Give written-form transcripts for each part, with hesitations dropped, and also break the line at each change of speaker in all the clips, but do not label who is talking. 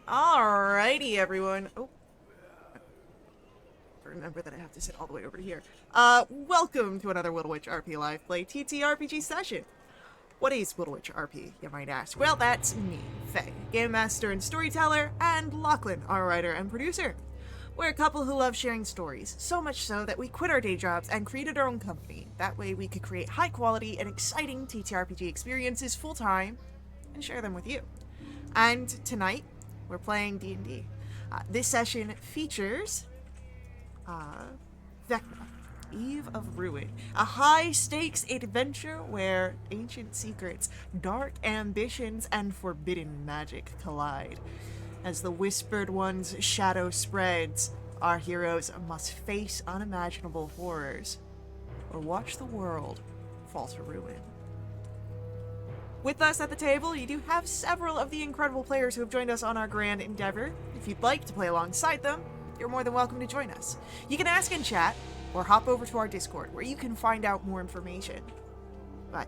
Alrighty, everyone. Oh, remember that I have to sit all the way over here. Welcome to another Little Witch RP Live Play TTRPG session. What is Little Witch RP, you might ask? Well, that's me, Faye, game master and storyteller, and Lachlan, our writer and producer. We're a couple who love sharing stories, so much so that we quit our day jobs and created our own company. That way we could create high quality and exciting TTRPG experiences full time and share them with you. And tonight, we're playing D&D. This session features Vecna, Eve of Ruin, a high-stakes adventure where ancient secrets, dark ambitions, and forbidden magic collide. As the Whispered One's shadow spreads, our heroes must face unimaginable horrors or watch the world fall to ruin. With us at the table, you do have several of the incredible players who have joined us on our grand endeavor. If you'd like to play alongside them, you're more than welcome to join us. You can ask in chat, or hop over to our Discord, where you can find out more information. But,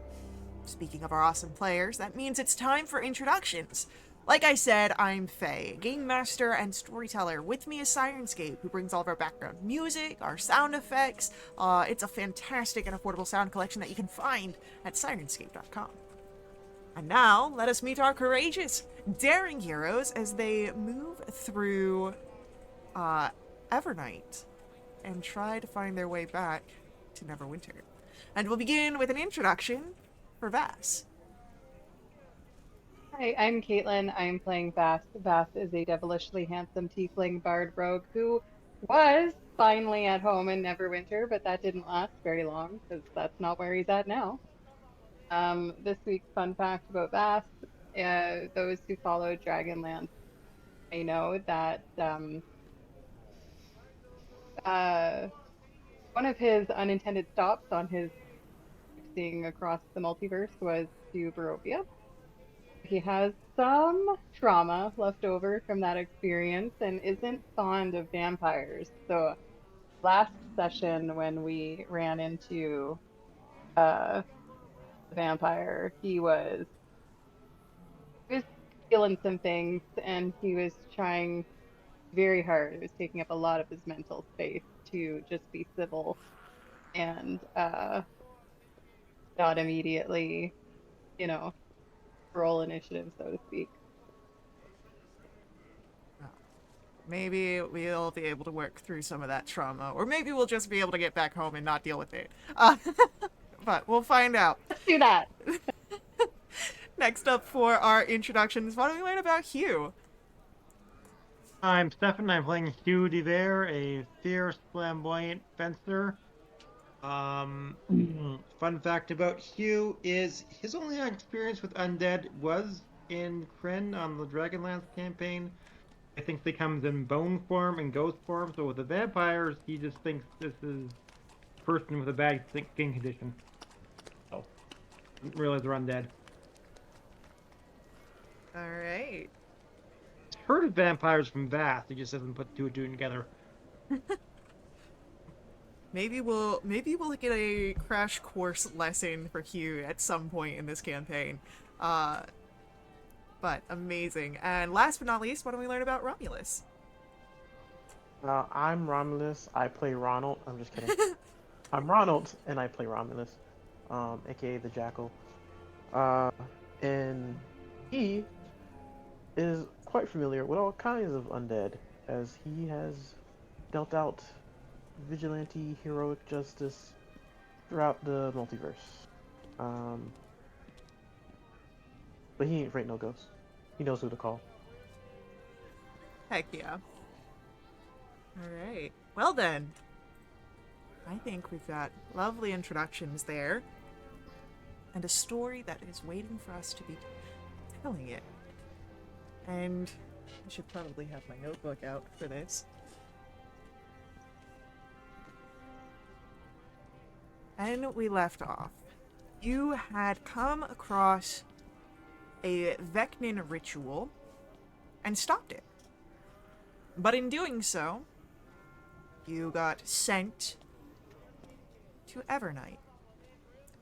speaking of our awesome players, that means it's time for introductions. Like I said, I'm Faye, game master and storyteller. With me is Sirenscape, who brings all of our background music, our sound effects. It's a fantastic and affordable sound collection that you can find at sirenscape.com. And now, let us meet our courageous, daring heroes as they move through Evernight and try to find their way back to Neverwinter. And we'll begin with an introduction for Vass.
Hi, I'm Caitlin. I'm playing Vass. Vass is a devilishly handsome tiefling bard rogue who was finally at home in Neverwinter, but that didn't last very long because that's not where he's at now. This week's fun fact about Vass, those who follow Dragonlance may know that uh, one of his unintended stops on his seeing across the multiverse was to Barovia. He has some trauma left over from that experience and isn't fond of vampires. So last session when we ran into the vampire, he was feeling some things and he was trying very hard. It was taking up a lot of his mental space to just be civil and not immediately, you know, roll initiative, so to speak.
Maybe we'll be able to work through some of that trauma, or maybe we'll just be able to get back home and not deal with it. But we'll find out.
Let's do that.
Next up for our introductions, why don't we learn about Hugh?
I'm Stefan. I'm playing Hugh DeVere, a fierce, flamboyant fencer. Fun fact about Hugh is his only experience with undead was in Kryn on the Dragonlance campaign. I think they comes in bone form and ghost form, so with the vampires, he just thinks this is a person with a bad skin condition. So, didn't realize they're undead.
Alright.
Heard of vampires from Vath, he just doesn't put two and two together.
Maybe we'll get a crash course lesson for Hugh at some point in this campaign. But amazing. And last but not least, why don't we learn about Romulus?
I'm Romulus. I play Ronald. I'm just kidding. I'm Ronald, and I play Romulus, aka the Jackal. And he is quite familiar with all kinds of undead, as he has dealt out vigilante heroic justice throughout the multiverse. But he ain't afraid no ghosts. He knows who to call.
Heck yeah. Alright. Well then. I think we've got lovely introductions there. And a story that is waiting for us to be telling it. And I should probably have my notebook out for this. And we left off. You had come across a Vecna ritual and stopped it. But in doing so, you got sent to Evernight,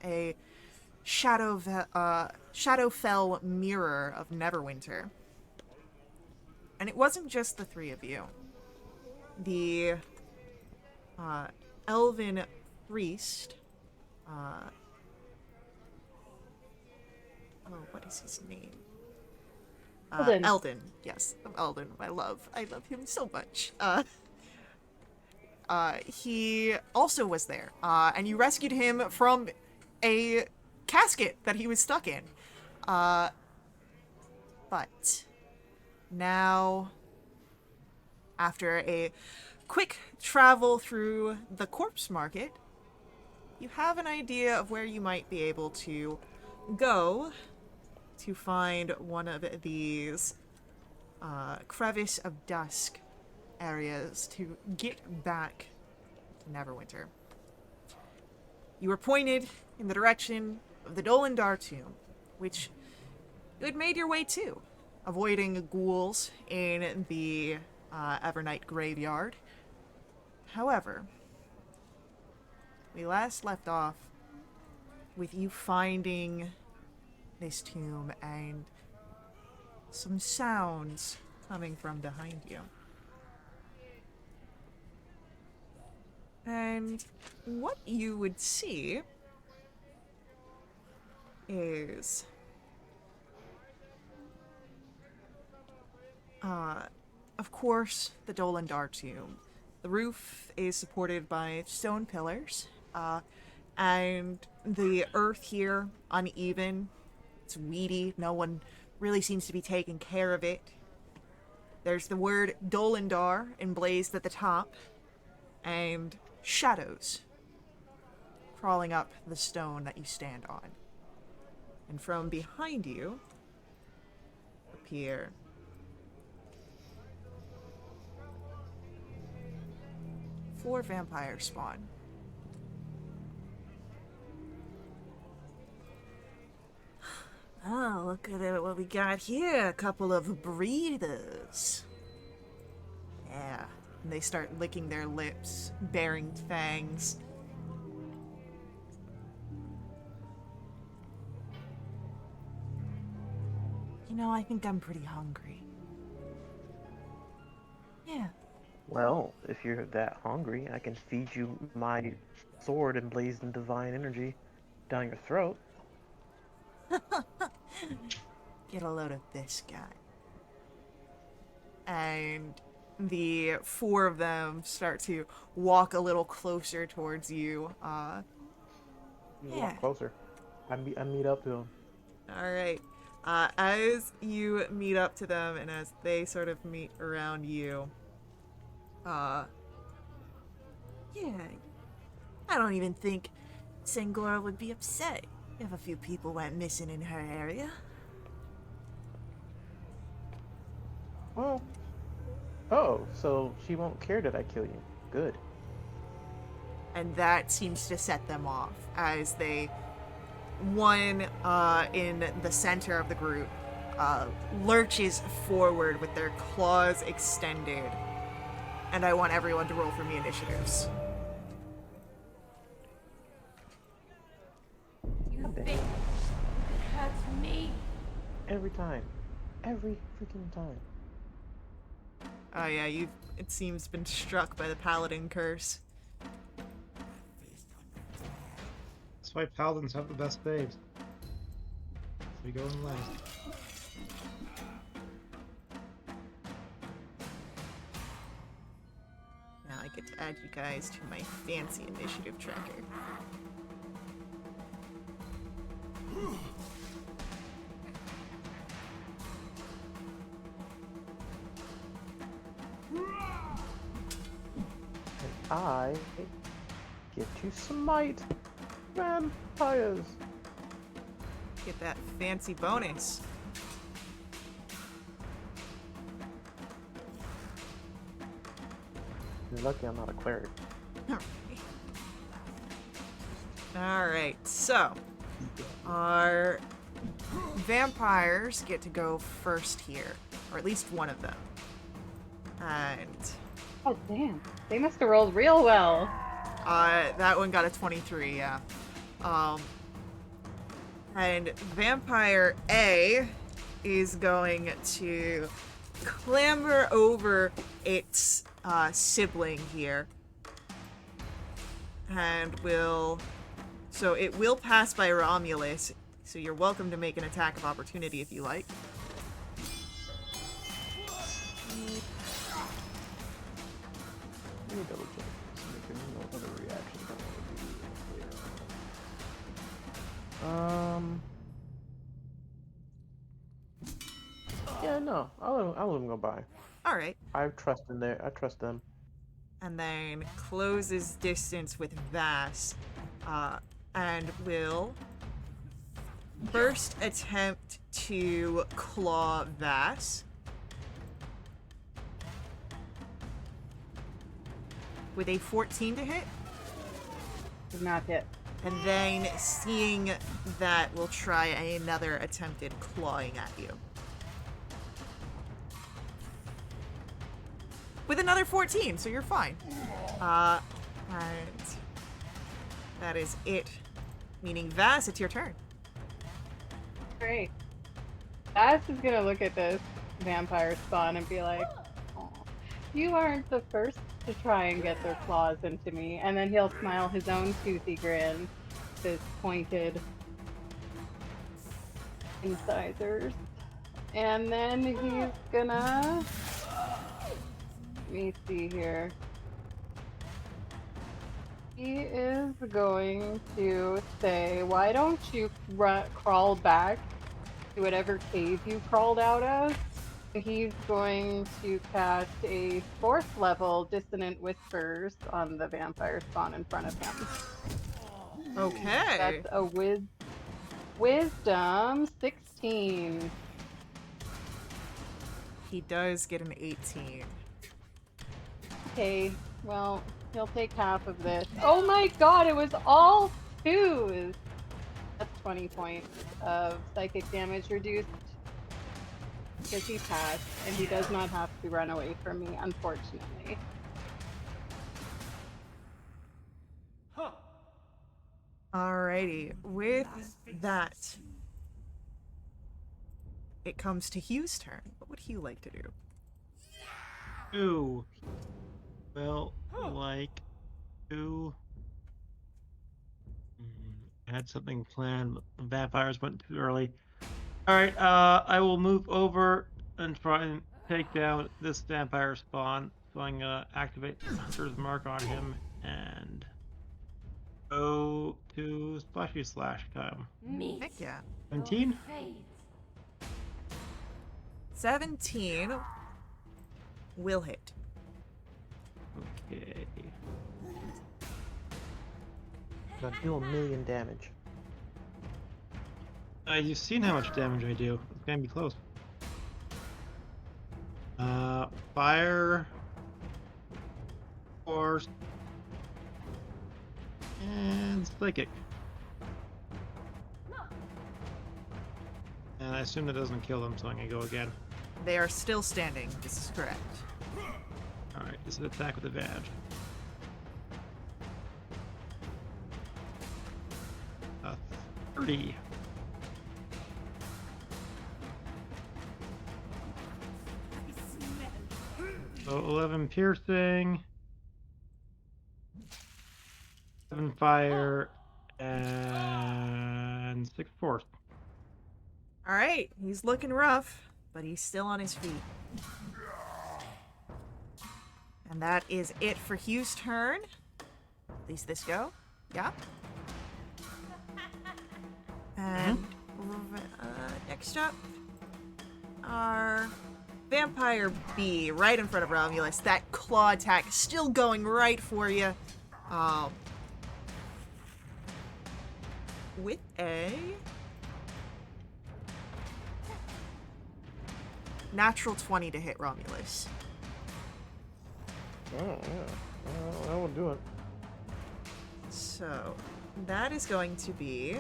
a Shadowfell mirror of Neverwinter. And it wasn't just the three of you. The elven priest, what is his name?
Eldon.
Eldon, yes, Eldon. I love him so much. He also was there, and you rescued him from a casket that he was stuck in. But now, after a quick travel through the corpse market, you have an idea of where you might be able to go to find one of these crevice of dusk areas to get back to Neverwinter. You were pointed in the direction of the Dolendar tomb, which you had made your way to, avoiding ghouls in the Evernight graveyard. However, we last left off with you finding this tomb and some sounds coming from behind you. And what you would see is of course, the Dolendar tomb. The roof is supported by stone pillars, and the earth here uneven. It's weedy. No one really seems to be taking care of it. There's the word Dolendar emblazed at the top, and shadows crawling up the stone that you stand on. And from behind you appear four vampire spawn. Oh, look at what we got here. A couple of breeders. Yeah. And they start licking their lips, baring fangs. You know, I think I'm pretty hungry. Yeah.
Well, if you're that hungry, I can feed you my sword emblazed in divine energy down your throat.
Get a load of this guy. And the four of them start to walk a little closer towards you.
You walk closer. I meet up to him.
All right. As you meet up to them and as they sort of meet around you, yeah, I don't even think Sangora would be upset if a few people went missing in her area.
Well, oh, so she won't care that I kill you. Good.
And that seems to set them off as they, one in the center of the group, lurches forward with their claws extended. And I want everyone to roll for me initiatives.
You think it hurts me?
Every time. Every freaking time.
Oh yeah, you've, it seems, been struck by the paladin curse.
That's why paladins have the best saves. So we go in last.
Now I get to add you guys to my fancy initiative tracker.
And I get to smite vampires.
Get that fancy bonus.
You're lucky I'm not a cleric.
Alright, so our vampires get to go first here, or at least one of them. And
Oh, damn. They must have rolled real well.
that one got a 23, yeah. And Vampire A is going to clamber over its sibling here. And will... So it will pass by Romulus, so you're welcome to make an attack of opportunity if you like.
Let me double check. So there's no other reactions I want to do. Yeah, no. I'll let them go by.
Alright.
I trust in there. I trust them.
And then closes distance with Vass, and will first attempt to claw Vass. With a 14 to hit.
Did not hit.
And then, seeing that, we'll try another attempted clawing at you. With another 14, so you're fine. And that is it. Meaning, Vass, it's your turn.
Great. Vass is gonna look at this vampire spawn and be like, "Aw, you aren't the first to try and get their claws into me." And then he'll smile his own toothy grin, this pointed incisors. And then he's gonna... Let me see here. He is going to say, why don't you crawl back to whatever cave you crawled out of? He's going to cast a 4th level Dissonant Whispers on the vampire spawn in front of him.
Okay.
That's a Wisdom 16.
He does get an 18.
Okay, well, he'll take half of this. Oh my god, it was all 2s! That's 20 points of psychic damage reduced. Because he passed, and he does not have to run away from me, unfortunately.
Alrighty. With that, it comes to Hugh's turn. What would Hugh like to do?
Ooh. Well, like to... I had something planned, but the vampires went too early. Alright, I will move over and try and take down this vampire spawn. So I'm gonna activate Hunter's Mark on him and go to Splashy Slash time.
Meet
Heck yeah.
17?
fate.
17 will hit.
Okay.
Gonna deal 1,000,000 damage.
You've seen how much damage I do. It's gonna be close. Fire, Force, and Psychic. And I assume that doesn't kill them, so I'm gonna go again.
They are still standing. This is correct.
Alright, this is attack with advantage. 30. So 11 piercing, 7 fire, and 6 force.
Alright, he's looking rough, but he's still on his feet. And that is it for Hugh's turn. At least this go. Yeah. And next up, our Vampire B, right in front of Romulus. That claw attack still going right for you. With a natural 20 to hit Romulus.
Oh, yeah. That will do it.
So that is going to be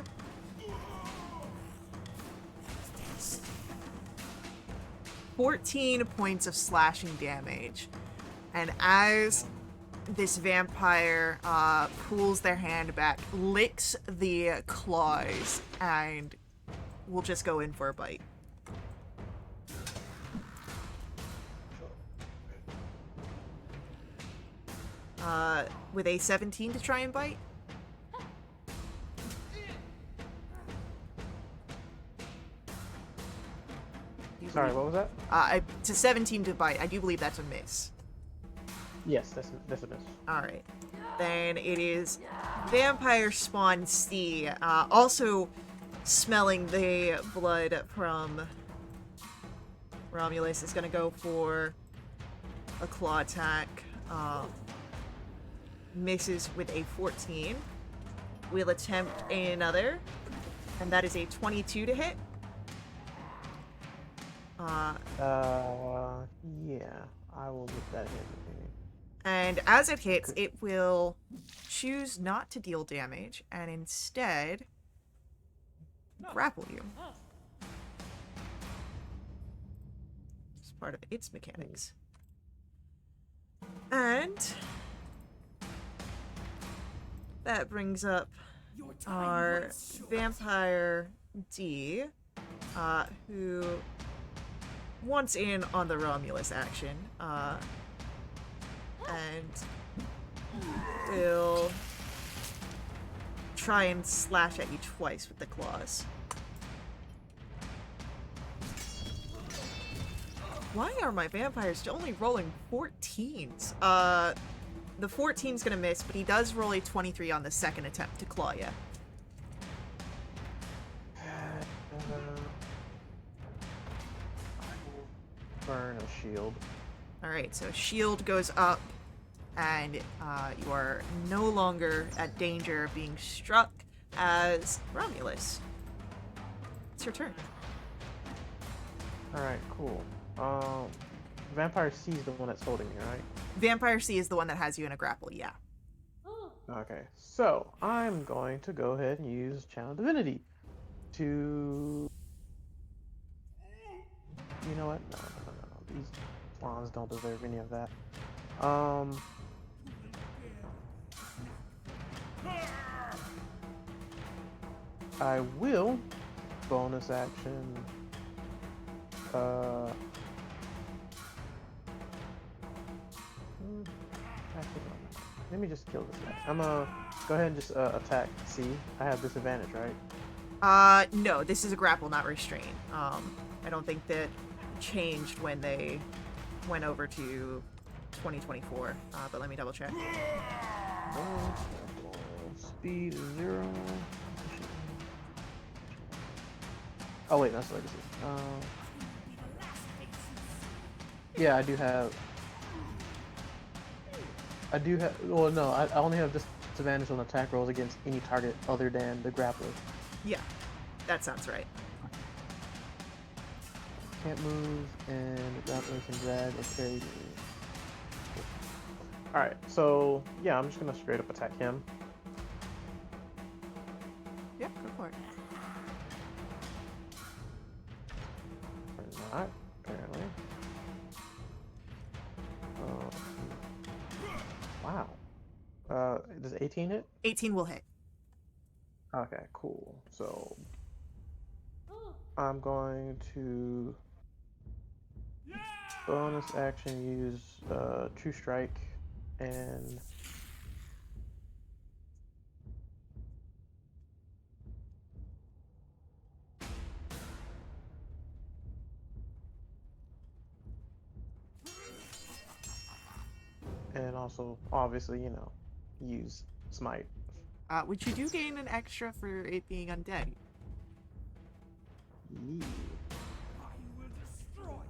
14 points of slashing damage. And as this vampire pulls their hand back, licks the claws, and will just go in for a bite. with a 17 to try and bite.
Sorry, what was that?
It's a 17 to bite. I do believe that's a miss.
Yes, that's a miss.
Alright. Then it is Vampire Spawn C, also smelling the blood from Romulus, is gonna go for a claw attack. Misses with a 14. We'll attempt another, and that is a 22 to hit.
Yeah, I will get that hit.
And as it hits, it will choose not to deal damage and instead grapple you. It's part of its mechanics. And that brings up our Vampire D, who wants in on the Romulus action, and will try and slash at you twice with the claws. Why are my vampires only rolling 14s? The 14's gonna miss, but he does roll a 23 on the second attempt to claw you.
Burn a shield.
Alright, so shield goes up, and you are no longer at danger of being struck as Romulus. It's your turn.
Alright, cool. Vampire C is the one that's holding me, right?
Vampire C is the one that has you in a grapple, yeah.
Okay, so I'm going to go ahead and use Channel Divinity to... You know what? No. These spawns don't deserve any of that. I will bonus action. Actually, no. Let me just kill this guy. I'm gonna go ahead and just attack C. I have disadvantage, right?
No, this is a grapple, not restrain. I don't think that changed when they went over to 2024, but let me double check.
Speed is 0. Oh wait, that's legacy. Yeah, I do have. Well, no, I only have disadvantage on attack rolls against any target other than the grappler.
Yeah, that sounds right.
Can't move, and the grappler can drag or carry me. Alright, so yeah, I'm just gonna straight up attack him.
Yep, go for it.
Or not, apparently. Wow. Does 18 hit?
18 will hit.
Okay, cool. So I'm going to bonus action use True Strike and also obviously, you know, use Smite.
Which you do gain an extra for it being undead.
Yeah.
I will destroy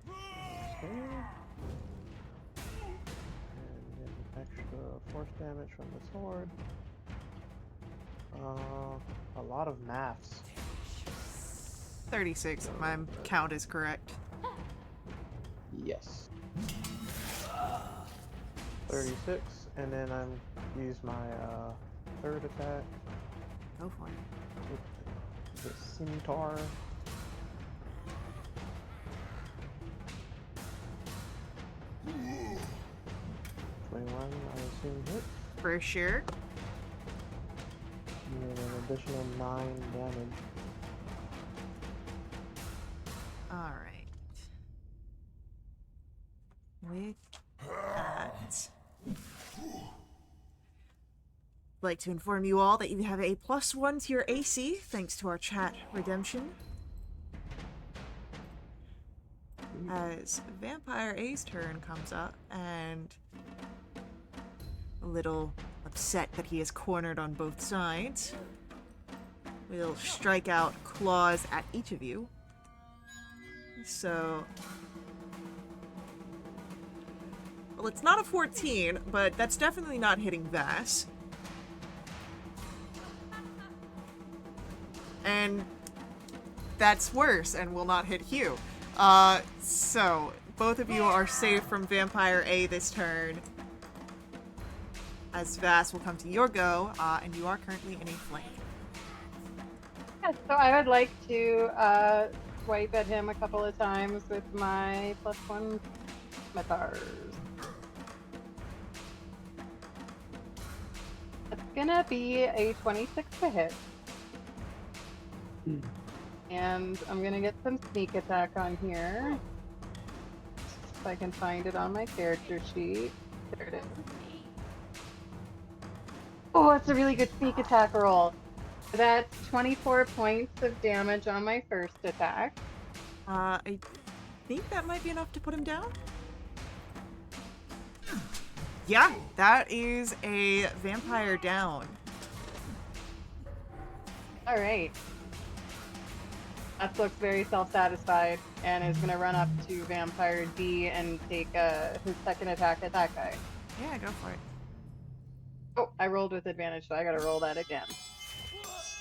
you.
Okay. And then extra force damage from the sword. A lot of maths.
36, if my count is correct.
Yes. 36, and then I'm use my third attack
Go for it.
with the scimitar. I assume hit.
For sure.
And an additional 9 damage.
Alright. Which like to inform you all that you have a +1 to your AC thanks to our chat redemption. As Vampire A's turn comes up, and a little upset that he is cornered on both sides, will strike out claws at each of you. So, well, it's not a 14, but that's definitely not hitting Vass. And that's worse and will not hit Hugh. So both of you are safe from Vampire A this turn. As Vass will come to your go, and you are currently in a flank.
Yeah, so I would like to swipe at him a couple of times with my +1 scimitars. It's gonna be a 26 to hit. And I'm gonna get some sneak attack on here. If I can find it on my character sheet. There it is. Oh, it's a really good sneak attack roll. That's 24 points of damage on my first attack.
I think that might be enough to put him down. Yeah, that is a vampire down.
Alright. That looks very self-satisfied and is gonna run up to Vampire D and take his second attack at that guy.
Yeah, go for it.
Oh, I rolled with advantage, so I gotta roll that again.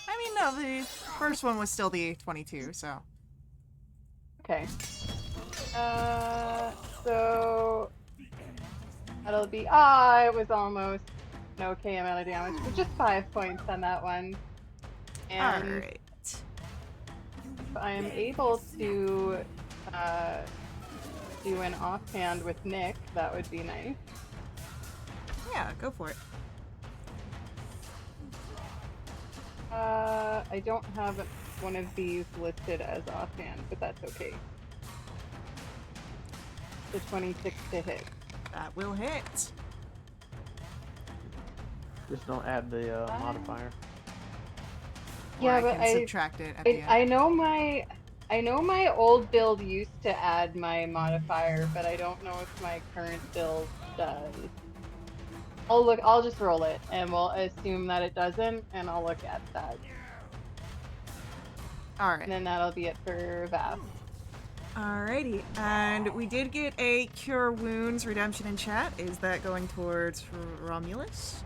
I mean, no, the first one was still the 22, so.
Okay. So that'll be it was almost an okay amount of damage, but just 5 points on that one. And
Alright.
if I am able to do an offhand with Nick, that would be nice.
Yeah, go for it.
I don't have one of these listed as offhand, but that's okay. The 26 to hit.
That will hit.
Just don't add the modifier.
Or
Yeah,
I
but
can subtract it at the end.
I know my old build used to add my modifier, but I don't know if my current build does. I'll just roll it and we'll assume that it doesn't, and I'll look at that.
Alright.
And then that'll be it for Vav.
Alrighty. And we did get a Cure Wounds redemption in chat. Is that going towards Romulus?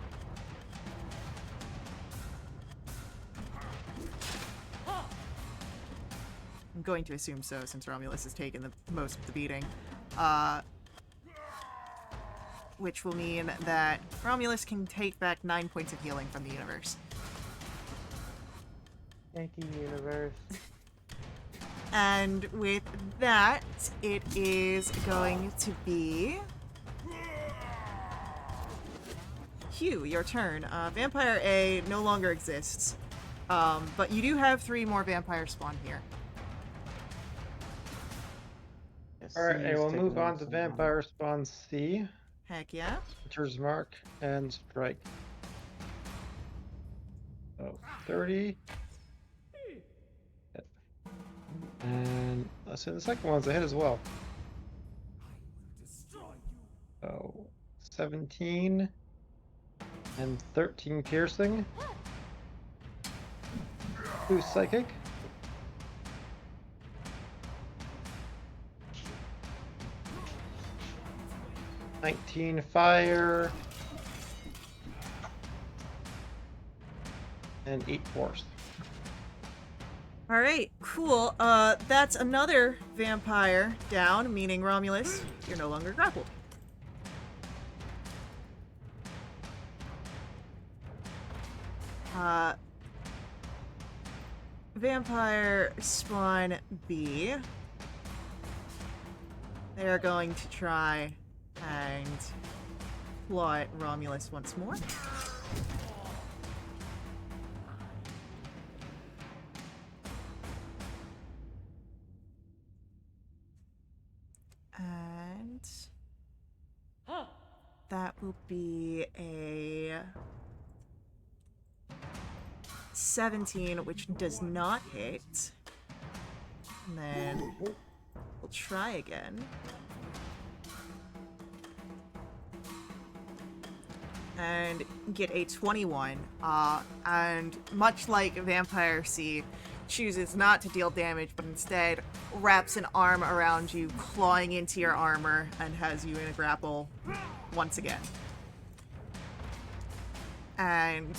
I'm going to assume so, since Romulus has taken the most of the beating. Which will mean that Romulus can take back 9 points of healing from the universe.
Thank you, universe.
And with that, it is going to be Hugh, your turn. Vampire A no longer exists, but you do have 3 more vampires spawn here.
Yes,
Alright,
C's
I will
taking
move on
out
to
some
Vampire Spawn C,
Heck yeah.
Hunter's Mark, and Strike. So, 30. And let's say the second one's a hit as well.
Destroy you.
So, 17 and 13 piercing. 2 psychic. 19 fire. And 8 force.
Alright, cool. That's another vampire down, meaning Romulus, you're no longer grappled. Vampire Spawn B. They're going to try and claw at Romulus once more. And that will be a 17, which does not hit. And then we'll try again. And get a 21. And much like Vampire C, chooses not to deal damage, but instead wraps an arm around you, clawing into your armor, and has you in a grapple once again. And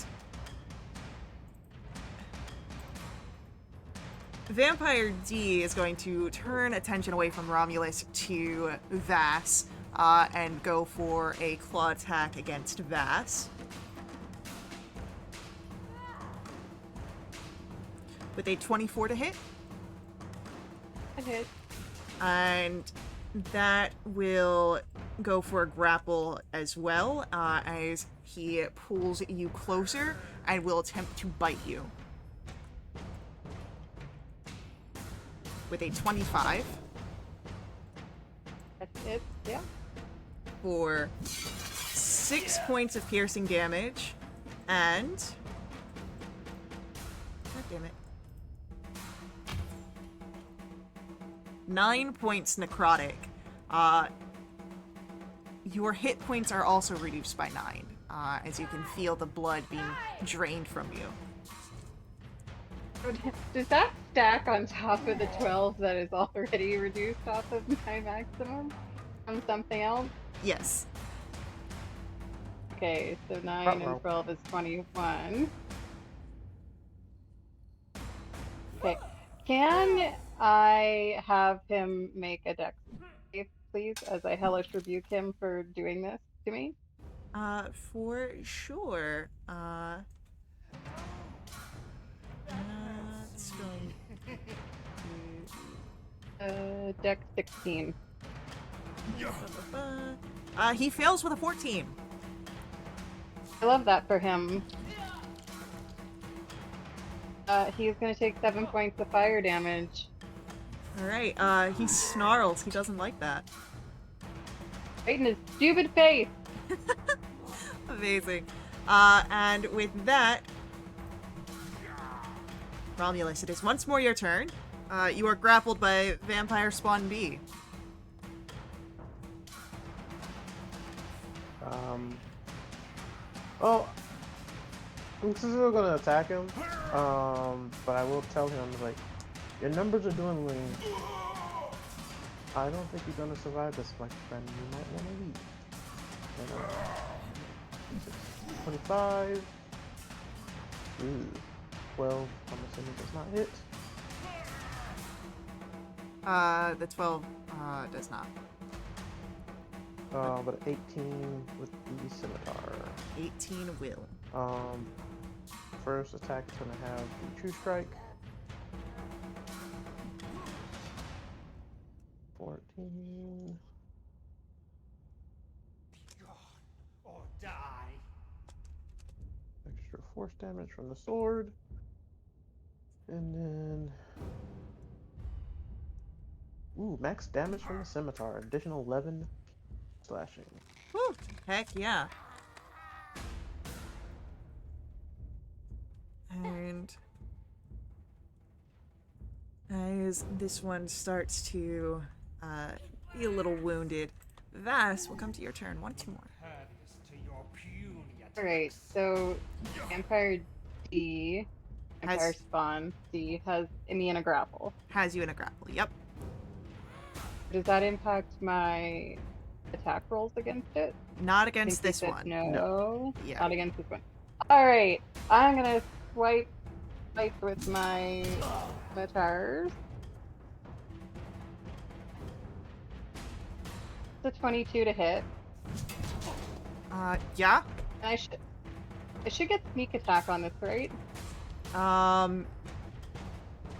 Vampire D is going to turn attention away from Romulus to Vass, and go for a claw attack against Vass. With a 24 to hit.
It hit.
And that will go for a grapple as well, as he pulls you closer and will attempt to bite you. With a 25
That's it. Yeah.
for 6 points of piercing damage and... God damn it. 9 points necrotic. Your hit points are also reduced by 9, as you can feel the blood being drained from you.
Does that stack on top of the 12 that is already reduced off of my maximum from something else?
Yes.
Okay, so 9
Uh-oh.
and 12 is 21. Okay, can I have him make a dex save, please, as I hellish rebuke him for doing this to me?
For sure. It's going to...
Dex 16.
He fails with a 14.
I love that for him. He's gonna take 7 points of fire damage.
Alright, he snarls. He doesn't like that.
Right in his stupid face!
Amazing. And with that, Romulus, it is once more your turn. You are grappled by Vampire Spawn B.
Well, I'm still gonna attack him. But I will tell him, like, your numbers are dwindling. I don't think you're gonna survive this, my friend. You might want to leave. And, 25. Ooh. 12. I'm assuming does not hit.
The 12, does not.
But 18 with the scimitar.
18 will.
First attack is gonna have the True Strike. 14.
Or die.
Extra force damage from the sword. And then... Ooh, max damage from the scimitar. Additional 11 slashing.
Whew, heck yeah. And as this one starts to be a little wounded, Vass, will come to your turn. 1, 2 more.
Impervious to your puny attacks.
Alright, so Vampire D, Vampire
Has-
Spawn D, has me in a grapple.
Has you in a grapple. Yep.
Does that impact my attack rolls against it?
Not
I
against
think you
this
said
one.
No.
Yeah.
Not against this one. Alright, I'm gonna swipe with my scimitars. It's a 22 to hit.
Yeah.
And I should get sneak attack on this, right?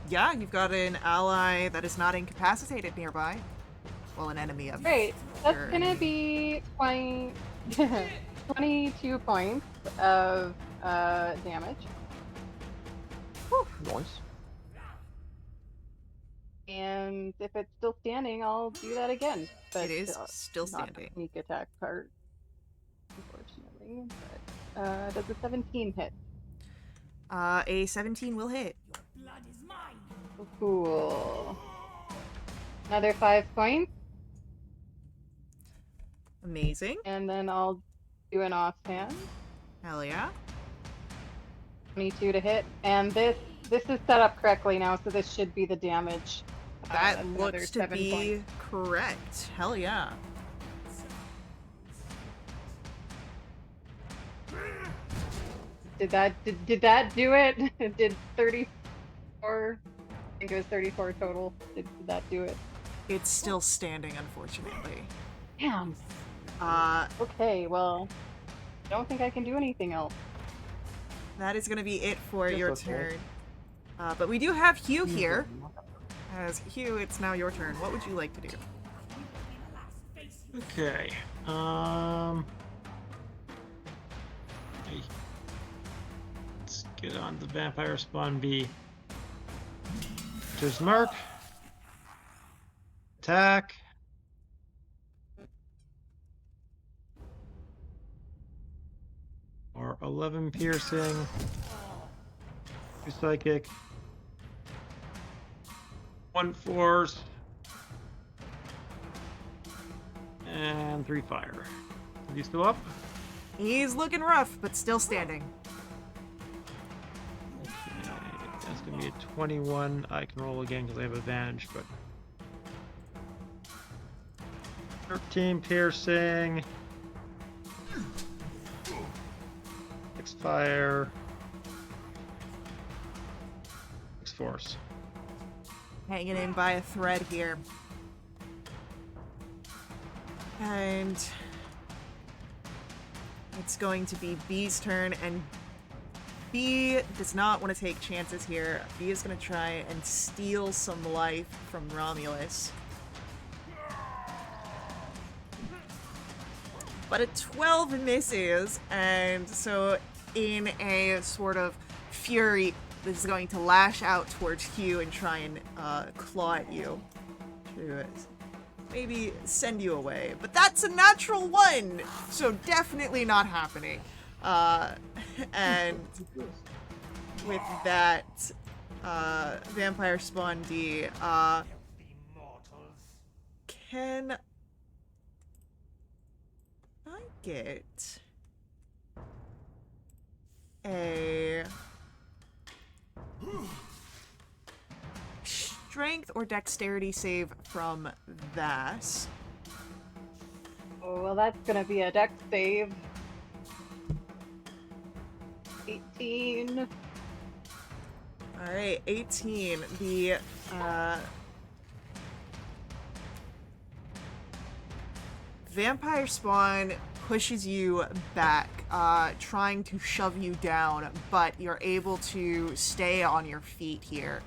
Yeah, you've got an ally that is not incapacitated nearby. Well, an enemy of
Great. That's
your
gonna
enemy.
be 22 points of damage.
Nice.
And if it's still standing, I'll do that again. But
It is still
not the
standing.
sneak attack part, unfortunately. But does a 17 hit?
A 17 will hit.
Blood is mine.
Cool. Another 5 points,
Amazing.
and then I'll do an offhand.
Hell yeah.
22 to hit, and this is set up correctly now, so this should be the damage.
That
That's another
looks to
7
be
points.
correct. Hell yeah.
Did that do it? Did 34? I think it was 34 total. Did that do it?
It's still standing, unfortunately.
Damn.
Uh,
Okay, well, I don't think I can do anything else.
that is gonna be it for
It's
your
okay.
turn. But we do have Hugh here. As Hugh, it's now your turn. What would you like to do?
Okay. Hey. Let's get on the vampire spawn B. There's mark. Attack. Or 11 piercing. 2 psychic. 1 force. And 3 fire. Are you still up?
He's looking rough, but still standing.
Okay, that's gonna be a 21. I can roll again because I have advantage, but 13 piercing. 6 fire. 6 force.
Hanging in by a thread here. And it's going to be B's turn, and B does not want to take chances here. B is going to try and steal some life from Romulus. But a 12 misses, and so in a sort of fury, this is going to lash out towards Hugh and try and claw at you to maybe send you away. But that's a natural 1, so definitely not happening. And with that, Vampire Spawn D,
Filthy mortals.
can I get a strength or dexterity save from that?
Oh, well, that's gonna be a dex save. 18.
Alright, 18. The vampire spawn pushes you back, trying to shove you down, but you're able to stay on your feet here,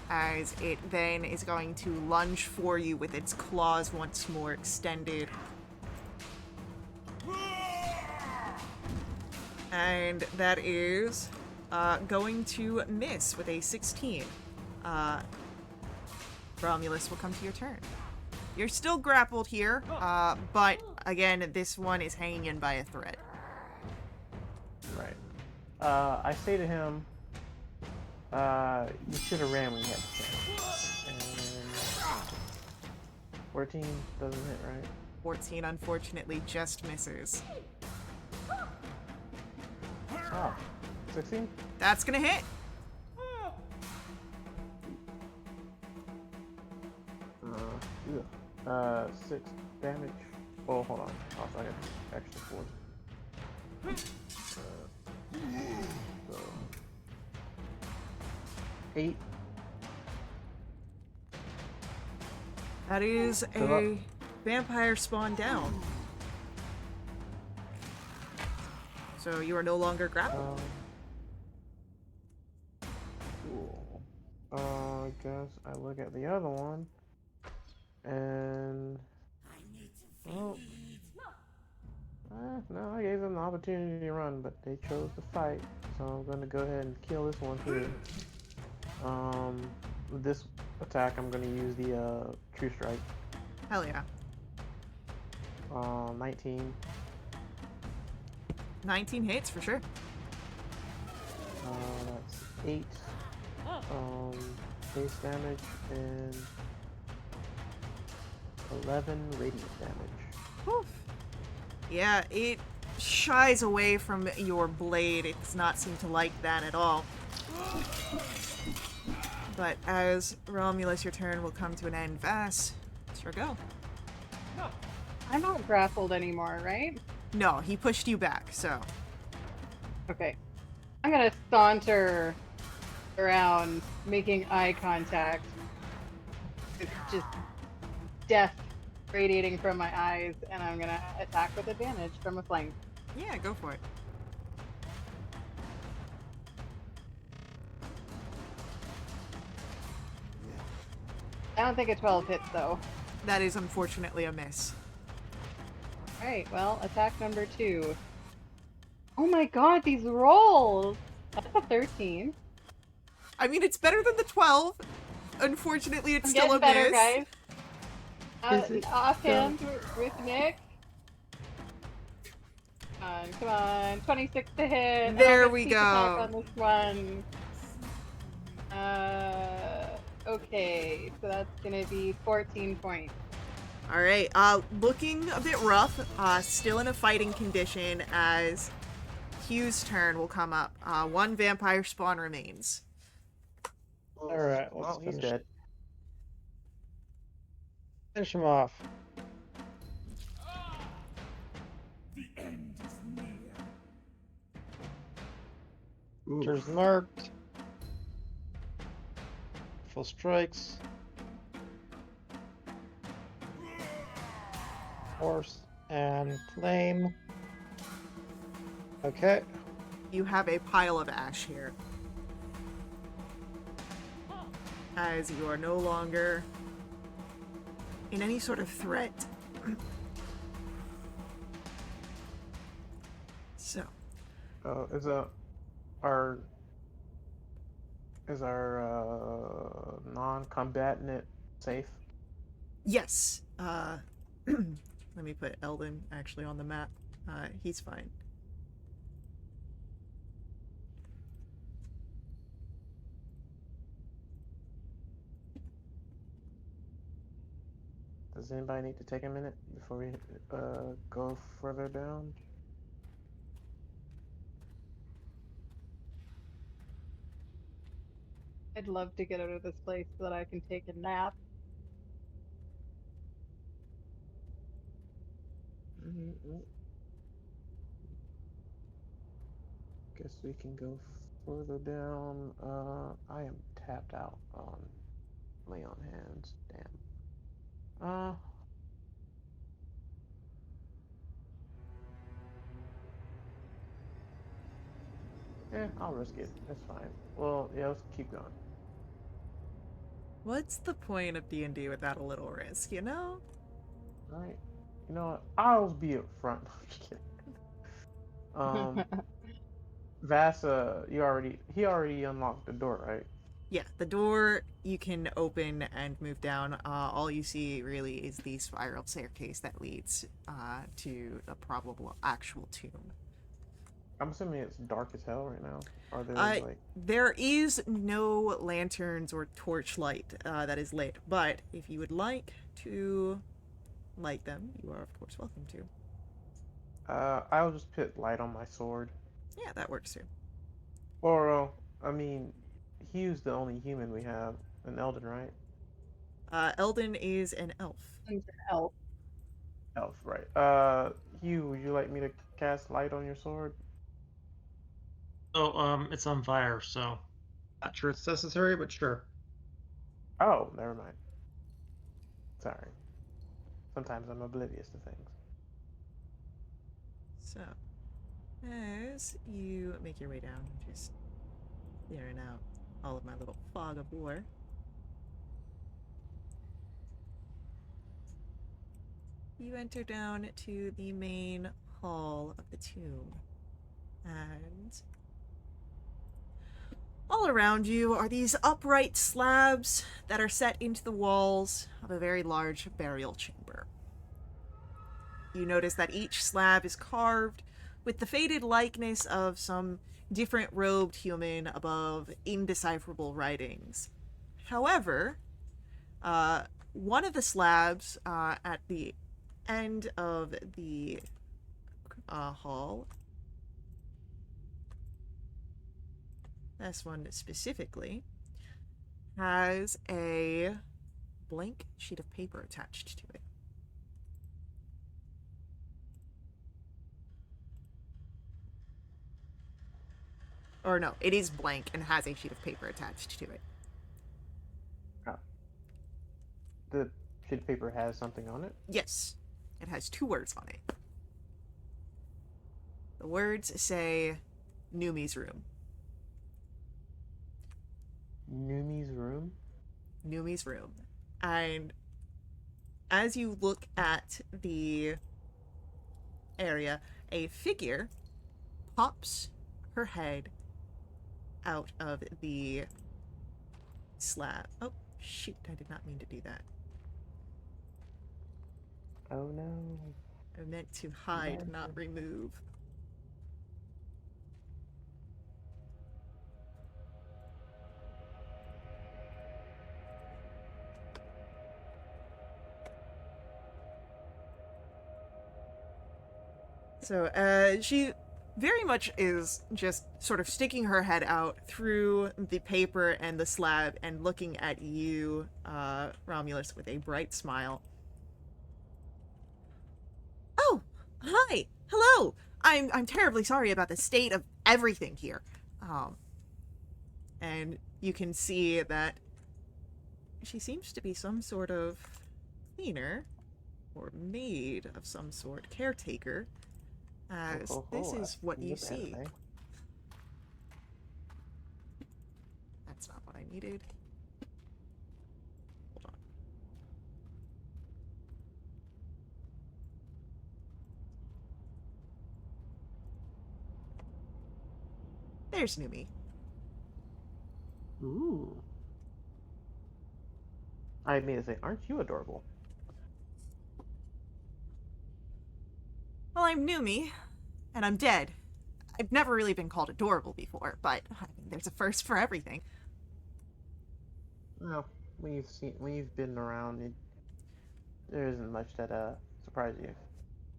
as it then is going to lunge for you with its claws once more extended. And that is going to miss with a 16. Romulus will come to your turn. You're still grappled here, but again, this one is hanging in by a thread.
Right. I say to him, you should have ran when you had the chance. And 14 doesn't hit, right?
14 unfortunately just misses.
Oh, 16?
That's gonna hit.
6 damage. Oh, hold on. Also, I got extra 4. So 8.
That is a vampire spawn down. So you are no longer grappled.
Cool. I guess I look at the other one, and well, no, I gave them the opportunity to run, but they chose to fight. So I'm gonna go ahead and kill this one too. With this attack, I'm gonna use the True Strike.
Hell yeah.
19.
19 hits for sure.
That's 8 base damage and 11 radiant damage.
Woof. Yeah, it shies away from your blade. It does not seem to like that at all. But as Romulus, your turn will come to an end. Vass, it's your go.
I'm not grappled anymore, right?
No, he pushed you back, so.
Okay. I'm gonna saunter around, making eye contact. It's just death radiating from my eyes, and I'm gonna attack with advantage from a flank.
Yeah, go for it.
I don't think a 12 hits, though.
That is unfortunately a miss.
Alright, well, attack number 2. Oh my god, these rolls! That's a 13.
I mean, it's better than the 12. Unfortunately, it's
I'm
still
getting
a
better,
miss.
guys.
Is it
Offhand with Nick. Come on. 26 to hit.
There
I'll get
we
sneak attack
go.
on this one. Okay, so that's gonna be 14 points.
All right. Looking a bit rough. Still in a fighting condition as Hugh's turn will come up. One vampire spawn remains.
Alright, let's
Well, he's
finish.
dead.
Finish him off.
The end is near.
Ooh.
There's marked. Full strikes. Horse and flame. Okay.
You have a pile of ash here. As you are no longer in any sort of threat. So,
Is our non-combatant safe?
yes. Let me put Eldon actually on the map. He's fine.
Does anybody need to take a minute before we go further down?
I'd love to get out of this place so that I can take a nap.
Mm-hmm. Guess we can go further down. I am tapped out on lay on hands. Damn. Yeah, I'll risk it. That's fine. Well, yeah, let's keep going.
What's the point of D&D without a little risk, you know?
All right. You know what? I'll be up front. I'm just kidding. Vasa, he already unlocked the door, right?
Yeah, the door you can open and move down. All you see really is the spiral staircase that leads to the probable actual tomb.
I'm assuming it's dark as hell right now. Are there like
There is no lanterns or torchlight that is lit, but if you would like to light them, you are of course welcome to.
I'll just put light on my sword.
Yeah, that works too.
Or I mean, Hugh's the only human we have, an Elden, right?
Eldon is an elf.
And an elf.
Elf, right. Hugh, would you like me to cast light on your sword?
Oh, it's on fire, so not sure it's necessary, but sure.
Oh, never mind. Sorry. Sometimes I'm oblivious to things.
So, as you make your way down, just clearing out all of my little fog of war. You enter down to the main hall of the tomb. And all around you are these upright slabs that are set into the walls of a very large burial chamber. You notice that each slab is carved with the faded likeness of some different robed human above indecipherable writings. However, one of the slabs at the end of the hall, this one specifically, has a blank sheet of paper attached to it. Or no, it is blank and has a sheet of paper attached to it.
Oh. The sheet of paper has something on it?
Yes, it has 2 words on it. The words say Numi's room.
Numi's room?
Numi's room. And as you look at the area, a figure pops her head out of the slab. Oh, shoot, I did not mean to do that.
Oh no.
I meant to hide, not remove. So, she very much is just sort of sticking her head out through the paper and the slab and looking at you, Romulus, with a bright smile. Oh, hi, hello. I'm terribly sorry about the state of everything here. And you can see that she seems to be some sort of cleaner or maid of some sort, caretaker. As this is what you see.
Anime.
That's not what I needed. Hold on. There's Numi.
Ooh. I mean to say, aren't you adorable?
Well, I'm Numi, and I'm dead. I've never really been called adorable before, but I mean, there's a first for everything.
Well, when you've been around, there isn't much that surprises you.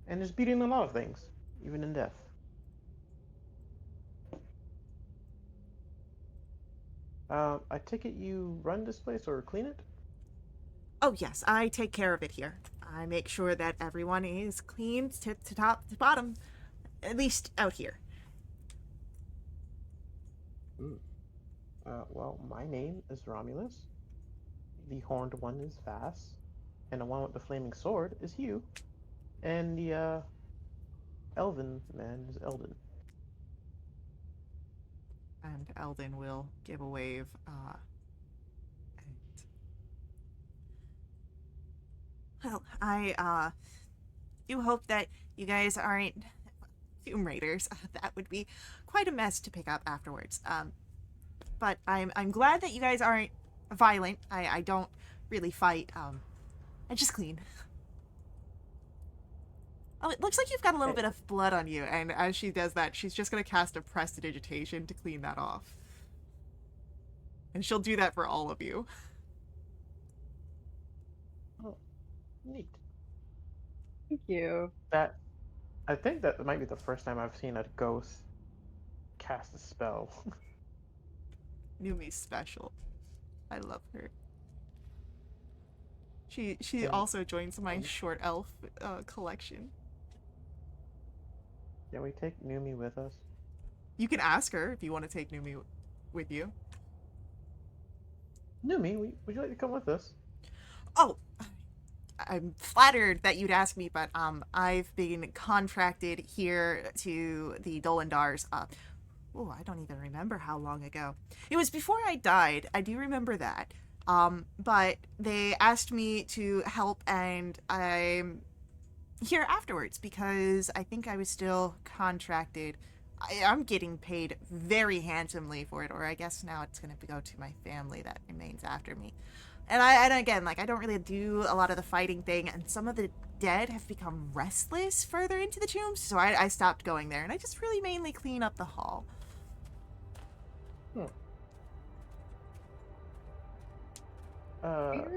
And there's beauty in a lot of things, even in death. I take it you run this place or clean it?
Oh yes, I take care of it here. I make sure that everyone is clean to top to bottom, at least out here.
Well, my name is Romulus. The horned one is Vass, and the one with the flaming sword is Hugh, and the elven man is Eldon.
And Eldon will give a wave. Well, I do hope that you guys aren't Tomb Raiders. That would be quite a mess to pick up afterwards. But I'm glad that you guys aren't violent. I don't really fight. I just clean. Oh, it looks like you've got a little bit of blood on you, and as she does that, she's just gonna cast a prestidigitation to clean that off. And she'll do that for all of you.
Oh, neat.
Thank you.
I think that might be the first time I've seen a ghost cast a spell.
Numi's special. I love her. She
Yeah.
also joins my short elf collection.
Can we take Numi with us?
You can ask her if you want to take Numi with you.
Numi, would you like to come with us?
Oh, I'm flattered that you'd ask me, but I've been contracted here to the Dolendars. I don't even remember how long ago. It was before I died. I do remember that. But they asked me to help, and I'm here afterwards because I think I was still contracted. I'm getting paid very handsomely for it, or I guess now it's going to go to my family that remains after me. And again, like, I don't really do a lot of the fighting thing, and some of the dead have become restless further into the tombs, so I stopped going there, and I just really mainly clean up the hall.
Hmm.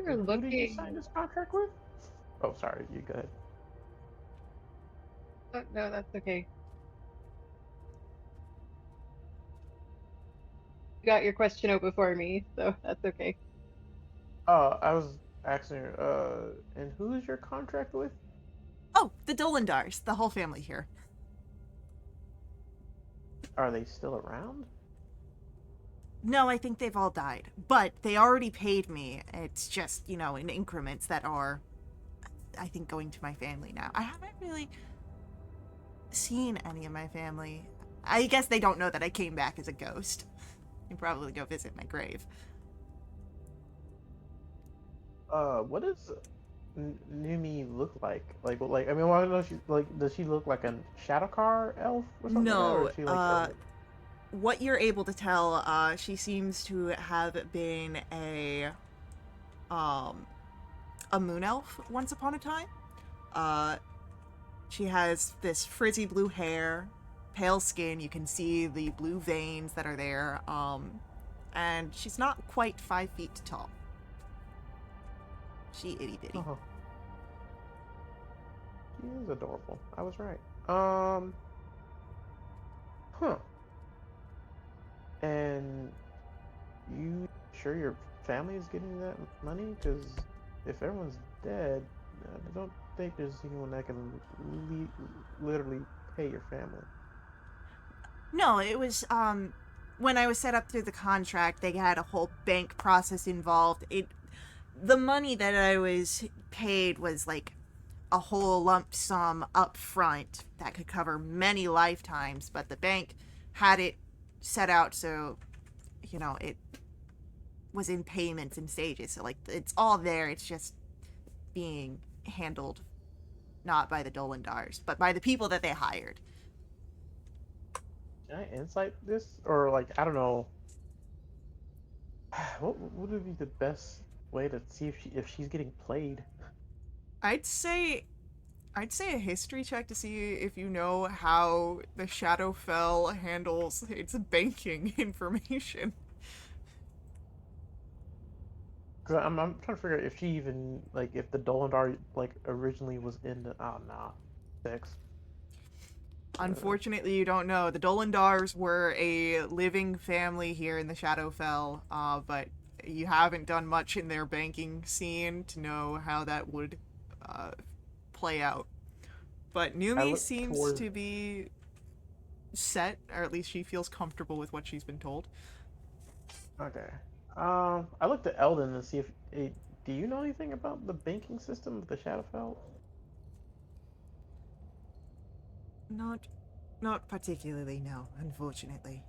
We're
And who did you
looking.
sign this contract with? Oh, sorry, you go ahead.
Oh, no, that's okay. You got your question out before me, so that's okay.
I was asking her, and who is your contract with?
Oh, the Dolendars, the whole family here.
Are they still around?
No, I think they've all died, but they already paid me. It's just, in increments that are, I think, going to my family now. I haven't really seen any of my family. I guess they don't know that I came back as a ghost. You probably go visit my grave.
What does Numi look like? I mean, well, I don't know. She like, does she look like a Shadowcar elf or something like that, or
No,
is she like a?
what you're able to tell, she seems to have been um, a moon elf once upon a time. Uh, she has this frizzy blue hair, pale skin. You can see the blue veins that are there. And she's not quite 5 feet tall. She itty bitty.
Oh, she is adorable. I was right. Huh. And you sure your family is getting that money? Because if everyone's dead, I don't think there's anyone that can literally pay your family.
No, it was when I was set up through the contract, they had a whole bank process involved. The money that I was paid was like a whole lump sum up front that could cover many lifetimes, but the bank had it set out so it was in payments and stages. So like it's all there. It's just being handled not by the Dolendars, but by the people that they hired.
Can I insight this, or like I don't know, what would be the best way to see if she's getting played?
I'd say I'd say a history check to see if you know how the Shadowfell handles its banking information.
Because I'm trying to figure out if she even like if the Dolendar like originally was in the nah 6.
Unfortunately, you don't know. The Dolendars were a living family here in the Shadowfell, but you haven't done much in their banking scene to know how that would uh, play out. But
I
Numi
look
seems
towards
to be set, or at least she feels comfortable with what she's been told.
okay. I looked at Eldon to see if do you know anything about the banking system of the Shadowfell?
Not, not particularly, no. Unfortunately,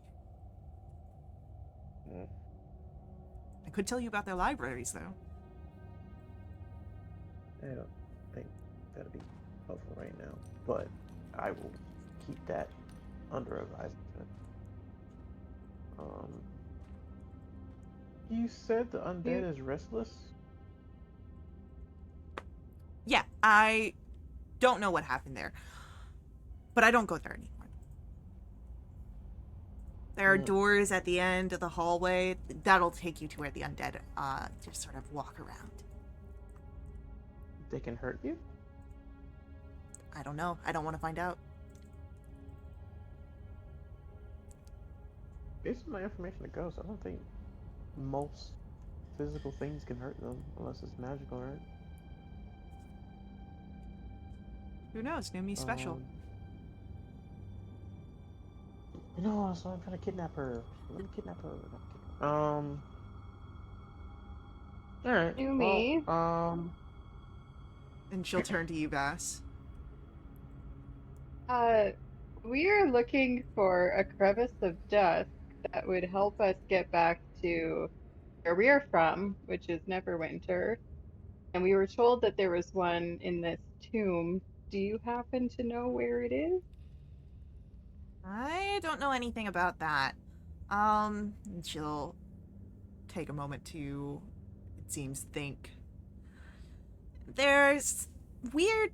Mm,
I could tell you about their libraries, though.
I don't think that'd be helpful right now, but I will keep that under advisement. Um, you said the
You,
undead is restless.
Yeah, I don't know what happened there, but I don't go there anymore. There are
Mm,
doors at the end of the hallway that'll take you to where the undead just sort of walk around.
they can hurt you.
I don't know. I don't want to find out.
Based on my information to ghosts, I don't think most physical things can hurt them unless it's magical, right?
Who knows? Numi's special.
Um, no, so I'm trying to kidnap her. Let me kidnap her. All right.
knew
Well,
me.
And she'll turn to you, Bass.
Uh, we are looking for a crevice of dusk that would help us get back to where we are from, which is Neverwinter. And we were told that there was one in this tomb. Do you happen to know where it is?
I don't know anything about that. She'll take a moment to, it seems, think. There's weird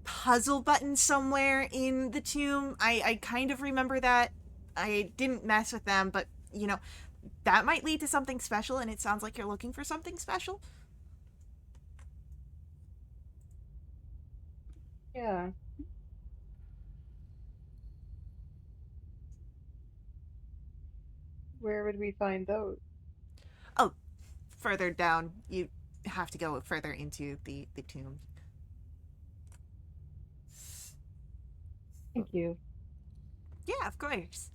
puzzle button somewhere in the tomb. I kind of remember that. I didn't mess with them, but, that might lead to something special, and it sounds like you're looking for something special.
Yeah. Where would we find those?
Oh, further down. You have to go further into the tomb.
Thank you.
Yeah, of course.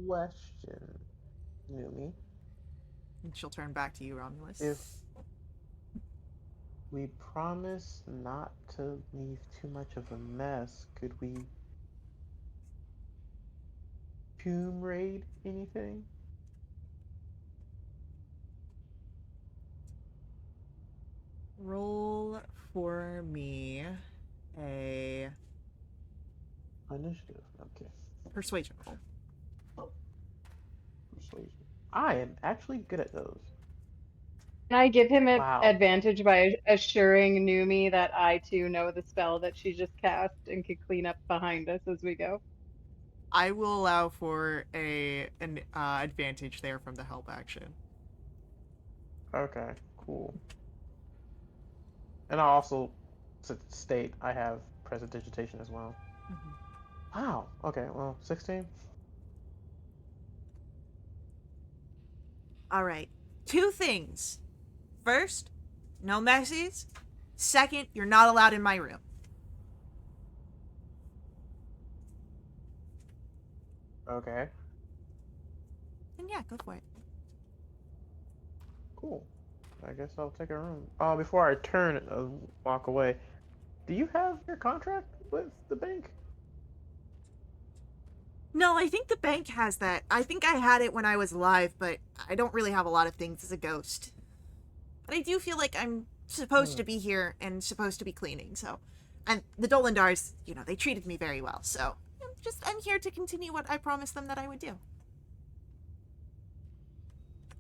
Question, Numi.
And she'll turn back to you, Romulus.
If we promise not to leave too much of a mess, could we tomb raid anything?
Roll for me a
Initiative. Okay.
persuasion roll.
Persuasion. I am actually good at those.
Can I give him an
Wow.
advantage by assuring Numi that I too know the spell that she just cast and could clean up behind us as we go?
I will allow for an advantage there from the help action.
Okay, cool. And I also state I have prestidigitation as well.
Mm-hmm.
Wow. Okay, well, 16?
All right. Two things. First, no messes. Second, you're not allowed in my room.
Okay,
And yeah, go for it.
cool. I guess I'll take a room. Before I turn and walk away, do you have your contract with the bank?
No, I think the bank has that. I think I had it when I was alive, but I don't really have a lot of things as a ghost. But I do feel like I'm supposed to be here and supposed to be cleaning, so. And the Dolendars, they treated me very well, so I'm here to continue what I promised them that I would do.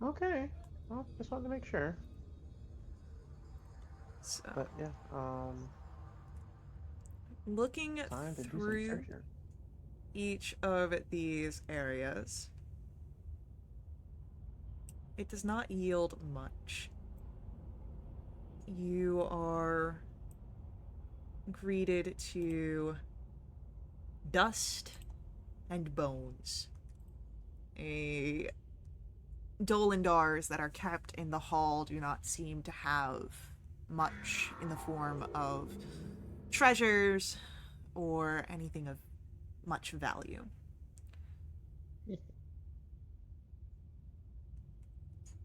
Okay. Well, just wanted to make sure.
So,
But yeah,
looking
time to do some
through
searching.
each of these areas, it does not yield much. You are greeted to dust and bones. Dolendars that are kept in the hall do not seem to have much in the form of treasures or anything of much value.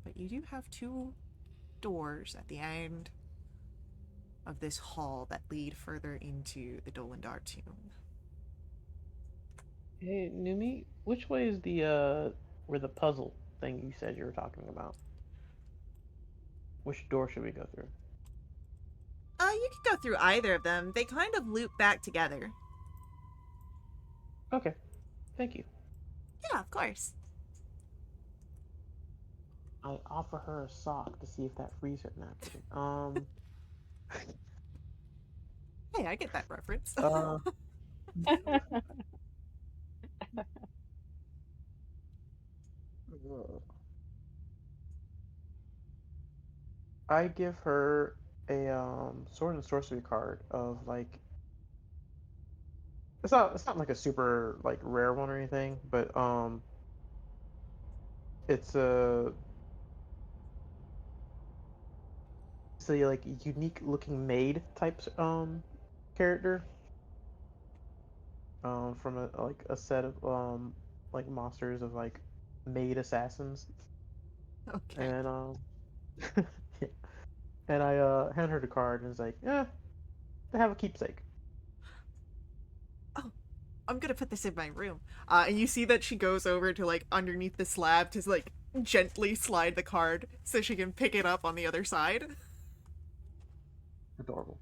But you do have two doors at the end of this hall that lead further into the Dolendar tomb.
Hey, Numi, which way is the where the puzzle thing you said you were talking about? Which door should we go through?
You could go through either of them. They kind of loop back together.
Okay, thank you.
Yeah, of course.
I offer her a sock to see if that frees her naturally.
Hey, I get that reference.
Uh, I give her a sword and sorcery card of like it's not like a super like rare one or anything, but it's a like unique looking maid type character from like a set of like monsters of like maid assassins
Okay.
and yeah. And I hand her the card and it's like, yeah, to have a keepsake.
Oh, I'm gonna put this in my room. And you see that she goes over to like underneath the slab to like gently slide the card so she can pick it up on the other side.
Adorable.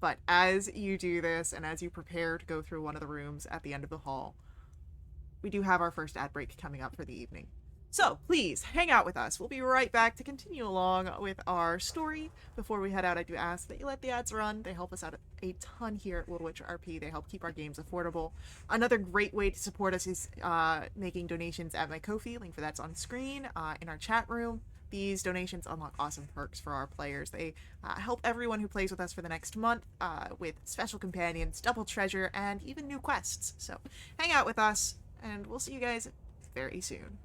But as you do this and as you prepare to go through one of the rooms at the end of the hall, we do have our first ad break coming up for the evening. So please hang out with us. We'll be right back to continue along with our story. Before we head out, I do ask that you let the ads run. They help us out a ton here at World Witcher RP. They help keep our games affordable. Another great way to support us is making donations at my Ko-fi. Link for that's on screen in our chat room. These donations unlock awesome perks for our players. They help everyone who plays with us for the next month with special companions, double treasure, and even new quests. So hang out with us, and we'll see you guys very soon.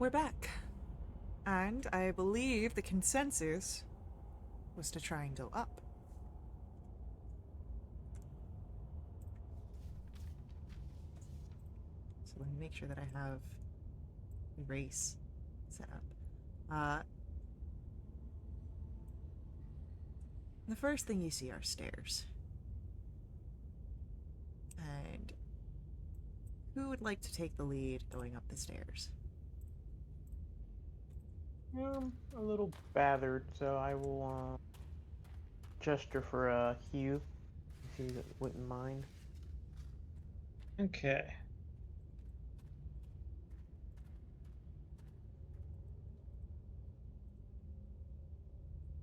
We're back. And I believe the consensus was to try and go up. So let me make sure that I have erase set up. The first thing you see are stairs. And who would like to take the lead going up the stairs?
A little bothered, so I will gesture for Hugh, if he wouldn't mind.
Okay.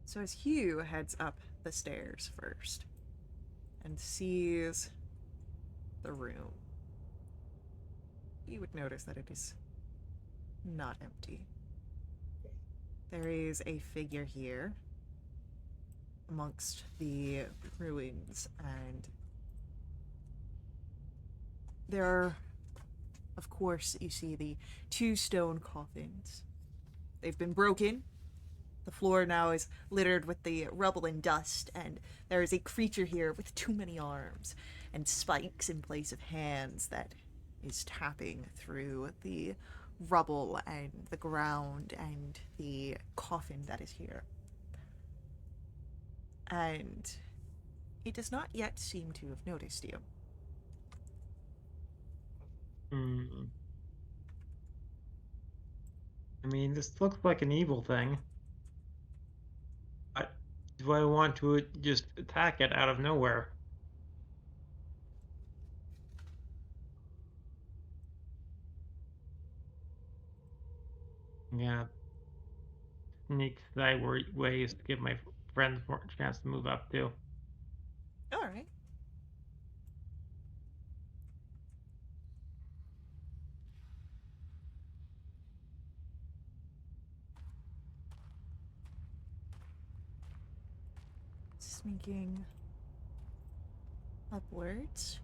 So as Hugh heads up the stairs first and sees the room, you would notice that it is not empty. There is a figure here amongst the ruins, and there are, of course, you see the 2 stone coffins. They've been broken. The floor now is littered with the rubble and dust, and there is a creature here with too many arms and spikes in place of hands that is tapping through the rubble and the ground and the coffin that is here. And it does not yet seem to have noticed you.
I mean, this looks like an evil thing. But do I want to just attack it out of nowhere? Yeah. Sneak side ways to give my friends more chance to move up too.
All right. Sneaking upwards.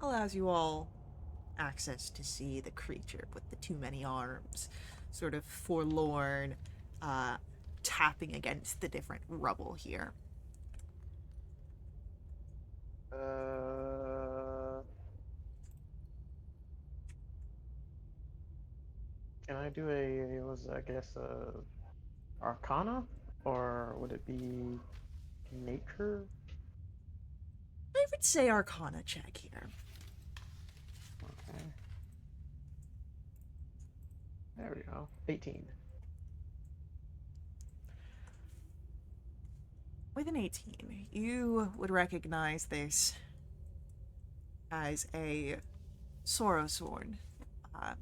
Allows you all access to see the creature with the too many arms, sort of forlorn, tapping against the different rubble here.
Can I do I guess, Arcana? Or would it be Nature?
I would say Arcana check here.
Okay. There we go. 18.
With an 18, you would recognize this as a Sorrowsworn. Uh,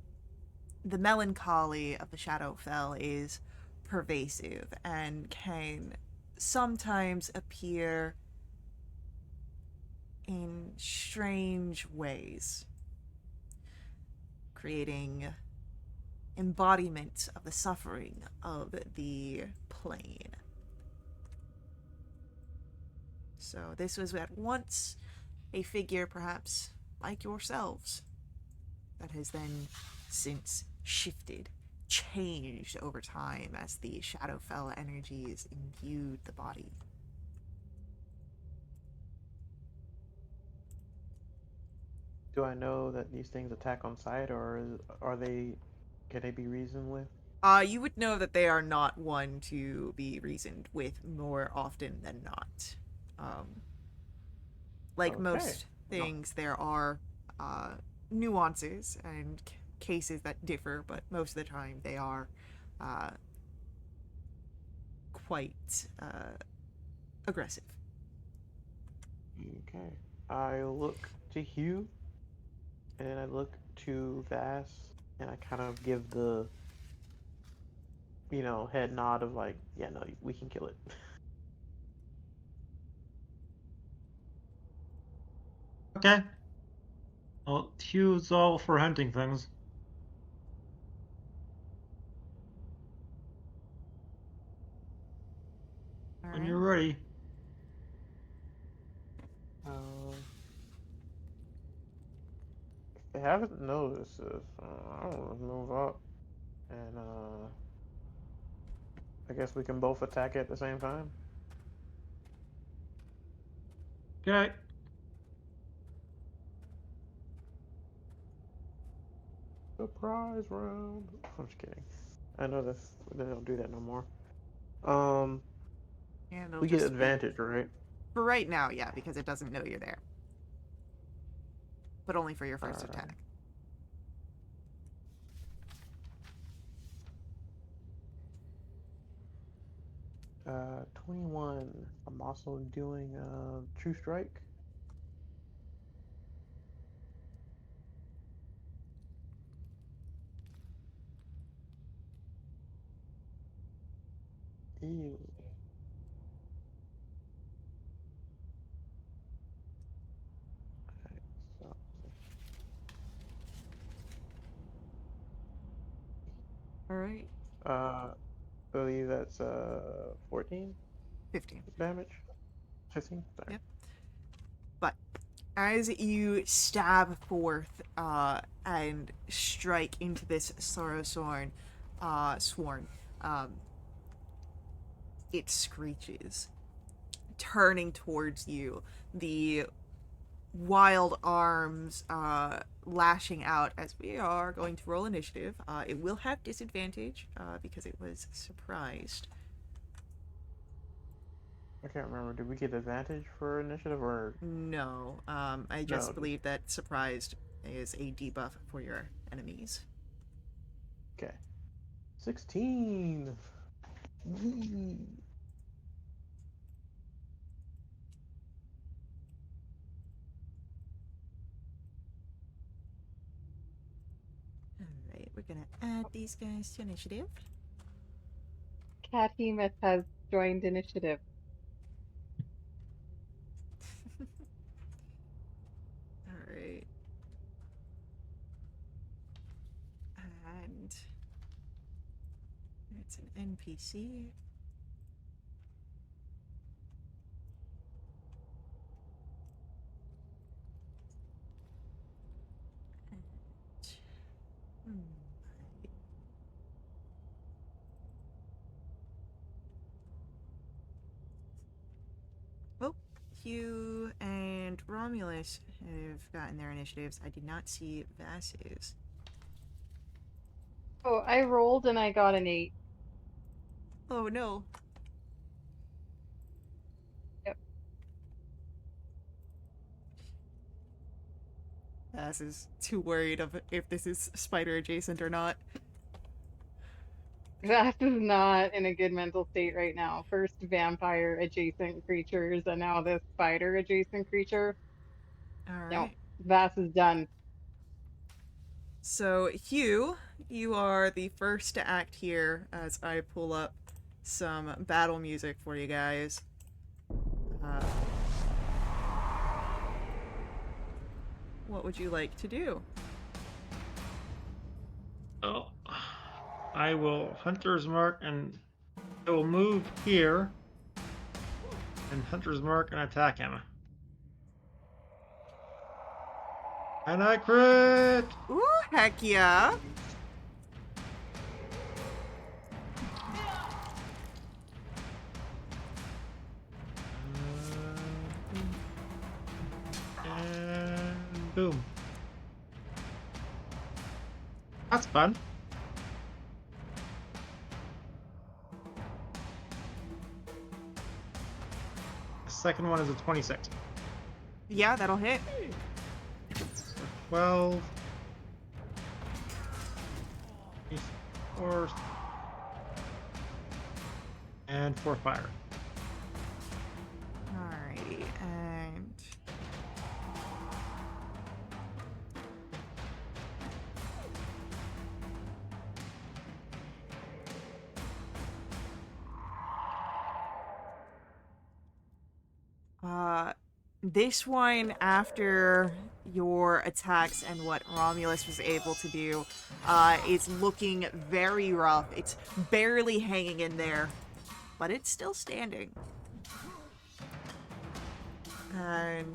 the melancholy of the Shadowfell is pervasive and can sometimes appear in strange ways, creating embodiment of the suffering of the plane. So this was at once a figure perhaps like yourselves that has then since shifted, changed over time as the Shadowfell energies imbued the body.
Do I know that these things attack on sight, or can they be reasoned with?
You would know that they are not one to be reasoned with more often than not. Like
Okay.
most things, there are nuances and cases that differ, but most of the time they are quite aggressive.
Okay. I look to Hugh, and then I look to Vass, and I kind of give the, head nod of like, yeah, no, we can kill it.
Okay. Well, Hugh's all for hunting things.
All
When
right.
you're ready.
Um, haven't noticed this. I don't know, move up, and I guess we can both attack at the same time.
Okay.
Surprise round. I'm just kidding. I know this. They don't do that no more. Um,
And it'll
we get
just be
advantage, right?
for right now, yeah, because it doesn't know you're there. But only for your
All
first
right.
attack.
21. I'm also doing True Strike. Ew. Alright, so,
All right.
I believe that's 14
15.
damage. 15. Sorry.
Yep. But as you stab forth and strike into this sorrow sworn, um, it screeches, turning towards you. The wild arms lashing out as we are going to roll initiative. It will have disadvantage because it was surprised.
I can't remember. Did we get advantage for initiative or
No, I just
no?
believe that surprised is a debuff for your enemies.
Okay. 16. Whee!
Alright, we're gonna add these guys to initiative.
Cathemus has joined initiative.
Alright. And it's an NPC. And, hmm, oh, Hugh and Romulus have gotten their initiatives. I did not see Vass's.
Oh, I rolled and I got an 8.
Oh no.
Yep.
Vass is too worried of if this is spider adjacent or not.
Vass is not in a good mental state right now. First vampire adjacent creatures, and now this spider adjacent creature. No,
Alright.
Vass is done.
So, Hugh, you are the first to act here as I pull up some battle music for you guys. What would you like to do?
Oh, I will Hunter's Mark and I will move here and Hunter's Mark and attack him. And I crit!
Ooh, heck yeah!
And boom. That's fun. The second one is a 26.
Yeah, that'll hit.
12. 4. And 4 fire.
Alrighty, and... this one, after your attacks and what Romulus was able to do, is looking very rough. It's barely hanging in there, but it's still standing. And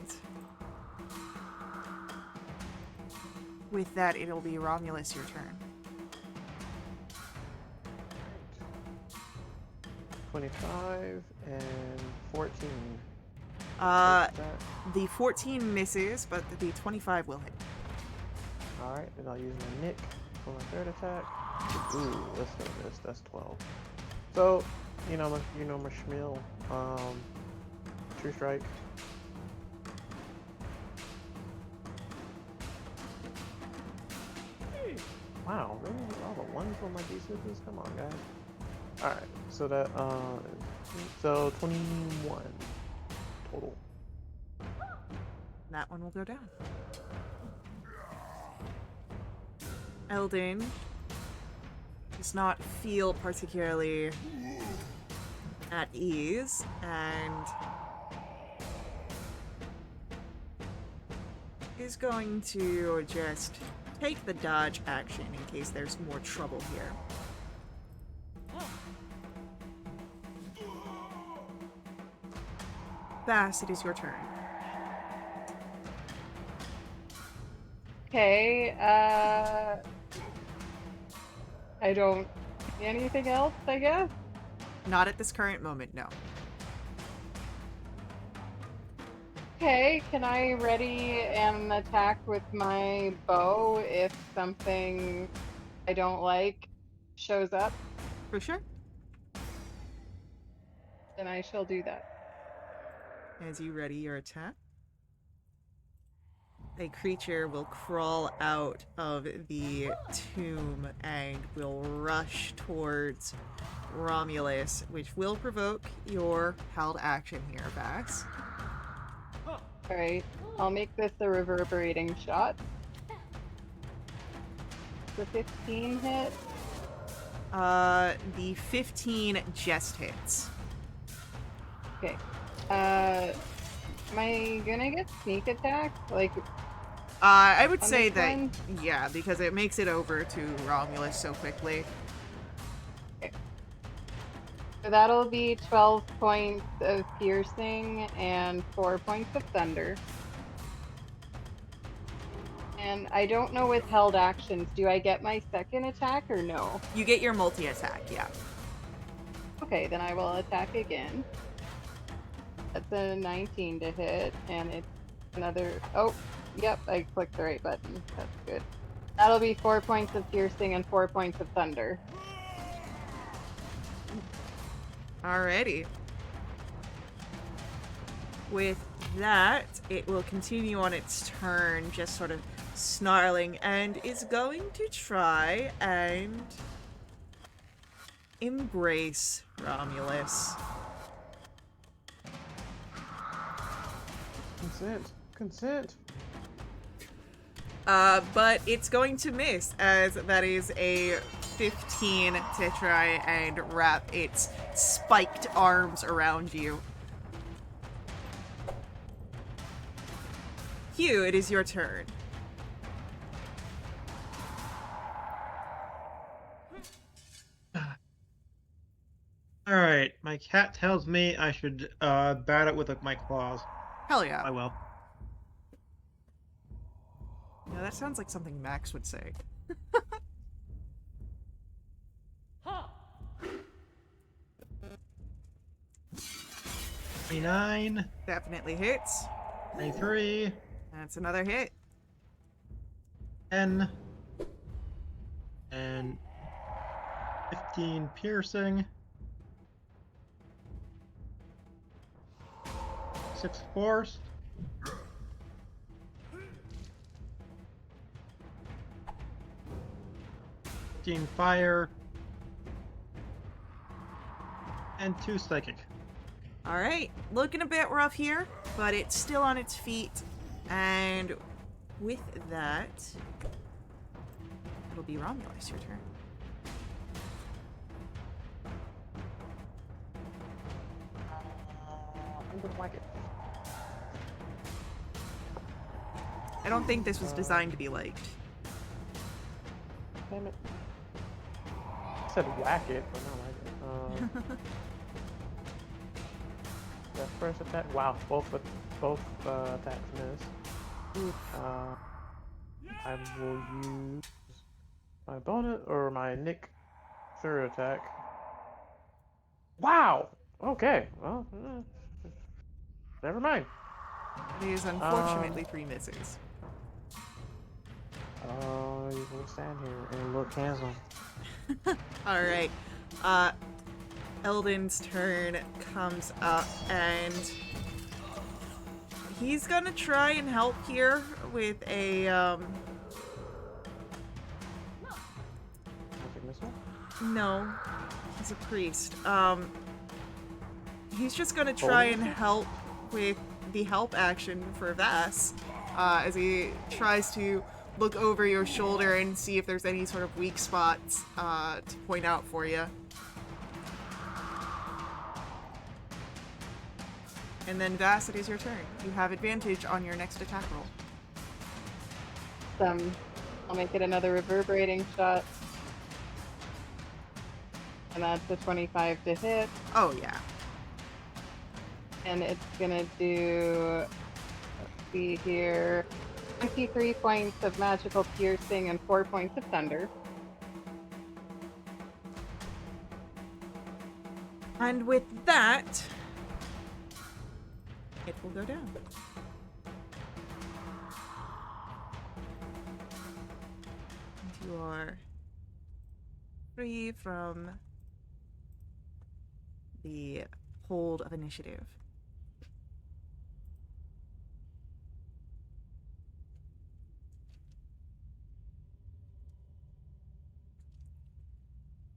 With that, it'll be Romulus, your turn.
25 and 14.
Uh,
What's that?
the 14 misses, but the 25 will hit.
Alright, then I'll use my Nick for my third attack. Ooh, let's do this. That's 12. So, you know my Schmiel, True Strike. Wow, really? All the ones on my D6s? Come on, guys. Alright, so that, so 21 total.
That one will go down. Eldon does not feel particularly at ease, and is going to just take the dodge action in case there's more trouble here. Bass, it is your turn.
Okay, I don't see anything else, I guess.
Not at this current moment, no.
Okay, can I ready an attack with my bow if something I don't like shows up?
For sure.
Then I shall do that.
As you ready your attack, a creature will crawl out of the tomb and will rush towards Romulus, which will provoke your held action here, Bass.
Alright, I'll make this a reverberating shot. The 15 hit.
The 15 just hits.
Okay. Am I gonna get sneak attack? Like,
I would
on
say
this
that,
one?
yeah, because it makes it over to Romulus so quickly.
so that'll be 12 points of piercing and 4 points of thunder. And I don't know with held actions, do I get my second attack or no?
You get your multi-attack, yeah.
Okay, then I will attack again. That's a 19 to hit, and it's another. Oh, yep, I clicked the right button. That's good. That'll be 4 points of piercing and 4 points of thunder.
Alrighty. With that, it will continue on its turn, just sort of snarling, and is going to try and embrace Romulus.
Consent.
But it's going to miss, as that is a 15 to try and wrap its spiked arms around you. Hugh, it is your turn.
All right, my cat tells me I should bat it with my claws.
Hell yeah.
I will.
Yeah, that sounds like something Max would say.
29,
Definitely hits.
23,
That's another hit.
10, and 15 piercing. 6 force. 15 fire. And 2 psychic.
Alright, looking a bit rough here, but it's still on its feet. And with that, it'll be Romulus, your turn.
I'm gonna whack it.
I don't think this was designed to be liked.
Damn it. I said whack it, but not like it. That first attack. Wow, both attacks miss.
Oof.
I will use my bonus or my Nick third attack. Wow. Okay. Well, never mind.
It is
Um.
unfortunately 3 misses.
Oh, you will stand here and look handsome.
Alright. Eldon's turn comes up, and he's gonna try and help here with a,
Magic missile.
no, he's a priest. He's just gonna try
Holding
and
missile?
help with the help action for Vass, as he tries to look over your shoulder and see if there's any sort of weak spots, to point out for you. And then Vass, it is your turn. You have advantage on your next attack roll.
I'll make it another reverberating shot. And that's a 25 to hit.
Oh, yeah.
And it's gonna do, let's see here, 23 points of magical piercing and 4 points of thunder.
And with that, it will go down. And you are free from the hold of initiative.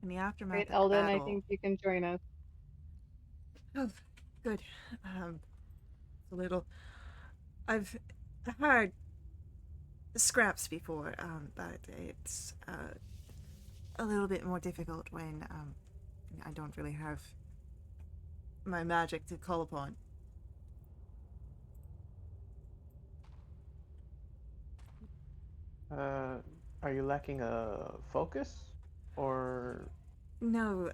In the aftermath
Right,
of the
Eldon, I
battle.
think you can join us.
Oh, good. It's a little. I've had scraps before, but it's a little bit more difficult when I don't really have my magic to call upon.
Are you lacking a focus, or
No,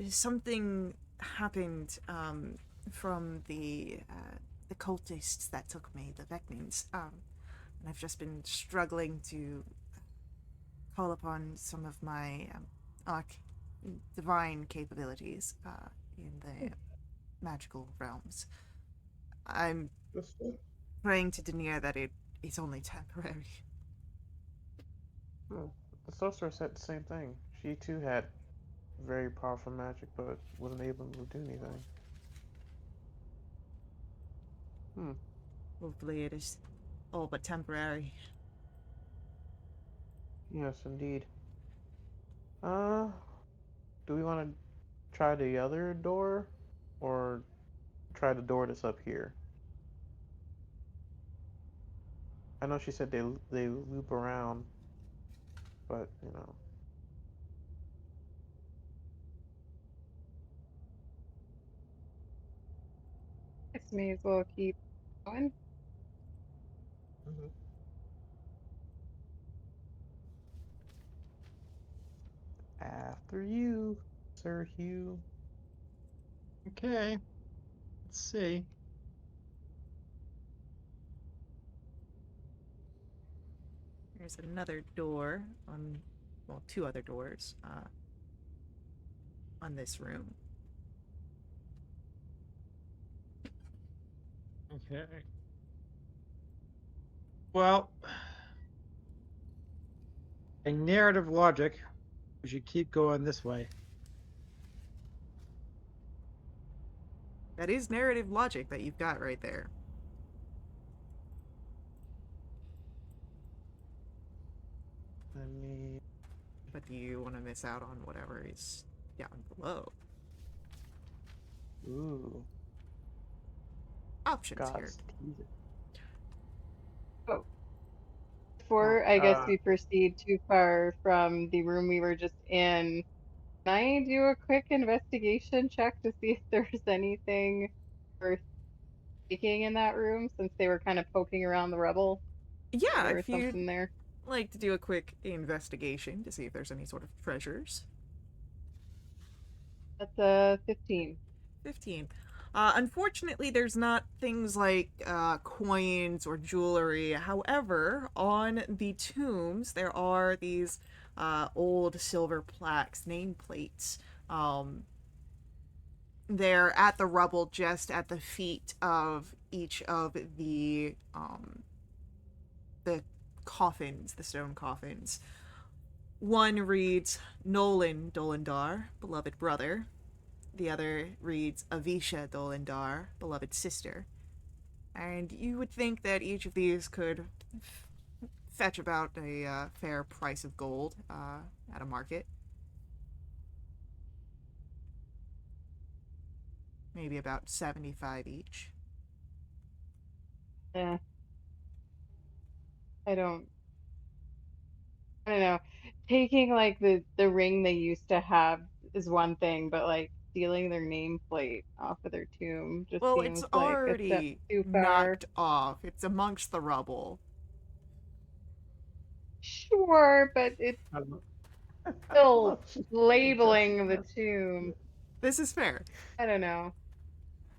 something happened from the cultists that took me, the Vecnans, and I've just been struggling to call upon some of my divine capabilities in the magical realms. I'm praying to Denier that it is only temporary.
Hmm. The sorcerer said the same thing. She too had very powerful magic, but wasn't able to do anything. Hmm.
Hopefully, it is all but temporary.
Yes, indeed. Uh, do we want to try the other door, or try the door that's up here? I know she said they loop around, but you know.
Guess may as well keep going.
Mhm. After you, Sir Hugh.
Okay, let's see.
There's another door on, well, two other doors on this room.
Okay. Well, in narrative logic, we should keep going this way.
That is narrative logic that you've got right there.
Let me.
But do you want to miss out on whatever is down below?
Ooh,
Options here.
God's teaser.
Oh,
Oh,
before I guess we proceed too far from the room we were just in, can I do a quick investigation check to see if there's anything worth taking in that room since they were kind of poking around the rubble?
Yeah,
There was
if you'd
something there.
like to do a quick investigation to see if there's any sort of treasures.
That's a 15.
15. Unfortunately, there's not things like coins or jewelry. However, on the tombs, there are these old silver plaques, nameplates. Um, they're at the rubble, just at the feet of each of the coffins, the stone coffins. One reads Nolan Dolendar, beloved brother. The other reads Avisha Dolendar, beloved sister. And you would think that each of these could fetch about a fair price of gold at a market. Maybe about 75 each.
Yeah, I don't. I don't know. Taking like the ring they used to have is one thing, but like stealing their nameplate off of their tomb just
Well, it's
seems like a step
already
too far.
knocked off. It's amongst the rubble.
Sure, but it's
I love, I
still
love injustice.
labeling the tomb.
This is fair.
I don't know.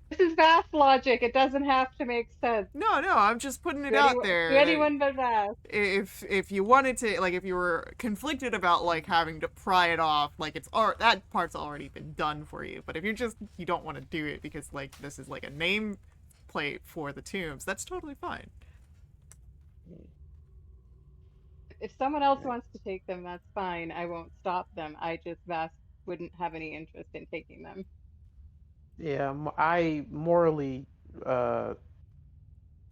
This is vast logic. It doesn't have to make sense
No, I'm just putting it
to
out
anyone, to
there that
anyone but vast.
if you wanted to, like, if you were conflicted about like having to pry it off, like that part's already been done for you. But if you don't want to do it because like this is like a name plate for the tombs, that's totally fine.
If someone else wants to take them, that's fine. I won't stop them. I just vast wouldn't have any interest in taking them.
Yeah, I morally, uh,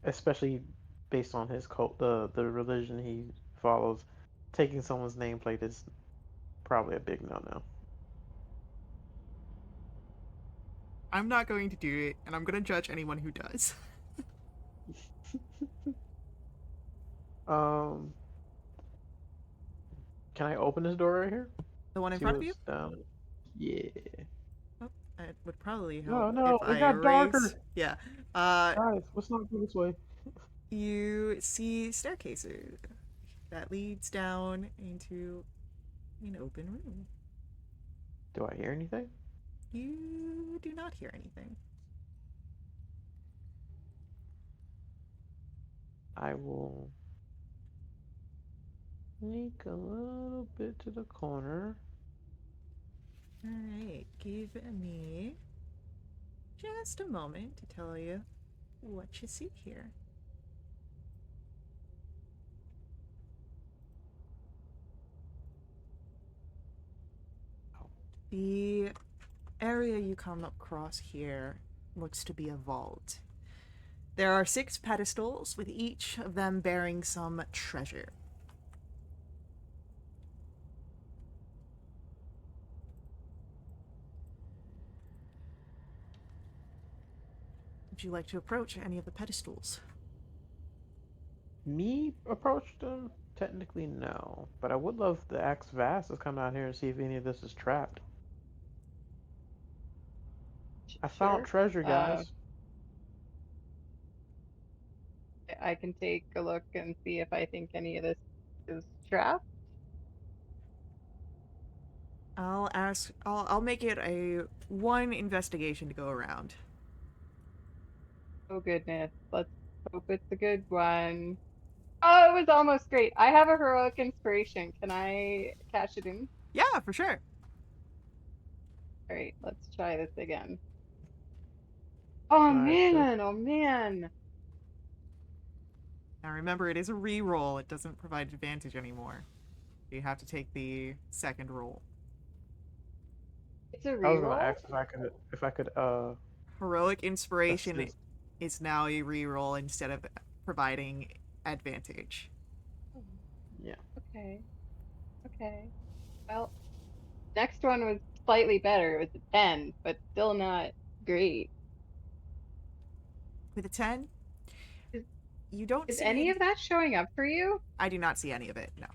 especially based on his cult, the religion he follows, taking someone's nameplate is probably a big no-no.
I'm not going to do it, and I'm going to judge anyone who does.
Um, can I open this door right here?
The one in
See
front of you?
what's down. Yeah.
Oh, it would probably help
No,
if
no, it
I
got
erase.
darker.
Yeah.
Guys, let's not go this way.
You see staircases that leads down into an open room.
Do I hear anything?
You do not hear anything.
I will sneak a little bit to the corner.
Alright, give me just a moment to tell you what you see here. The area you come across here looks to be a vault. There are 6 pedestals, with each of them bearing some treasure. Would you like to approach any of the pedestals?
Me approach them? Technically, no. But I would love the Axe Vast to come out here and see if any of this is trapped. I found
Sure.
treasure, guys.
I can take a look and see if I think any of this is trapped.
I'll make it a one investigation to go around.
Oh goodness. Let's hope it's a good one. Oh, it was almost great. I have a heroic inspiration. Can I cash it in?
Yeah, for sure.
All right, let's try this again. Oh
Alright, so
man, oh man.
Now remember, it is a re-roll. It doesn't provide advantage anymore. You have to take the second roll.
It's a
I was gonna
reroll?
ask if I could
Heroic inspiration
assist.
is now a re-roll instead of providing advantage.
Yeah.
Okay. Okay. Well, next one was slightly better. It was a 10, but still not great.
With a 10,
Is,
you don't
is
see
any of that showing up for you?
I do not see any of it, no.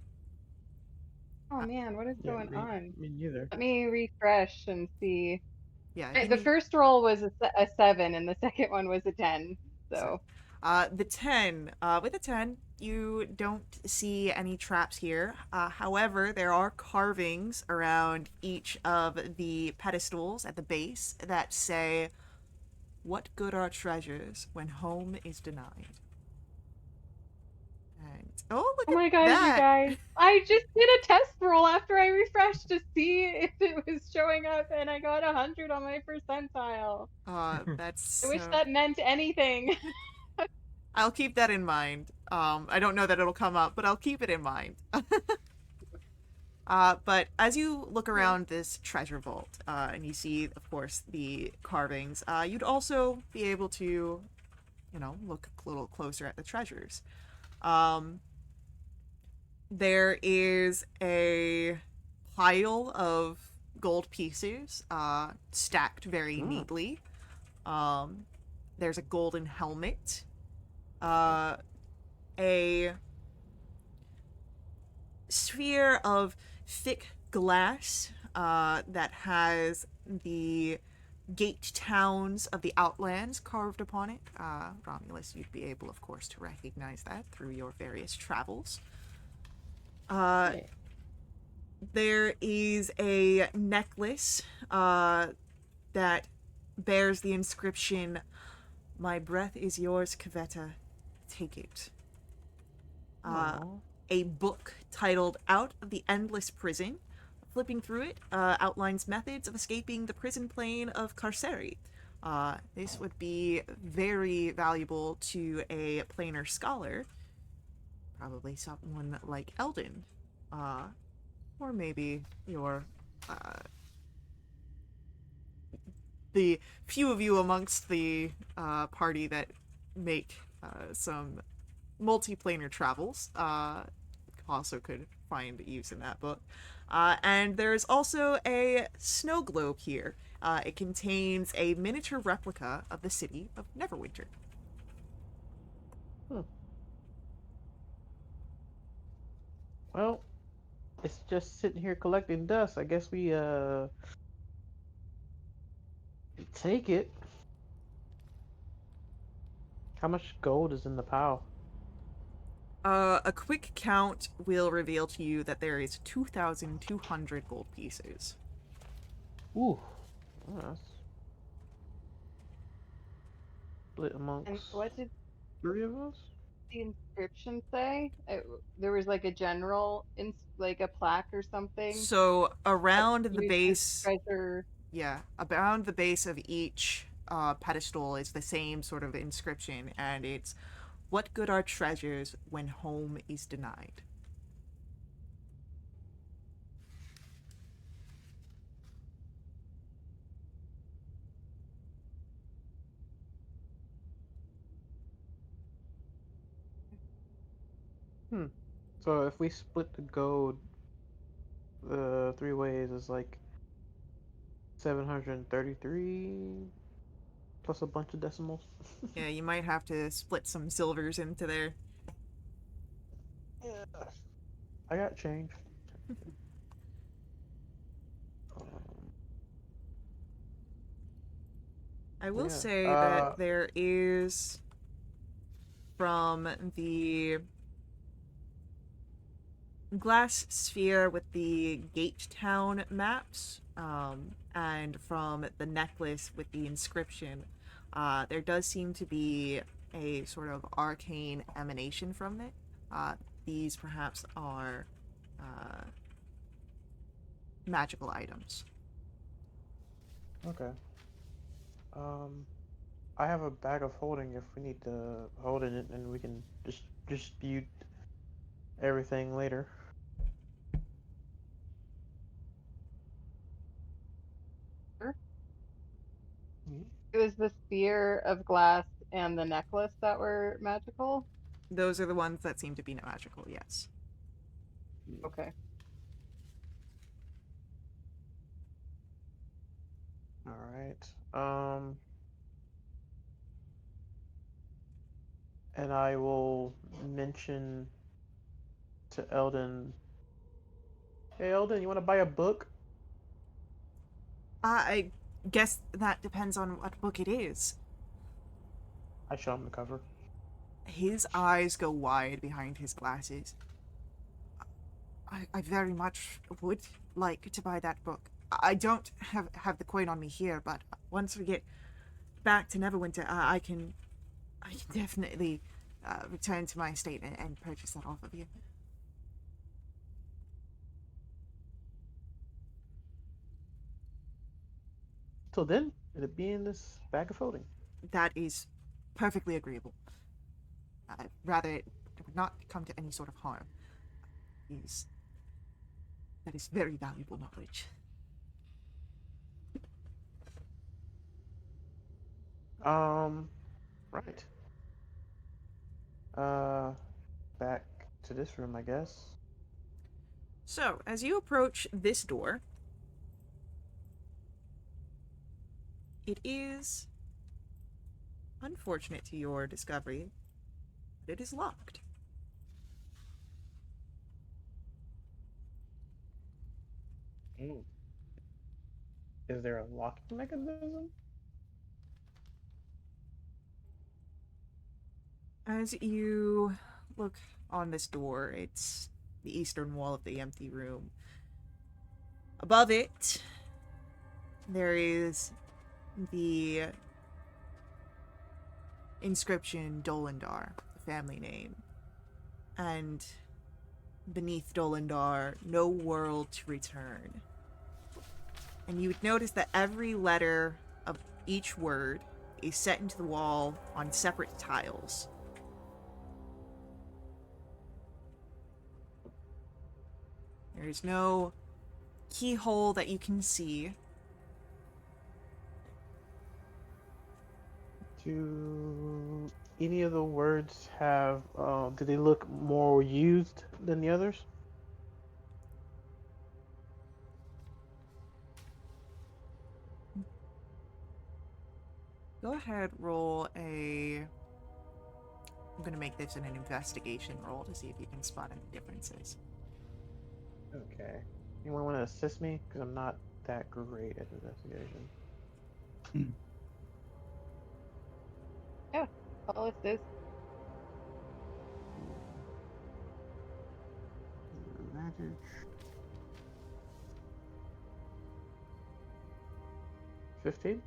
Oh man, what is
Yeah,
going on?
me neither.
Let me refresh and see.
Yeah,
The first roll was a 7 and the second one was a 10. So,
the 10, with a 10, you don't see any traps here. However, there are carvings around each of the pedestals at the base that say What good are treasures when home is denied? And oh, look
Oh my
at
gosh, you
that!
guys. I just did a test roll after I refreshed to see if it was showing up, and I got 100 on my percentile.
That's
I wish that meant anything.
I'll keep that in mind. I don't know that it'll come up, but I'll keep it in mind. But as you look around this treasure vault, and you see, of course, the carvings, you'd also be able to, look a little closer at the treasures. Um, there is a pile of gold pieces, stacked very neatly. There's a golden helmet, a sphere of thick glass that has the gate towns of the Outlands carved upon it. Romulus, you'd be able, of course, to recognize that through your various travels.
Yeah.
There is a necklace that bears the inscription, "My breath is yours, Kaveta. Take it."
Aw.
A book titled Out of the Endless Prison. Flipping through it outlines methods of escaping the prison plane of Carceri. This would be very valuable to a planar scholar, probably someone like Eldon, or maybe your the few of you amongst the party that make some multiplanar travels also could find use in that book. And there's also a snow globe here. It contains a miniature replica of the city of Neverwinter.
Hmm. Well, it's just sitting here collecting dust. I guess we take it. How much gold is in the pile?
A quick count will reveal to you that there is 2,200 gold pieces.
Ooh, that's split
And
amongst
what did
3 of us.
the inscription say? There was like a general, like a plaque or something.
So
That
around the
used as
base,
treasure.
yeah, around the base of each pedestal is the same sort of inscription, and it's, "What good are treasures when home is denied?"
Hmm. So if we split the gold, the 3 ways is like 733 plus a bunch of decimals.
Yeah, you might have to split some silvers into there.
Yeah. I got change. Um,
I will
yeah.
say that there is, from the glass sphere with the Gate Town maps, and from the necklace with the inscription, there does seem to be a sort of arcane emanation from it. These perhaps are uh, magical items.
Okay. Um, I have a bag of holding if we need to hold in it, and we can just dispute everything later. Mhm.
It was the sphere of glass and the necklace that were magical.
Those are the ones that seem to be magical, yes.
Okay.
All right. And I will mention to Eldon, hey Eldon, you want to buy a book?
I guess that depends on what book it is.
I show him the cover.
His eyes go wide behind his glasses. I very much would like to buy that book. I don't have the coin on me here, but once we get back to Neverwinter, I can definitely return to my estate and purchase that off of you.
Till then, it'll be in this bag of folding.
That is perfectly agreeable. Rather, it would not come to any sort of harm. Is that is very valuable knowledge.
Right. Uh, back to this room, I guess.
So, as you approach this door, it is unfortunate to your discovery, but it is locked.
Mm. Is there a locking mechanism?
As you look on this door, it's the eastern wall of the empty room. Above it, there is the inscription Dolendar, the family name. And beneath Dolendar, no world to return. And you would notice that every letter of each word is set into the wall on separate tiles. There is no keyhole that you can see.
Do any of the words have, do they look more used than the others?
Go ahead, roll a... I'm going to make this an investigation roll to see if you can spot any differences.
Okay. Anyone want to assist me? Because I'm not that great at investigation.
Yeah, I'll assist.
Advantage. 15?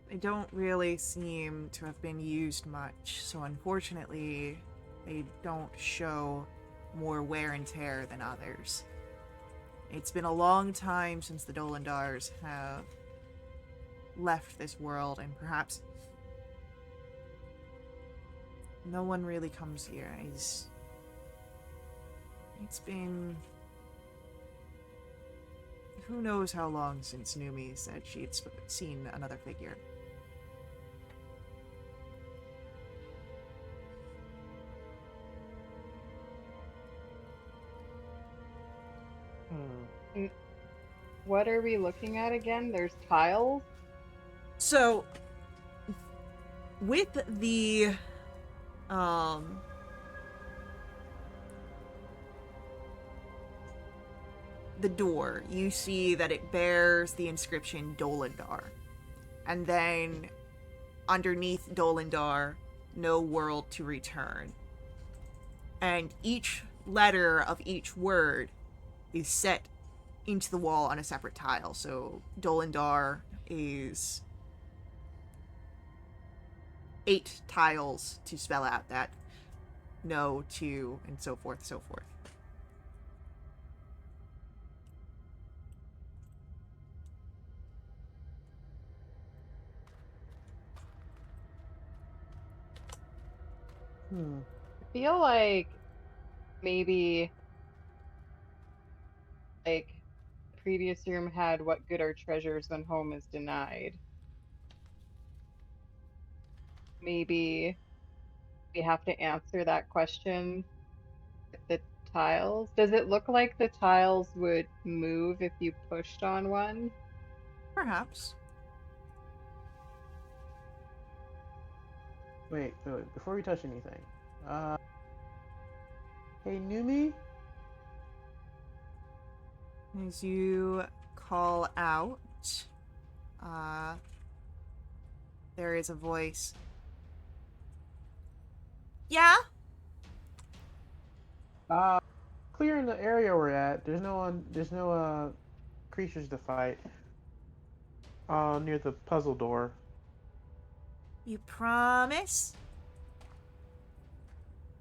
They don't really seem to have been used much, so unfortunately, they don't show more wear and tear than others. It's been a long time since the Dolendars have left this world, and perhaps no one really comes here. It's been... who knows how long since Numi said she'd seen another figure.
What are we looking at again? There's tiles?
So, with the um the door, you see that it bears the inscription Dolendar. And then underneath Dolendar, no world to return. And each letter of each word is set into the wall on a separate tile. So Dolendar is 8 tiles to spell out that no, to, and so forth, so forth.
I feel like maybe like the previous room had what good are treasures when home is denied. Maybe we have to answer that question with the tiles. Does it look like the tiles would move if you pushed on one?
Perhaps.
Wait, before we touch anything. Hey, Numi?
As you call out, there is a voice. Yeah?
Clearing the area we're at. There's no creatures to fight. Near the puzzle door.
You promise?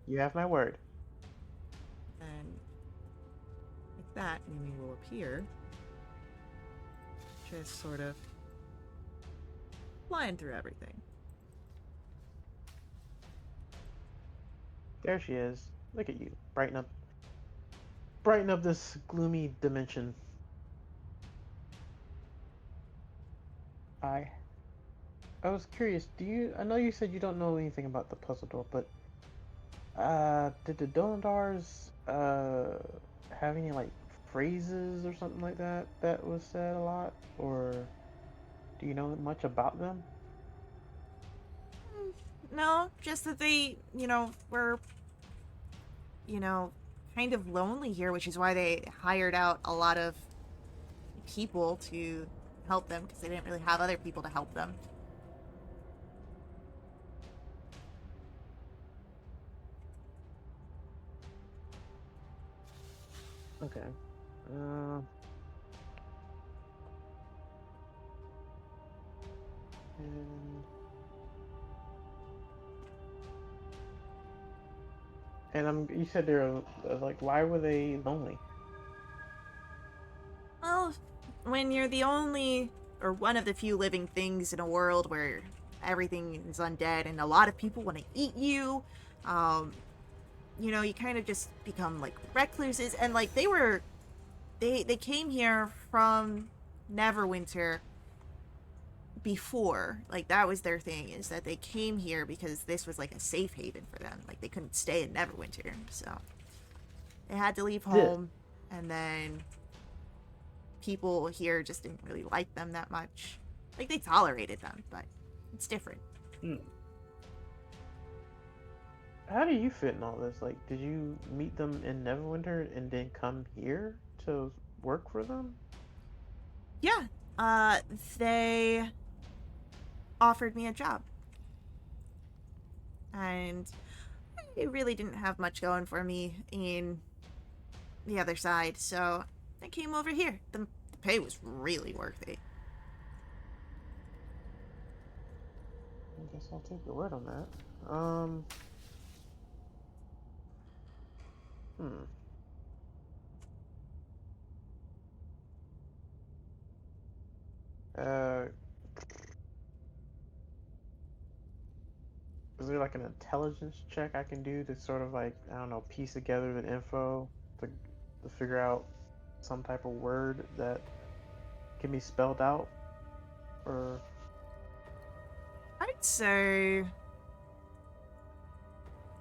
You have my word.
And like that, Mimi will appear. Just sort of flying through everything.
There she is. Look at you. Brighten up this gloomy dimension. I I was curious, I know you said you don't know anything about the puzzle door, but did the Donadars have any like phrases or something like that that was said a lot, or do you know much about them?
No, just that they, were, you know, kind of lonely here, which is why they hired out a lot of people to help them, because they didn't really have other people to help them.
Okay. Uh, and you said they're like, why were they lonely?
Well, when you're the only, or one of the few living things in a world where everything is undead and a lot of people want to eat you, um, you kind of just become like recluses. And like they came here from Neverwinter before. Like that was their thing, is that they came here because this was like a safe haven for them. Like they couldn't stay in Neverwinter, so they had to leave home. And then people here just didn't really like them that much. Like they tolerated them, but it's different.
How do you fit in all this? Like, did you meet them in Neverwinter and then come here to work for them?
Yeah, they offered me a job, and I really didn't have much going for me in the other side, so I came over here. The pay was really worth it.
I guess I'll take your word on that. Hmm. Uh, is there like an intelligence check I can do to sort of like, I don't know, piece together the info to figure out some type of word that can be spelled out? Or
I'd say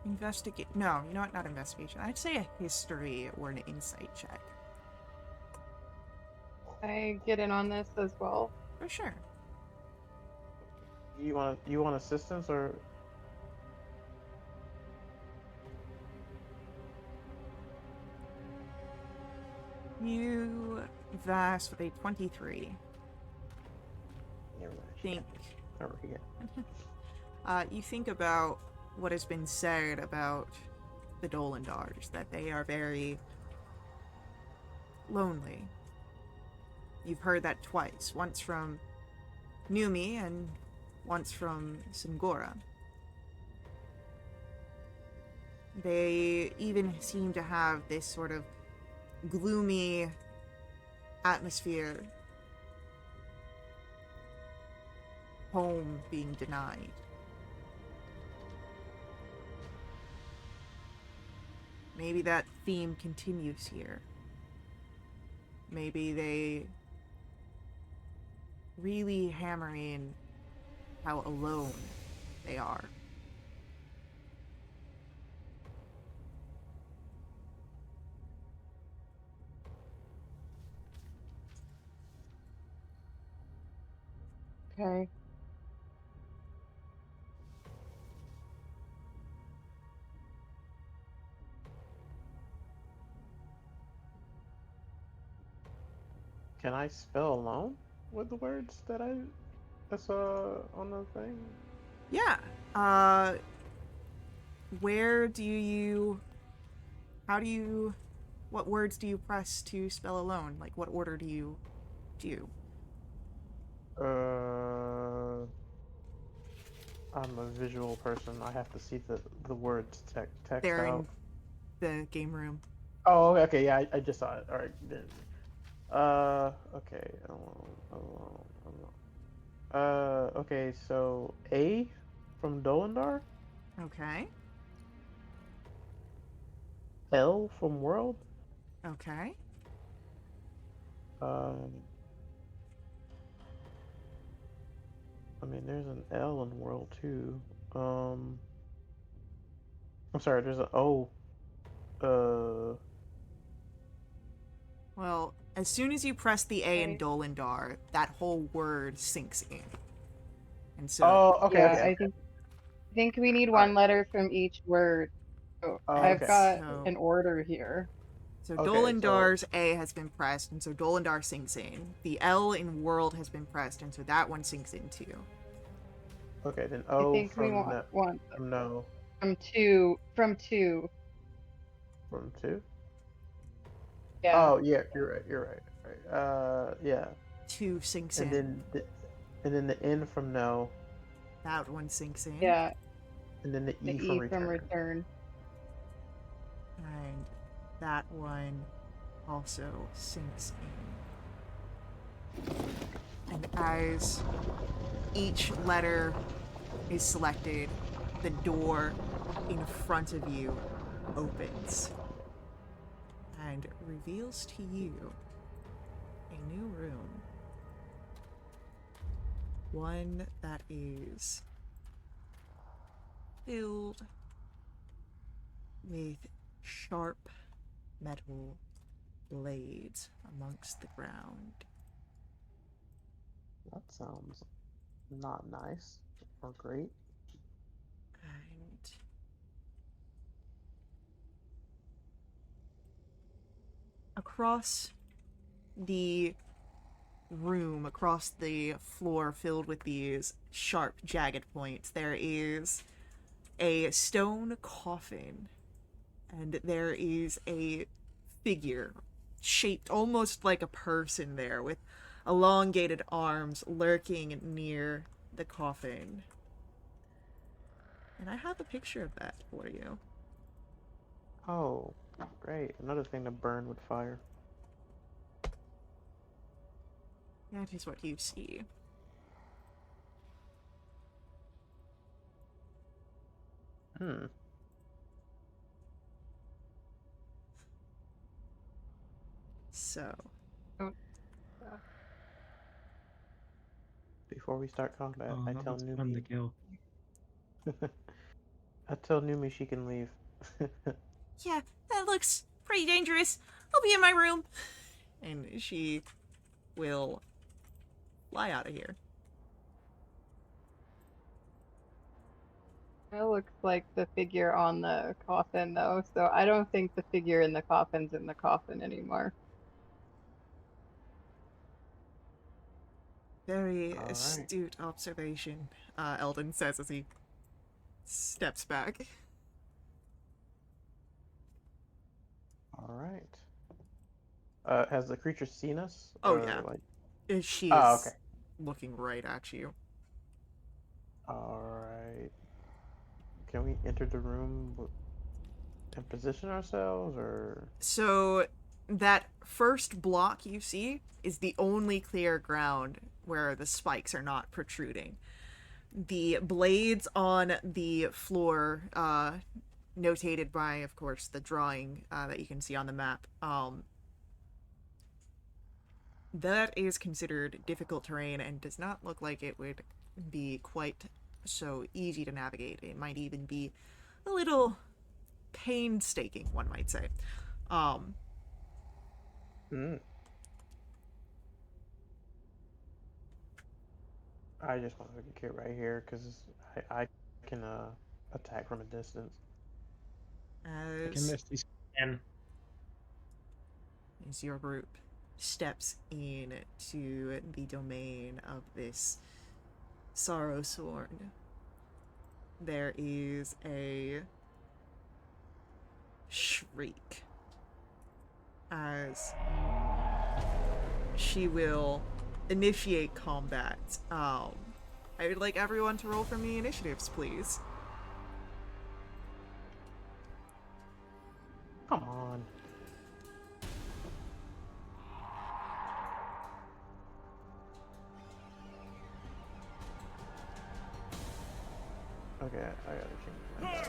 investigate. No, you know what? Not investigation. I'd say a history or an insight check.
I get in on this as well.
For sure.
you want assistance or
You vast with a 23.
never mind.
Think.
Never forget.
You think about what has been said about the Dolandars, that they are very lonely. You've heard that twice, once from Numi and once from Singora. They even seem to have this sort of gloomy atmosphere. Home being denied. Maybe that theme continues here. Maybe they really hammer in how alone they are.
Okay.
Can I spell alone with the words I saw on the thing?
Yeah. Where do you... How do you... What words do you press to spell alone? Like, what order do you do?
I'm a visual person. I have to see the words text
They're
out.
in the game room.
Oh, okay, yeah, I just saw it. All right. Then. Okay. Okay. So A from Dolendar,
Okay.
L from World.
Okay.
Um, I mean, there's an L in World too. Um, I'm sorry. There's an O. Uh,
Well, as soon as you press the A in
Right.
Dolendar, that whole word sinks in. And so,
oh, okay,
Yeah,
okay,
I
okay.
think we need
All right.
one letter from each word. So
Oh,
and
I've
okay.
got
so,
an order here.
Okay, so
Dolendar's A has been pressed, and so Dolendar sinks in. The L in World has been pressed, and so that one sinks in too.
okay, then
I
O
think we
from no,
want
from no,
from two.
from two.
Yeah,
Oh, yeah, you're right. You're right. Right. Yeah,
Two sinks
and
in.
and then the N from no,
That one sinks in.
yeah.
and then the
The
E from
E from
return.
return.
And that one also sinks in. And as each letter is selected, the door in front of you opens and reveals to you a new room. One that is filled with sharp metal blades amongst the ground.
That sounds not nice or great.
And across the room, across the floor filled with these sharp, jagged points, there is a stone coffin, and there is a figure shaped almost like a person there with elongated arms lurking near the coffin. And I have a picture of that for you.
Oh, great! Another thing to burn with fire.
That is what you see.
Hmm.
So,
Oh, uh,
Before we start combat,
Oh,
I
that
tell
looks fun to
Numi.
kill.
I tell Numi she can leave.
yeah, that looks pretty dangerous. I'll be in my room. And she will fly out of here.
that looks like the figure on the coffin though, so I don't think the figure in the coffin's in the coffin anymore.
Very
All right.
astute observation, Eldon says as he steps back.
All right. Has the creature seen us,
Oh,
or
yeah.
like?
She
Oh, okay.
is looking right at you.
All right. Can we enter the room and position ourselves, or?
So, that first block you see is the only clear ground where the spikes are not protruding. The blades on the floor, notated by, of course, the drawing that you can see on the map, that is considered difficult terrain and does not look like it would be quite so easy to navigate. It might even be a little painstaking, one might say. Um,
Hmm. I just want to get right here because I can attack from a distance.
I can
as
miss these again.
as your group steps in to the domain of this sorrow sworn, there is a shriek as she will initiate combat. I would like everyone to roll for me initiatives, please.
Come on. Okay, I gotta change my dice.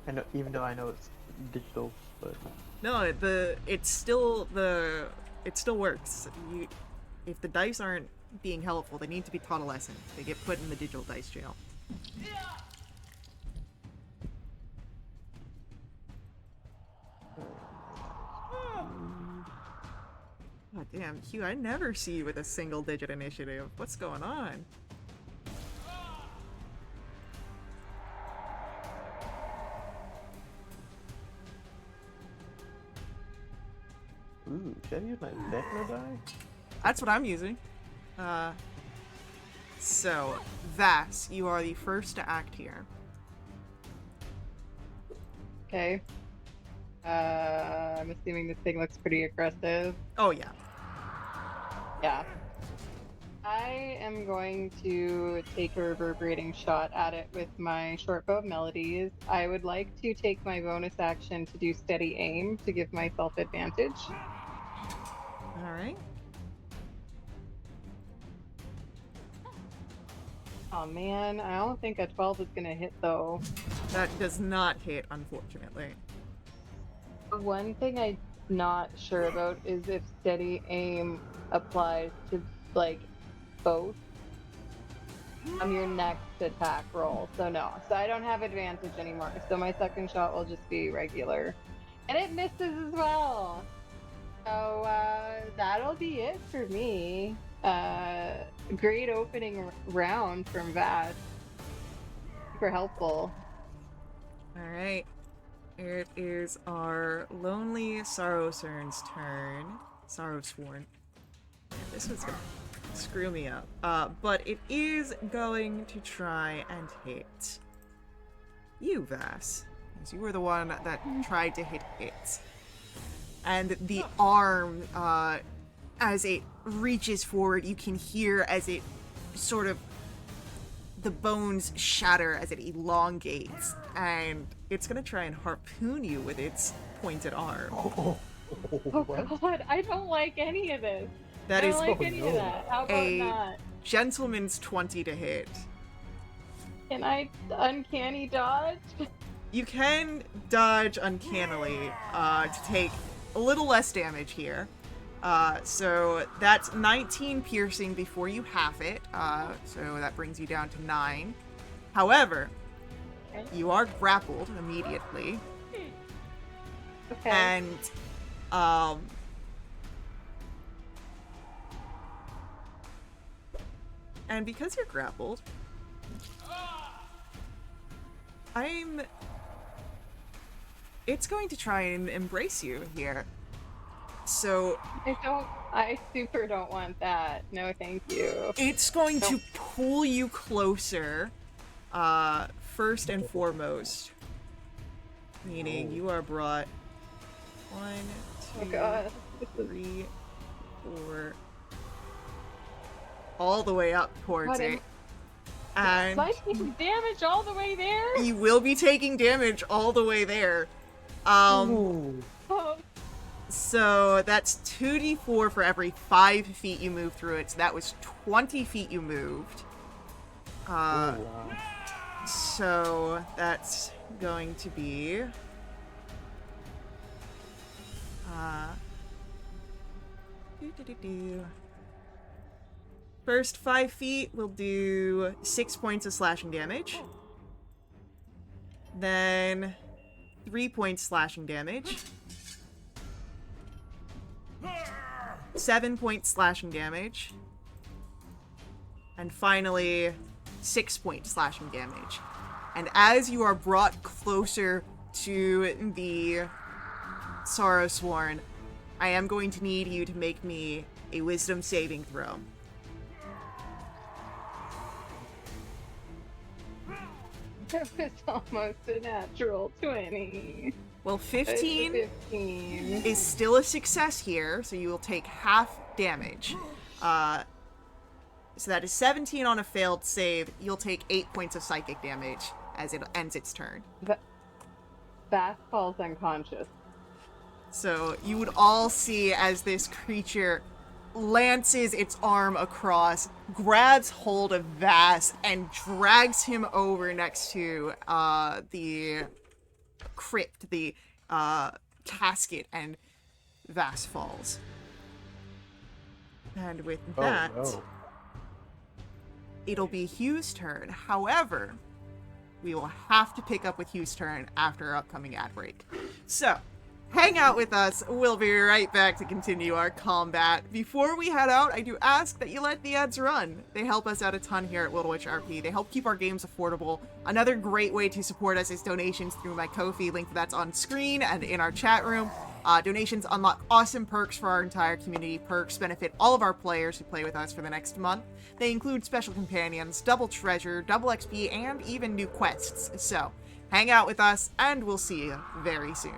I know, even though I know it's digital, but
No, it still works. If the dice aren't being helpful, they need to be taught a lesson. They get put in the digital dice jail. God damn, Hugh, I never see you with a single digit initiative. What's going on?
ooh, should I use my Vecna die?
That's what I'm using. So, Vass, you are the first to act here.
Okay. I'm assuming this thing looks pretty aggressive.
Oh, yeah.
Yeah. I am going to take a reverberating shot at it with my short bow of melodies. I would like to take my bonus action to do steady aim to give myself advantage.
Alright.
Oh man, I don't think a 12 is gonna hit though.
That does not hit, unfortunately.
The one thing I'm not sure about is if steady aim applies to, like, both on your next attack roll. So no. So I don't have advantage anymore. So my second shot will just be regular. And it misses as well. So that'll be it for me. Great opening round from Vass. Super helpful.
Alright. It is our lonely Sorrowsworn's turn. Sorrowsworn. Man, this was gonna screw me up. But it is going to try and hit you, Vass. Because you were the one that tried to hit it. And the arm, as it reaches forward, you can hear as it sort of, the bones shatter as it elongates, and it's gonna try and harpoon you with its pointed arm.
Oh god, I don't like any of this.
That
I
is
don't like any of that. How about
a
not?
gentleman's 20 to hit.
Can I uncanny dodge?
You can dodge uncannily to take a little less damage here. So that's 19 piercing before you half it. So that brings you down to 9. However,
Okay.
you are grappled immediately.
Okay.
And because you're grappled, it's going to try and embrace you here. So
I super don't want that. No, thank you.
it's going to pull you closer, first and foremost. Meaning you are brought 1,
Oh
2,
god.
3, 4, all the way up towards
God,
it. And
Am I taking damage all the way there?
you will be taking damage all the way there.
Ooh.
Oh,
So that's 2d4 for every 5 feet you move through it. So that was 20 feet you moved.
Wow.
So that's going to be first 5 feet will do 6 points of slashing damage. Then 3 points slashing damage. 7 points slashing damage. And finally, 6 points slashing damage. And as you are brought closer to the Sorrowsworn, I am going to need you to make me a wisdom saving throw.
that was almost a natural 20.
Well, 15
15.
is still a success here, so you will take half damage. So that is 17 on a failed save. You'll take 8 points of psychic damage as it ends its turn.
Vass falls unconscious.
So you would all see as this creature lances its arm across, grabs hold of Vass, and drags him over next to the crypt, the casket, and Vass falls. And with that,
Oh,
it'll be Hugh's turn. However, we will have to pick up with Hugh's turn after our upcoming ad break. So, hang out with us. We'll be right back to continue our combat. Before we head out, I do ask that you let the ads run. They help us out a ton here at Little Witch RP. They help keep our games affordable. Another great way to support us is donations through my Ko-fi. Link to that's on screen and in our chat room. Donations unlock awesome perks for our entire community. Perks benefit all of our players who play with us for the next month. They include special companions, double treasure, double XP, and even new quests. So, hang out with us, and we'll see you very soon.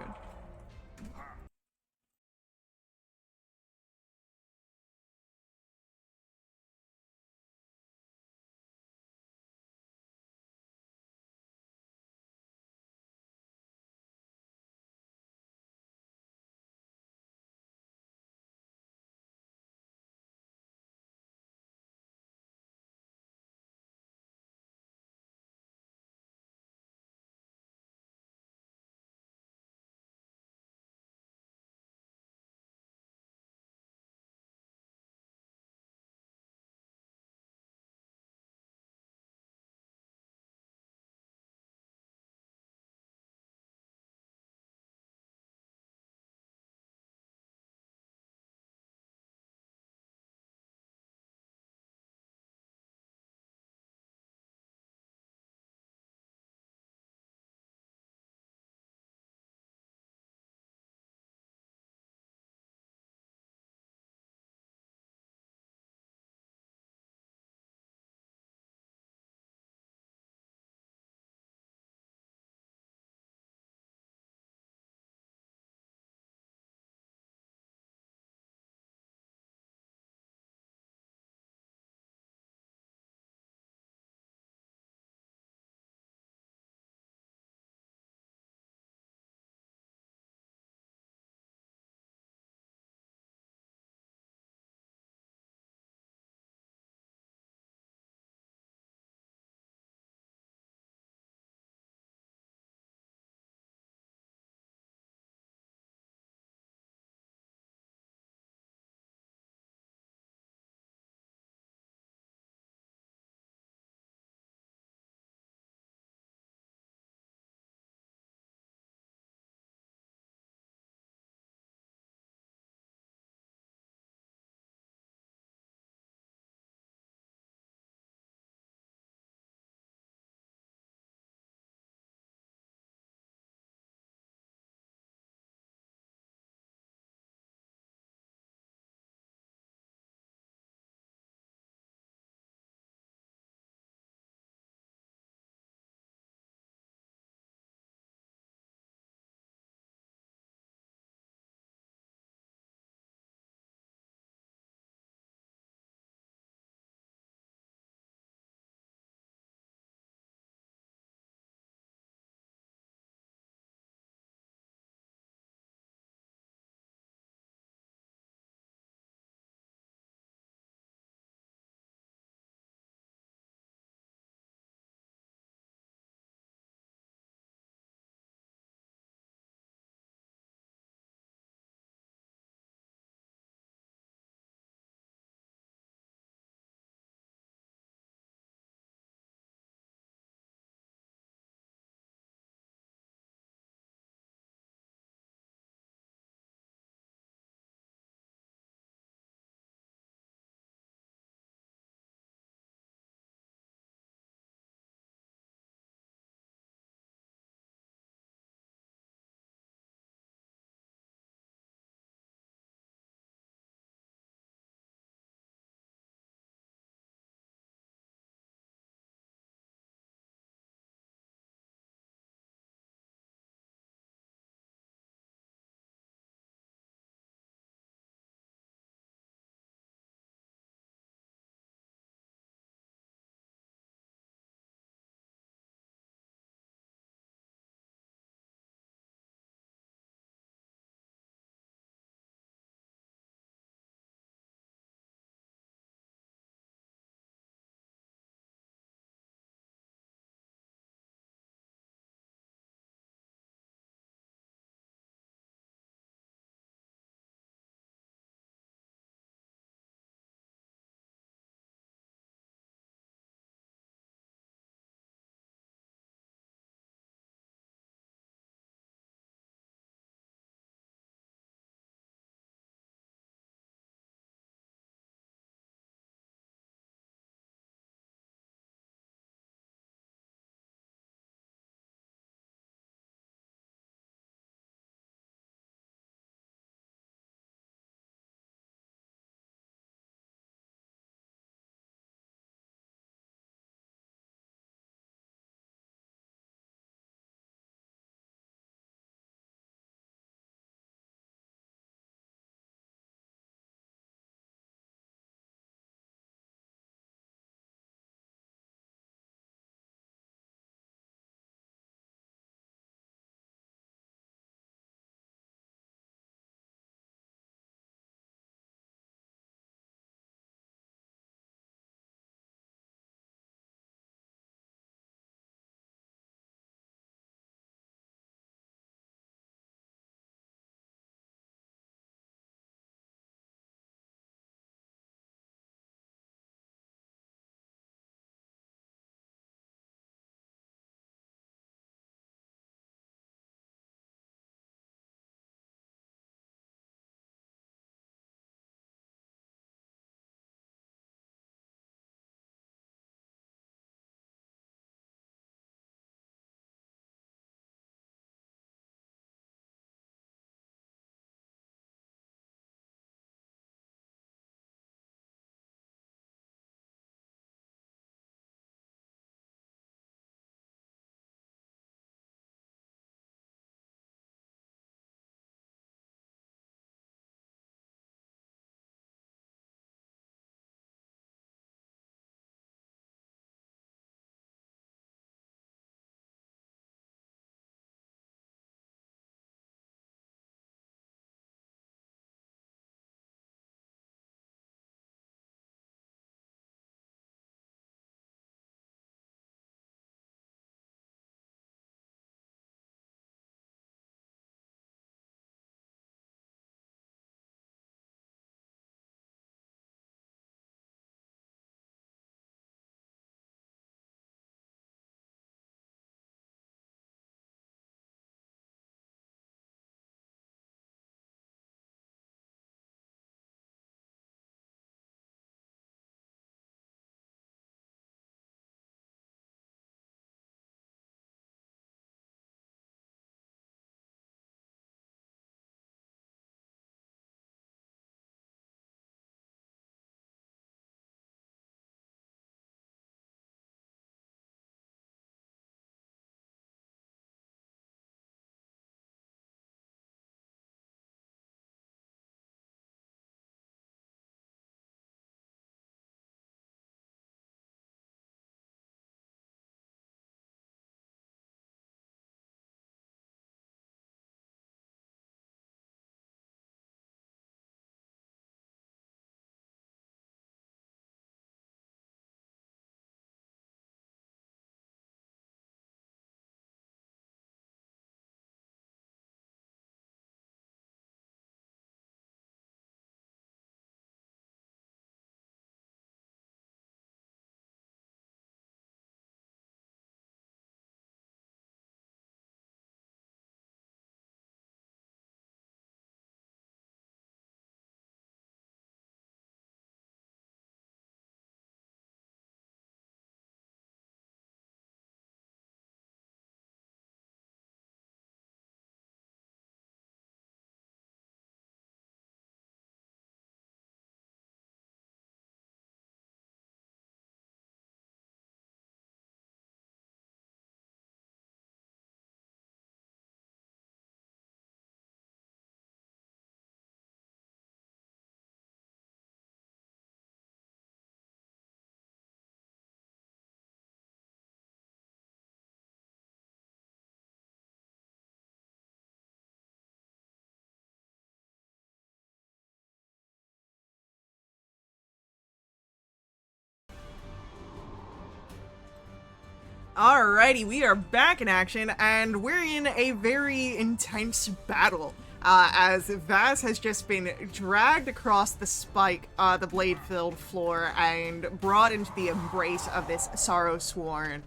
Alrighty, we are back in action, and we're in a very intense battle. As Vaz has just been dragged across the blade-filled floor, and brought into the embrace of this Sorrow Sworn,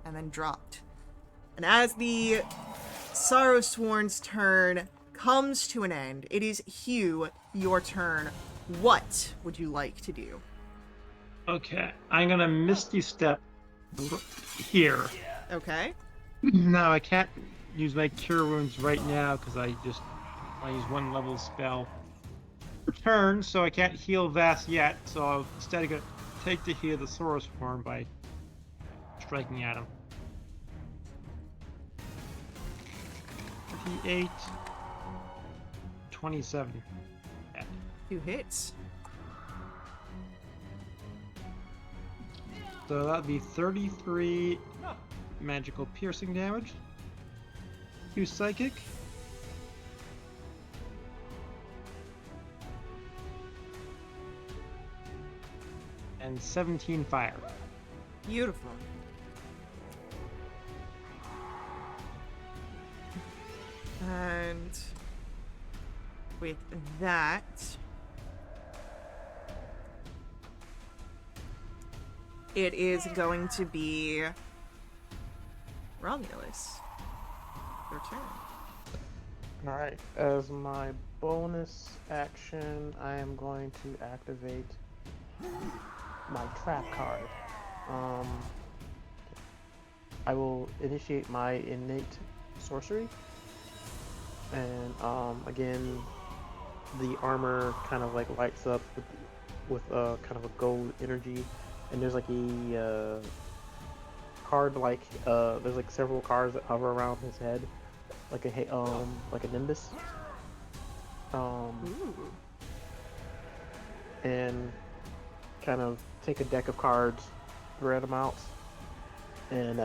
and then dropped. And as the Sorrow Sworn's turn comes to an end, it is Hugh, your turn. What would you like to do?
Okay, I'm gonna Misty Step here.
Okay.
Now I can't use my Cure Wounds right now because I use one level spell per turn, so I can't heal Vass yet. So I'll instead gonna take to heal the Soros form by striking at him. 28, 27.
2 hits.
So that'd be 33 magical piercing damage, 2 psychic, and 17 fire.
Beautiful. And with that, it is going to be Romulus. Your turn.
Alright, as my bonus action, I am going to activate my trap card. I will initiate my innate sorcery, and again, the armor kind of like lights up with kind of a gold energy, and there's like a card there's like several cards that hover around his head, like a nimbus.
Ooh.
And kind of take a deck of cards, spread them out, and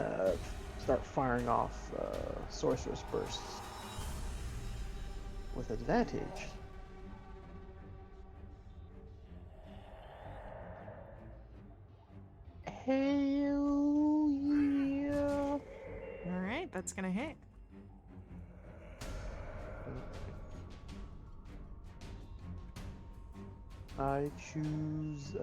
start firing off sorceress bursts with advantage. Hell yeah!
Alright, that's gonna hit.
I choose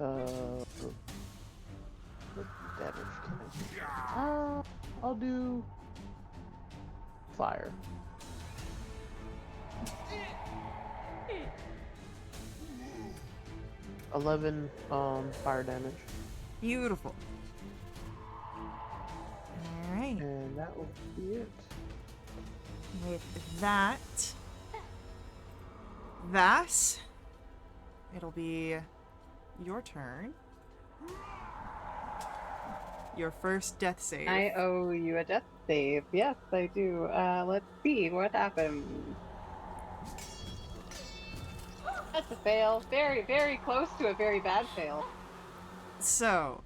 what damage can I do? I'll do fire. 11 fire damage.
Beautiful. Alright.
And that will be it.
With that, Vass, it'll be your turn. Your first death save.
I owe you a death save. Yes, I do. Let's see what happens. That's a fail. Very, very close to a very bad fail.
So,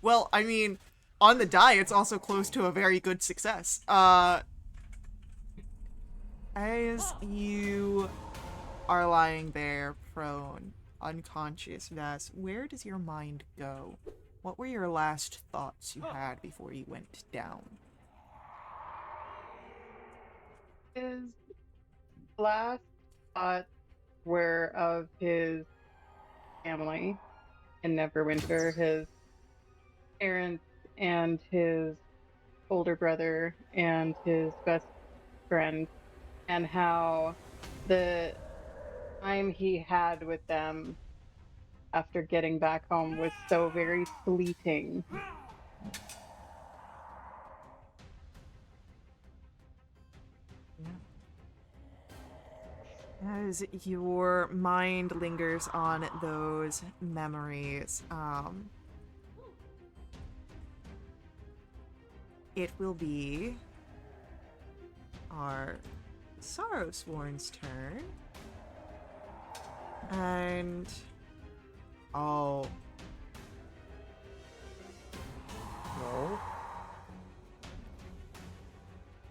well, I mean, on the die, it's also close to a very good success. As you are lying there, prone, unconscious, Vass, where does your mind go? What were your last thoughts you had before you went down?
His last thoughts were of his family in Neverwinter, his parents and his older brother and his best friend, and how the time he had with them after getting back home was so very fleeting.
As your mind lingers on those memories, it will be our Sorrowsworn's turn. And oh,
No.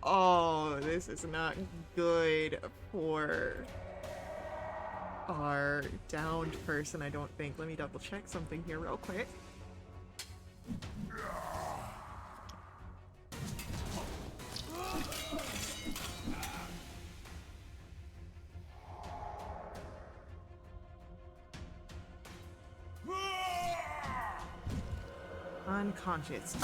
oh, this is not good for our downed person, I don't think. Let me double check something here real quick. Unconscious.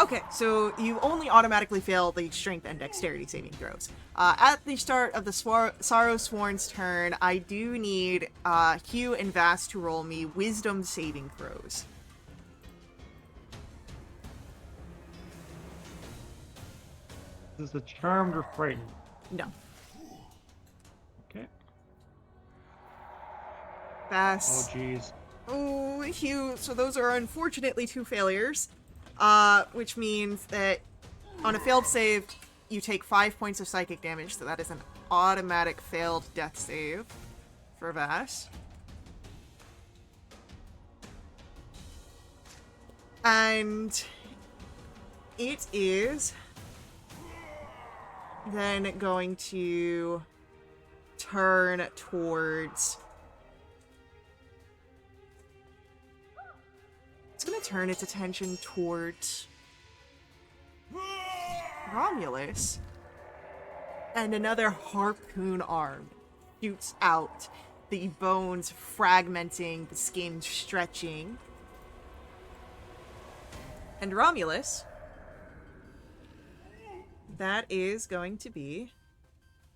Okay, so you only automatically fail the strength and dexterity saving throws. At the start of the Sorrow Sworn's turn, I do need Hugh and Vass to roll me wisdom saving throws.
Is this a charmed or frightened?
No.
Okay. Oh,
Vass.
jeez.
Oh, Hugh, so those are unfortunately 2 failures. Which means that on a failed save, you take 5 points of psychic damage, so that is an automatic failed death save for Vass. And it is then going to turn towards... It's going to turn its attention towards Romulus. And another harpoon arm shoots out, the bones fragmenting, the skin stretching. And Romulus, that is going to be...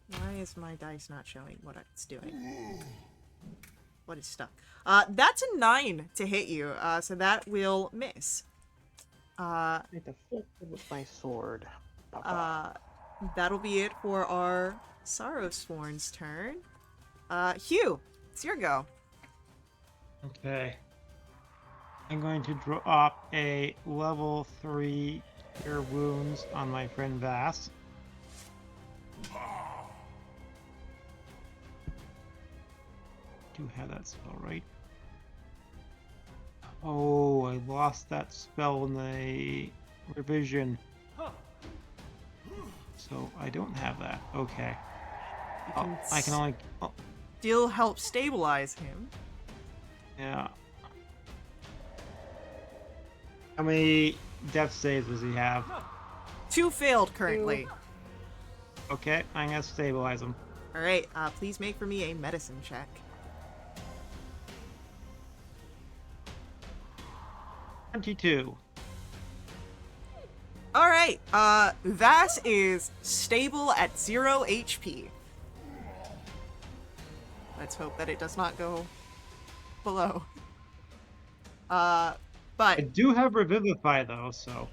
Why is my dice not showing what it's doing? What is stuck? That's a 9 to hit you, so that will miss.
Make the flip with my sword.
That'll be it for our Sorrowsworn's turn. Hugh, it's your go.
Okay. I'm going to drop a level 3 Cure Wounds on my friend Vass. Do have that spell, right? Oh, I lost that spell in the revision. So I don't have that. Okay. Oh, I can only... Oh,
Still help stabilize him.
yeah. How many death saves does he have?
2 failed currently.
Okay, I'm gonna stabilize him.
Alright, please make for me a medicine check.
$22.
Alright, Vass is stable at 0 HP. Let's hope that it does not go below. But
I do have Revivify though, so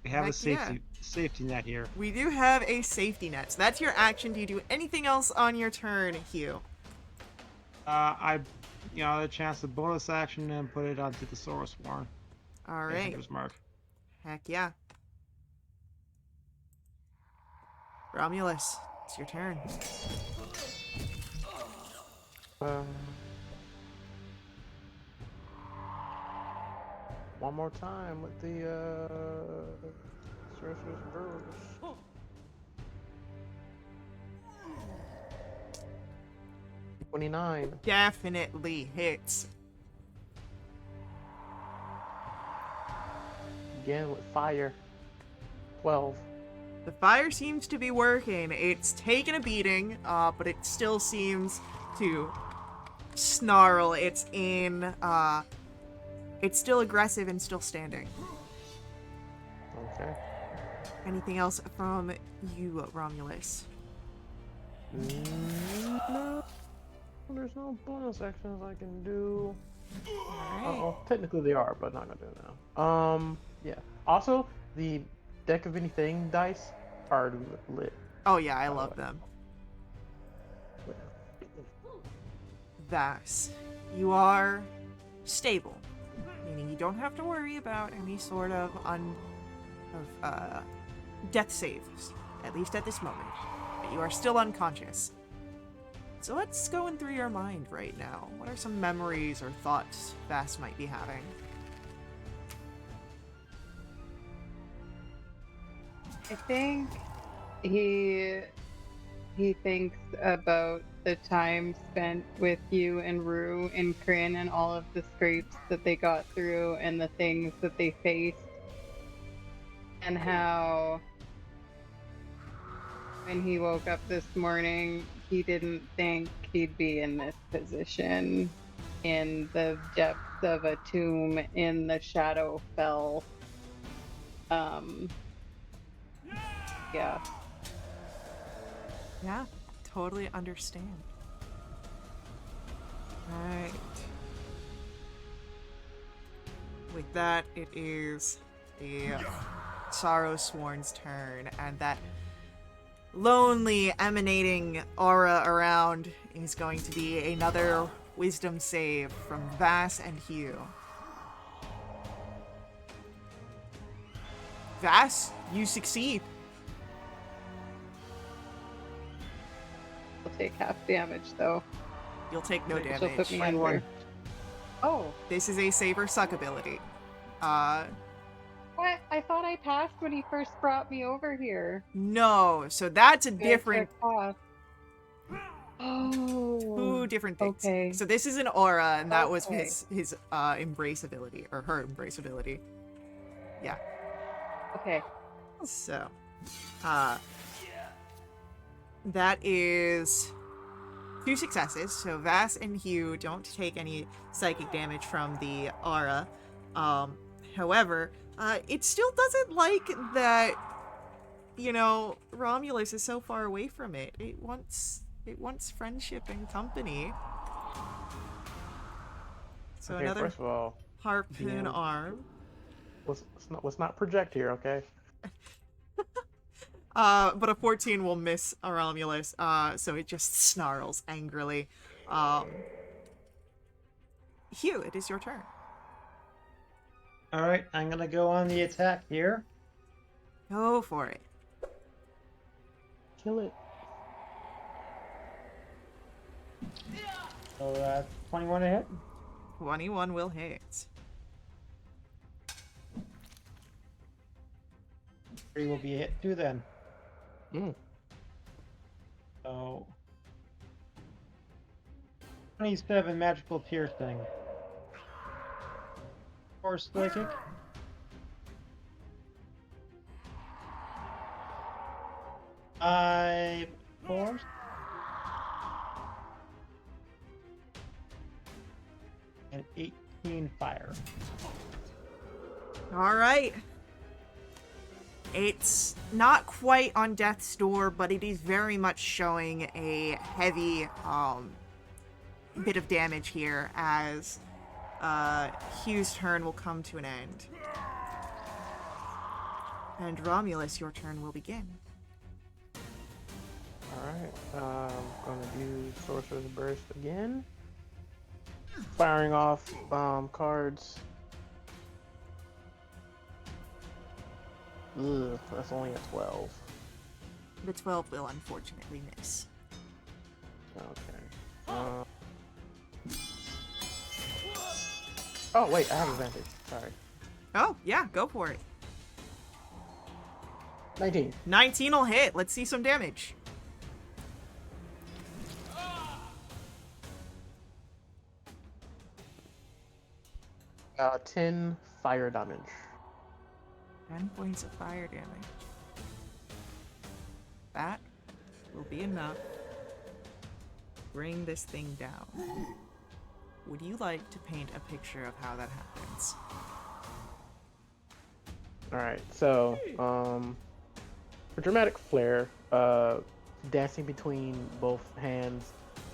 we have
Heck
a safety net here.
we do have a safety net. So that's your action. Do you do anything else on your turn, Hugh?
The chance to bonus action and put it onto the Sorrowsworn.
Alright.
Hunter's Mark.
Heck yeah. Romulus, it's your turn.
One more time with the Sorcerer's Verse. $29.
Definitely hits.
Again with fire. 12.
The fire seems to be working. It's taken a beating, but it still seems to snarl. It's still aggressive and still standing.
Okay.
Anything else from you, Romulus?
No. There's no bonus actions I can do.
Alright.
Well, technically they are, but not gonna do it now. Yeah. Also, the deck of anything dice are lit.
Oh yeah, I love them. Vass, you are stable, meaning you don't have to worry about any sort of death saves, at least at this moment. But you are still unconscious. So what's going through your mind right now? What are some memories or thoughts Vass might be having?
I think he thinks about the time spent with you and Rue in Kryn and all of the scrapes that they got through and the things that they faced, and how when he woke up this morning he didn't think he'd be in this position in the depths of a tomb in the Shadowfell. Um, yeah.
Yeah, totally understand. Right. With that, it is the Sorrow Sworn's turn, and that lonely emanating aura around is going to be another wisdom save from Vass and Hugh. Vass, you succeed.
I'll take half damage though.
You'll take no
Which will put
damage.
me
21.
under. Oh,
This is a save or suck ability.
what? I thought I passed when he first brought me over here.
No, so that's a
I
different,
took off. Oh,
two different things.
okay.
So this is an aura, and that was
Okay.
his embrace ability, or her embrace ability. Yeah.
Okay.
So, that is 2 successes. So Vass and Hugh don't take any psychic damage from the aura. However, it still doesn't like that, you know, Romulus is so far away from it. It wants friendship and company. So
Okay,
another
first of all,
harpoon
DM.
arm.
let's not project here, okay?
But a 14 will miss a Romulus, so it just snarls angrily. Hugh, it is your turn.
Alright, I'm gonna go on the attack here.
Go for it.
Kill it.
So 21 to hit.
21 will hit.
3 will be a hit too then.
Mm.
So 27 magical piercing. 4 psychic. Five force. And 18 fire.
All right. It's not quite on death's door, but it is very much showing a heavy bit of damage here as Hugh's turn will come to an end. And Romulus, your turn will begin.
Alright, I'm gonna do Sorcerer's Burst again. Firing off cards. Ugh, that's only a 12.
The 12 will unfortunately miss.
Okay. Oh, wait, I have advantage. Sorry.
Oh, yeah, go for it.
19.
19 will hit. Let's see some damage.
Uh, 10 fire damage.
10 points of fire damage. That will be enough to bring this thing down. Would you like to paint a picture of how that happens?
Alright, so, for dramatic flair, dancing between both hands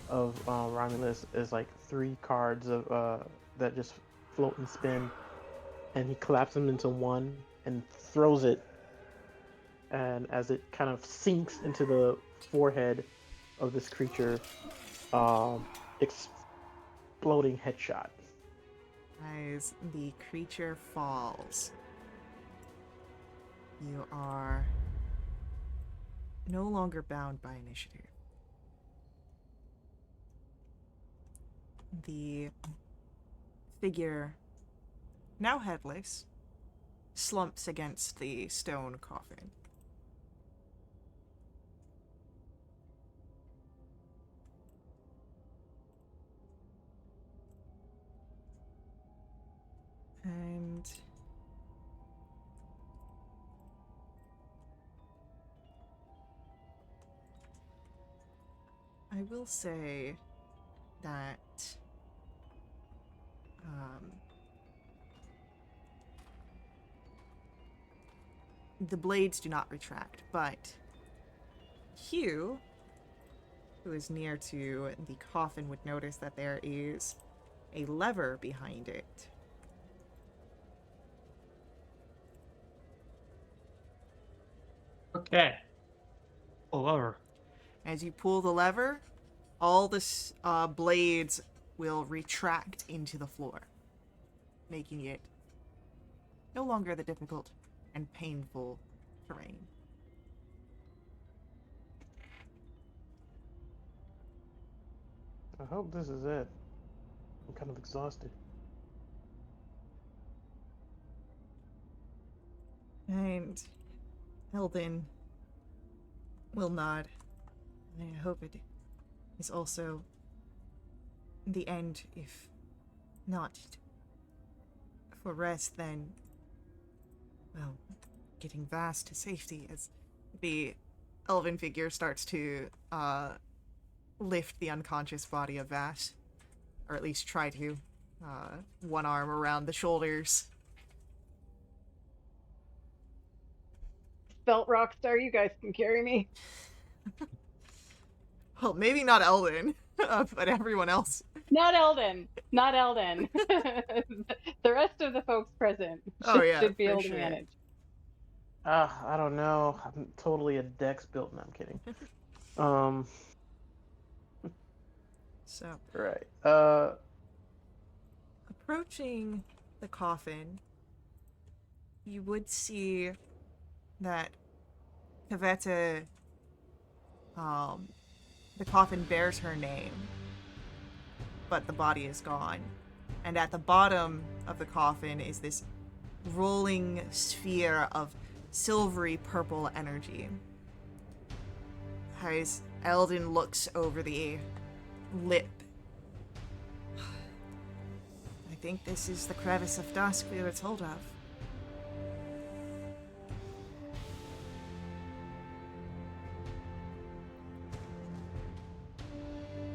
of Romulus is like 3 cards of that just float and spin, and he collapses them into one and throws it, and as it kind of sinks into the forehead of this creature, exploding headshot.
As the creature falls, you are no longer bound by initiative. The figure, now headless, slumps against the stone coffin. And I will say that Um, the blades do not retract, but Hugh, who is near to the coffin, would notice that there is a lever behind it.
Okay. Pull over.
As you pull the lever, all the blades will retract into the floor, making it no longer the difficult and painful terrain.
I hope this is it. I'm kind of exhausted.
And Eldon will nod. I hope it is also the end, if not for rest, then, well, getting Vast to safety as the elven figure starts to lift the unconscious body of Vast, or at least try to. One arm around the shoulders.
Felt rock star, you guys can carry me.
Well, maybe not Eldon, but everyone else.
Not Eldon. Not Eldon. The rest of the folks present
Oh, yeah,
should be
for
able
sure.
to manage.
I don't know. I'm totally a dex built. No, I'm kidding. Um,
So,
right.
approaching the coffin, you would see that Kaveta, the coffin bears her name, but the body is gone. And at the bottom of the coffin is this rolling sphere of silvery purple energy. As Eldon looks over the lip, I think this is the crevice of dusk we were told of.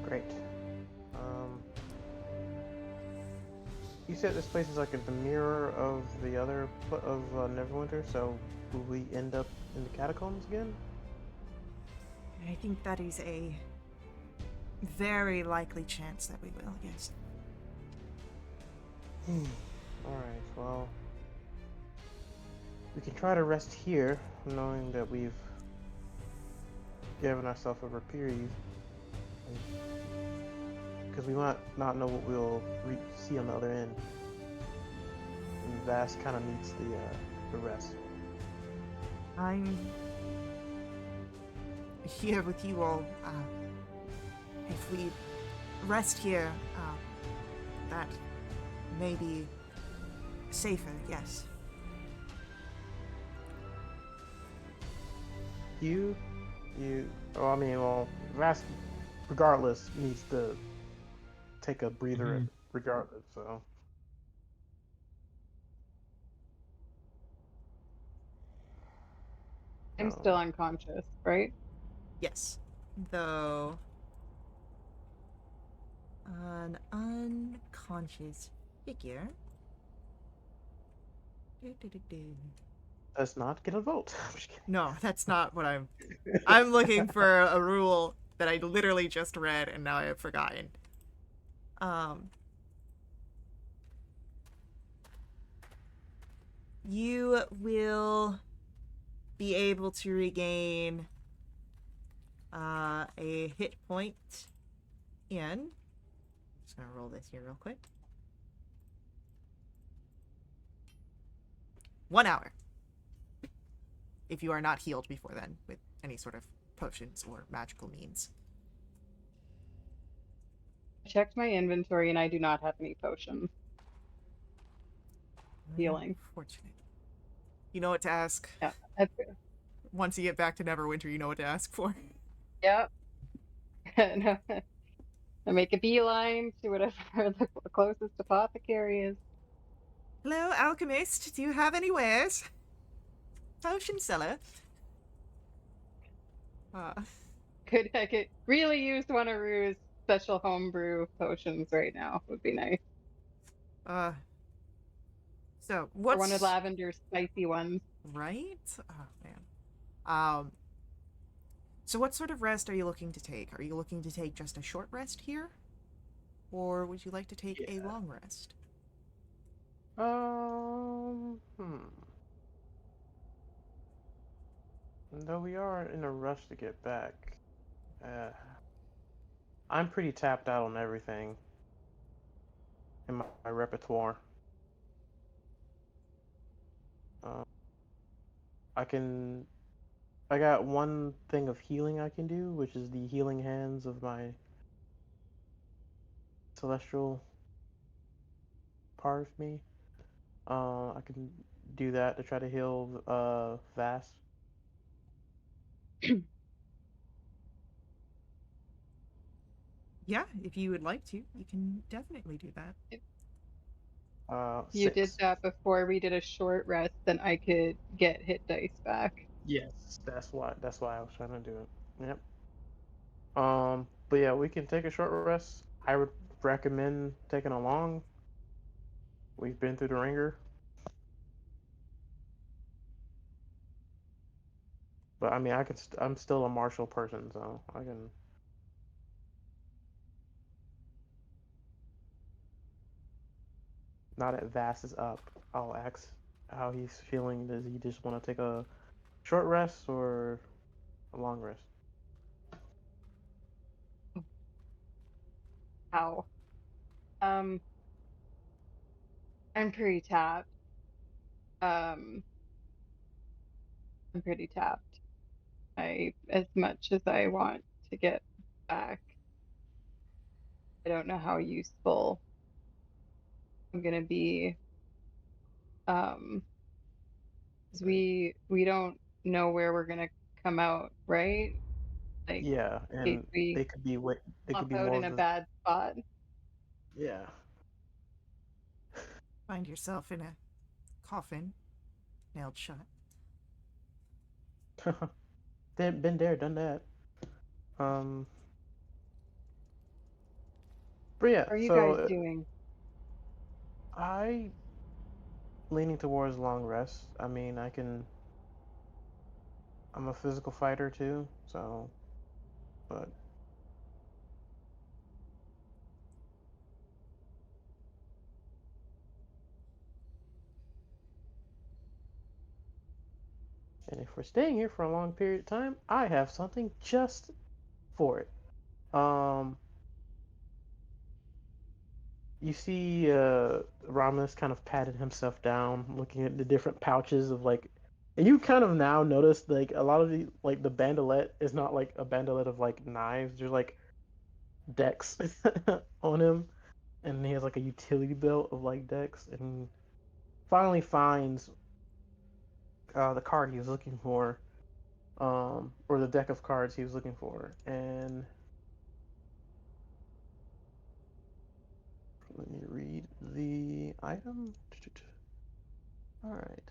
Great. You said this place is like the mirror of the other of Neverwinter, so will we end up in the catacombs again?
I think that is a very likely chance that we will, yes.
Alright, well, we can try to rest here, knowing that we've given ourselves a reprieve. Because we might not know what we'll see on the other end. And Vast kind of needs the rest.
I'm here with you all. If we rest here, that may be safer, yes.
Vast, regardless, needs to take a breather regardless, so.
I'm still unconscious, right?
Yes. Though an unconscious figure.
Does not get a vote. I'm just kidding.
No, that's not what I'm looking for a rule that I literally just read and now I have forgotten. You will be able to regain a hit point in. Just gonna roll this here real quick. 1 hour. If you are not healed before then with any sort of potions or magical means.
I checked my inventory and I do not have any potions. Healing.
Fortunate. You know what to ask.
Yeah, that's good.
Once you get back to Neverwinter, you know what to ask for.
Yep. No, I make a beeline to whatever the closest apothecary is.
Hello, alchemist. Do you have any wares? Potion seller.
I could really use one of Rue's special homebrew potions right now. Would be nice.
Uh, so
Or one of
what's
Lavender's spicy ones.
right? Oh man. Um, so what sort of rest are you looking to take? Are you looking to take just a short rest here, or would you like to take a
Yeah.
long rest?
Hmm. Though we are in a rush to get back, uh, I'm pretty tapped out on everything in my repertoire. Uh, I can. I got one thing of healing I can do, which is the healing hands of my celestial part of me. I can do that to try to heal Vast.
Yeah, if you would like to, you can definitely do that.
You did
6.
that before we did a short rest, then I could get hit dice back.
Yes, that's why I was trying to do it. Yep. But yeah, we can take a short rest. I would recommend taking a long. We've been through the ringer, but I mean, I'm still a martial person, so I can. Now that Vast is up, I'll ask how he's feeling. Does he just want to take a short rest or a long rest?
Ow. Um, I'm pretty tapped. Um, I'm pretty tapped. As much as I want to get back, I don't know how useful I'm gonna be. Um, 'Cause we don't know where we're gonna come out, right? Like,
Yeah,
in case
and
we
they could
pop
be
out
more
in
of
a
the
bad spot.
yeah.
Find yourself in a coffin, nailed shut.
Been there, done that. Um, but yeah,
How are you
so
guys doing?
I leaning towards long rest. I mean, I can. I'm a physical fighter too, so but and if we're staying here for a long period of time, I have something just for it. Um, you see, Ramos kind of patted himself down, looking at the different pouches of like, and you kind of now notice like a lot of the like the bandolette is not like a bandolette of like knives. There's like decks on him, and he has like a utility belt of like decks, and finally finds the card he was looking for, or the deck of cards he was looking for, and let me read the item. All right.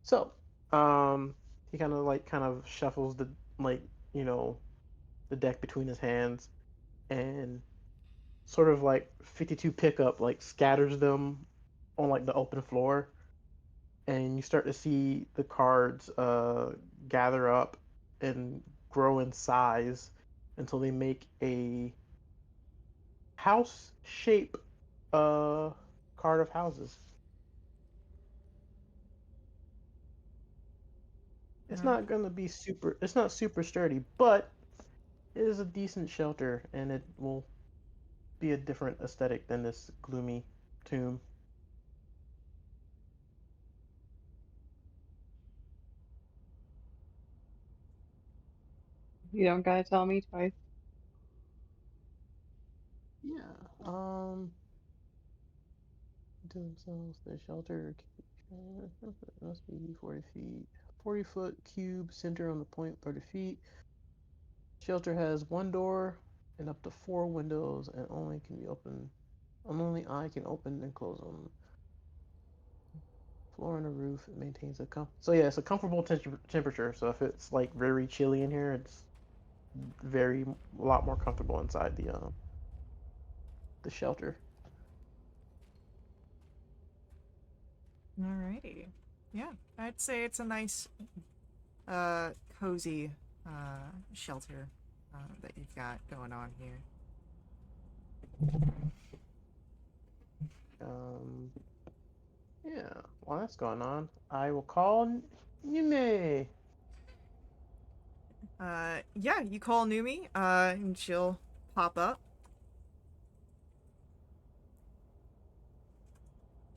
So, he kind of shuffles the like you know the deck between his hands and sort of like 52 pickup like scatters them on like the open floor, and you start to see the cards gather up and grow in size until they make a house shape uh card of houses. It's
Mm,
not gonna be super. It's not super sturdy, but it is a decent shelter, and it will be a different aesthetic than this gloomy tomb.
You don't gotta tell me twice.
Yeah. To themselves, the shelter must be 40 feet. 40-foot cube center on the point 30 feet. Shelter has one door and up to four windows, and only can be open. Only I can open and close them. Floor and a roof. It maintains so yeah, it's a comfortable temperature. So if it's like very chilly in here, it's a lot more comfortable inside the shelter.
Alrighty. Yeah, I'd say it's a nice, cozy, shelter, that you've got going on here.
Um, yeah, while that's going on, I will call Yume.
Yeah, you call Numi, and she'll pop up.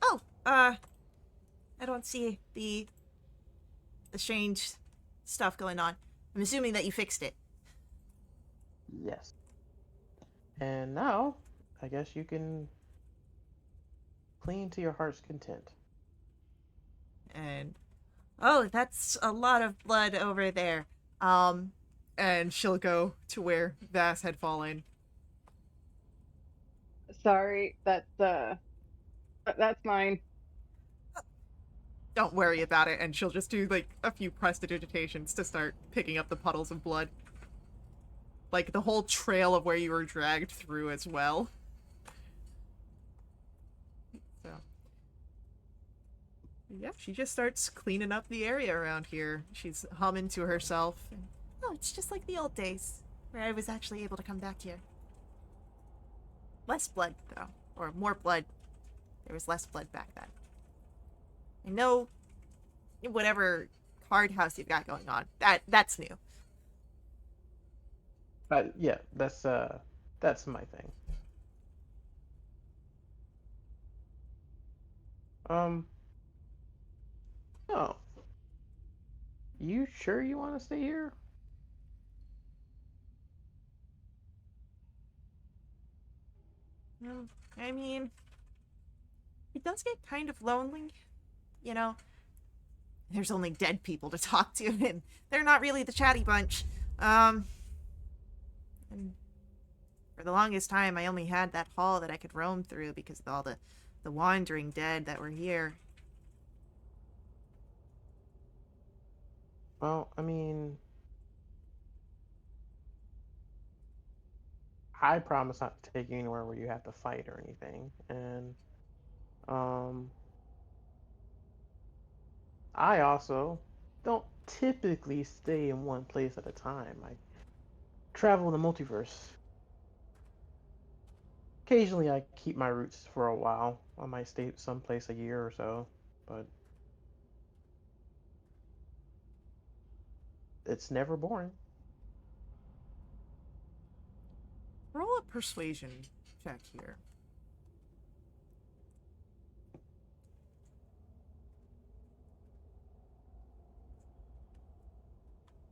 Oh, I don't see the strange stuff going on. I'm assuming that you fixed it.
Yes. And now, I guess you can clean to your heart's content.
And oh, that's a lot of blood over there. Um, and she'll go to where Vass had fallen.
Sorry, that's mine.
Don't worry about it, and she'll just do like a few prestidigitations to start picking up the puddles of blood. Like the whole trail of where you were dragged through as well. So yeah, she just starts cleaning up the area around here. She's humming to herself. Oh, it's just like the old days, where I was actually able to come back here. Less blood, though. Or more blood. There was less blood back then. I know whatever card house you've got going on. That's new.
Yeah, that's my thing. Um, oh, you sure you want to stay here?
Well, I mean, it does get kind of lonely, you know? There's only dead people to talk to, and they're not really the chatty bunch. And for the longest time, I only had that hall that I could roam through because of all the wandering dead that were here.
Well, I mean, I promise not to take you anywhere where you have to fight or anything. And um, I also don't typically stay in one place at a time. I travel the multiverse. Occasionally, I keep my roots for a while. I might stay someplace a year or so, but it's never boring.
Roll a persuasion check here.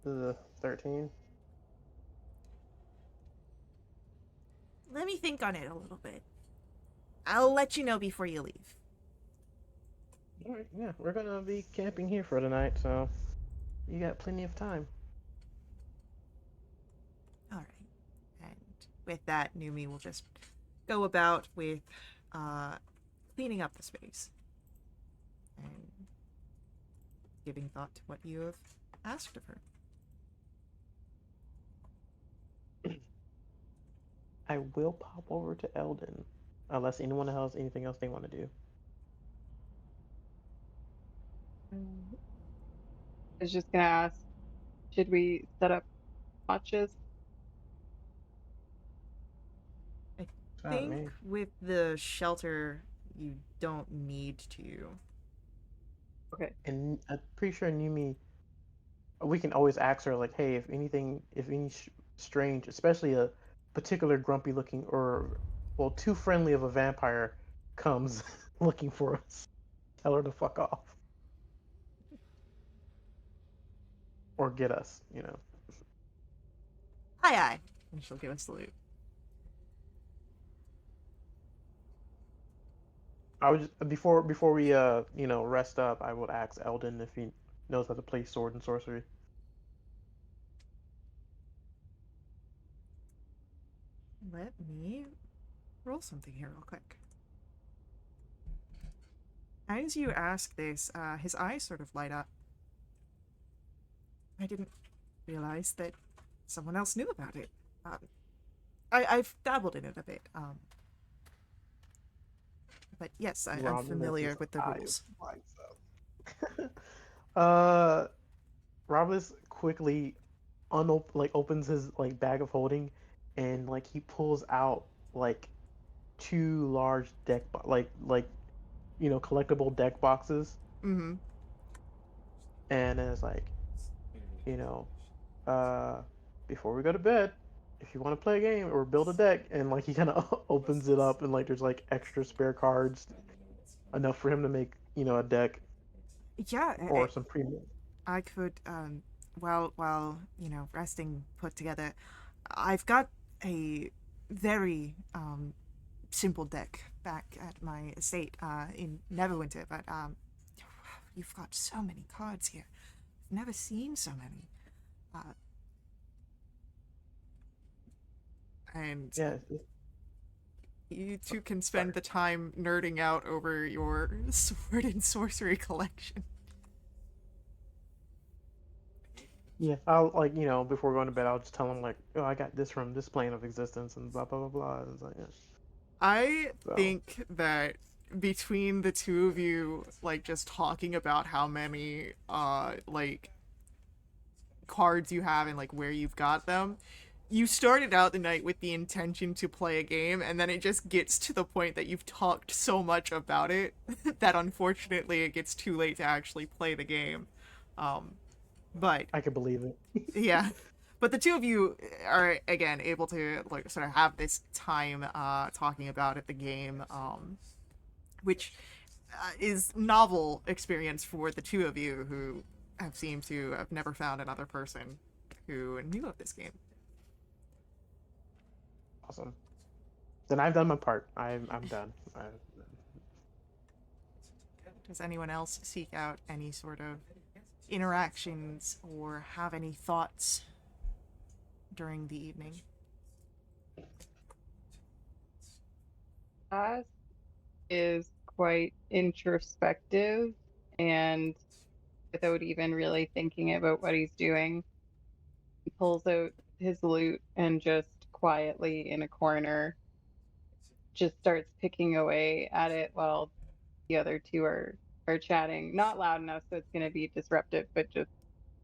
The 13.
Let me think on it a little bit. I'll let you know before you leave.
All right, yeah, we're gonna be camping here for the night, so you got plenty of time.
All right. And with that, Numi will just go about with cleaning up the space and giving thought to what you have asked of her.
I will pop over to Eldon, unless anyone else anything else they want to do.
I was just gonna ask, should we set up watches?
I
Not
think
me.
with the shelter, you don't need to.
Okay.
And I'm pretty sure Numi, we can always ask her like, hey, if anything, if any strange, especially a particular grumpy looking or well, too friendly of a vampire comes looking for us, tell her to fuck off or get us. You know.
Aye, aye. And she'll give a salute.
I would just, before we rest up, I would ask Eldon if he knows how to play sword and sorcery.
Let me roll something here real quick. As you ask this, his eyes sort of light up. I didn't realize that someone else knew about it. I've dabbled in it a bit. But yes, I'm familiar
Romulus's
with the
eyes
rules.
lights up. uh, Romulus quickly opens his like bag of holding, and like he pulls out like two large collectible deck boxes,
Mm-hmm.
and it's like, you know, uh, before we go to bed, if you want to play a game or build a deck, and like he kind of opens it up, and like there's like extra spare cards, enough for him to make a deck
Yeah,
or some premium.
I could, while resting put together, I've got a very simple deck back at my estate in Neverwinter, but you've got so many cards here. I've never seen so many. And
Yeah,
you two can
sorry.
spend the time nerding out over your sword and sorcery collection.
Yeah, I'll before going to bed, I'll just tell him like, oh, I got this from this plane of existence and blah blah blah blah. And it's like, yeah.
I
So
think that between the two of you, like, just talking about how many, like, cards you have and, like, where you've got them, you started out the night with the intention to play a game, and then it just gets to the point that you've talked so much about it that unfortunately it gets too late to actually play the game. Um, but
I can believe it.
yeah, but the two of you are again able to like sort of have this time talking about it, the game, which is novel experience for the two of you who have seemed to have never found another person who knew of this game.
Awesome. Then I've done my part. I'm done.
Does anyone else seek out any sort of interactions or have any thoughts during the evening?
Cass is quite introspective and without even really thinking about what he's doing, he pulls out his lute and just quietly in a corner just starts picking away at it while the other two are chatting. Not loud enough so it's going to be disruptive, but just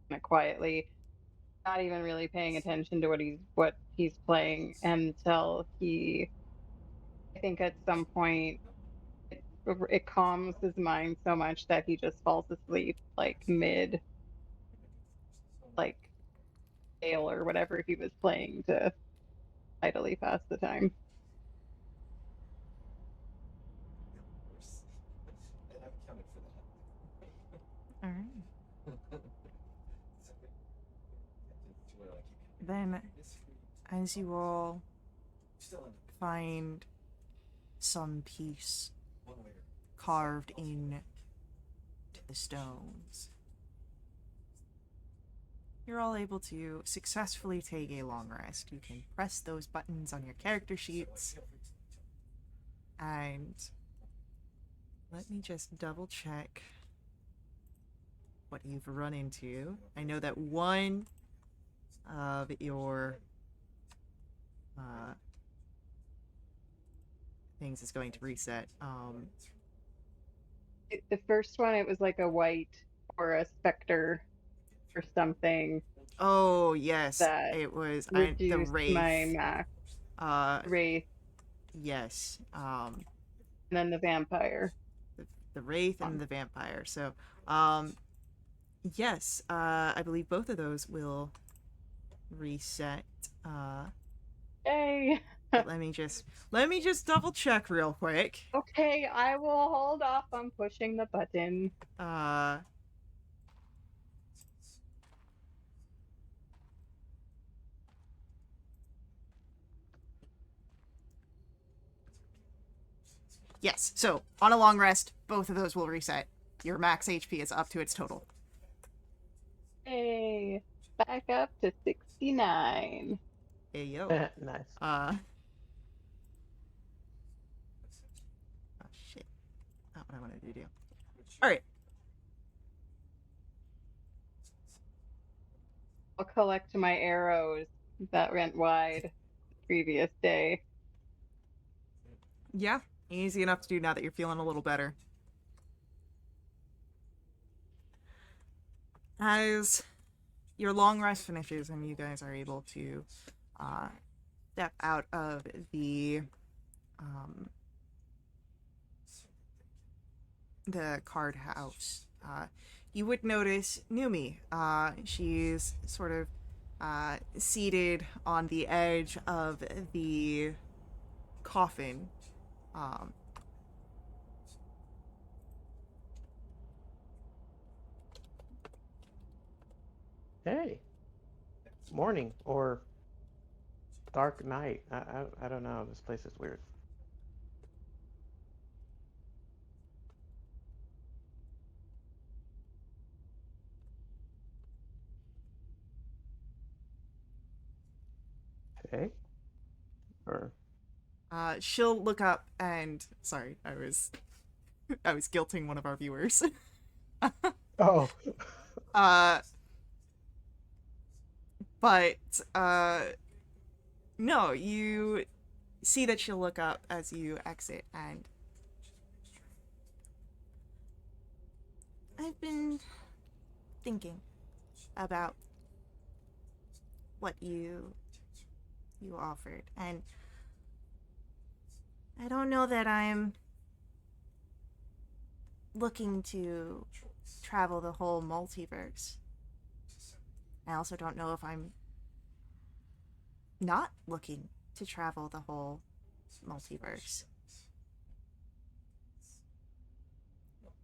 kind of quietly, not even really paying attention to what he's playing until he, I think at some point it calms his mind so much that he just falls asleep like mid like tale or whatever he was playing to idly pass the time.
All right. Then, as you all find some piece carved in to the stones, you're all able to successfully take a long rest. You can press those buttons on your character sheets, and let me just double check what you've run into. I know that one of your things is going to reset.
The first one, it was like a white or a specter or something
Oh yes,
that
it was the
reduced my
wraith.
max
Uh,
wraith,
yes.
and then the vampire.
The wraith and the vampire. So, um, yes. I believe both of those will reset.
Yay!
But let me just double check real quick.
Okay, I will hold off on pushing the button.
Uh. Yes, so on a long rest, both of those will reset. Your max HP is up to its total.
Hey, back up to 69.
Hey yo.
Nice.
Oh shit. Not what I wanted to do. Alright.
I'll collect my arrows that went wide the previous day.
Yeah, Easy enough to do now that you're feeling a little better. As your long rest finishes and you guys are able to uh, step out of um, the card house, you would notice Numi. She's sort of seated on the edge of the coffin. Um,
Hey, morning or dark night. I don't know. This place is weird. Hey, or
she'll look up and sorry, I was guilting one of our viewers.
oh,
uh, but no, you see that she'll look up as you exit, and I've been thinking about what you offered, and I don't know that I'm looking to travel the whole multiverse. I also don't know if I'm not looking to travel the whole multiverse.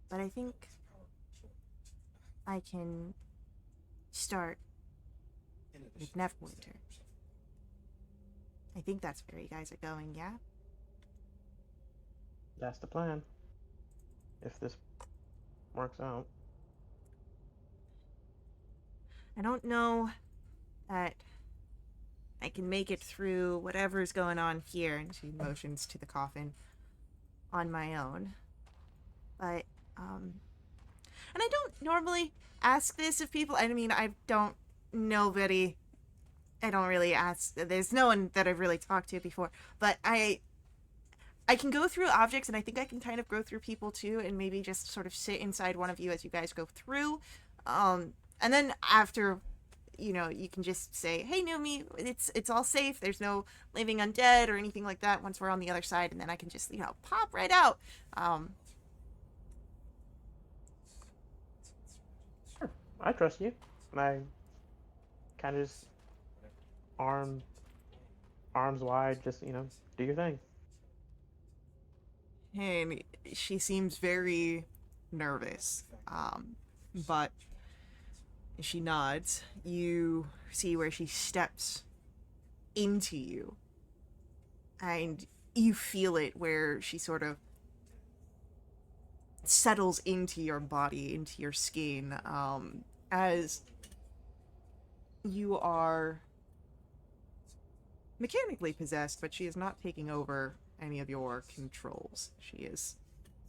But I think I can start with Neverwinter. I think that's where you guys are going, yeah?
that's the plan. If this works out.
I don't know that I can make it through whatever's going on here, and she motions to the coffin, on my own. But, and I don't normally ask this of people. I mean, I don't, nobody, I don't really ask, there's no one that I've really talked to before, but I can go through objects, and I think I can kind of go through people too, and maybe just sort of sit inside one of you as you guys go through. And then after, you can just say, "Hey, Numi, it's all safe. There's no living undead or anything like that." Once we're on the other side, and then I can just pop right out.
Sure, I trust you. And I kind of just arm, arms wide, just do your thing.
And she seems very nervous, but she nods. You see where she steps into you, and you feel it where she sort of settles into your body, into your skin, as you are mechanically possessed, but she is not taking over any of your controls. She is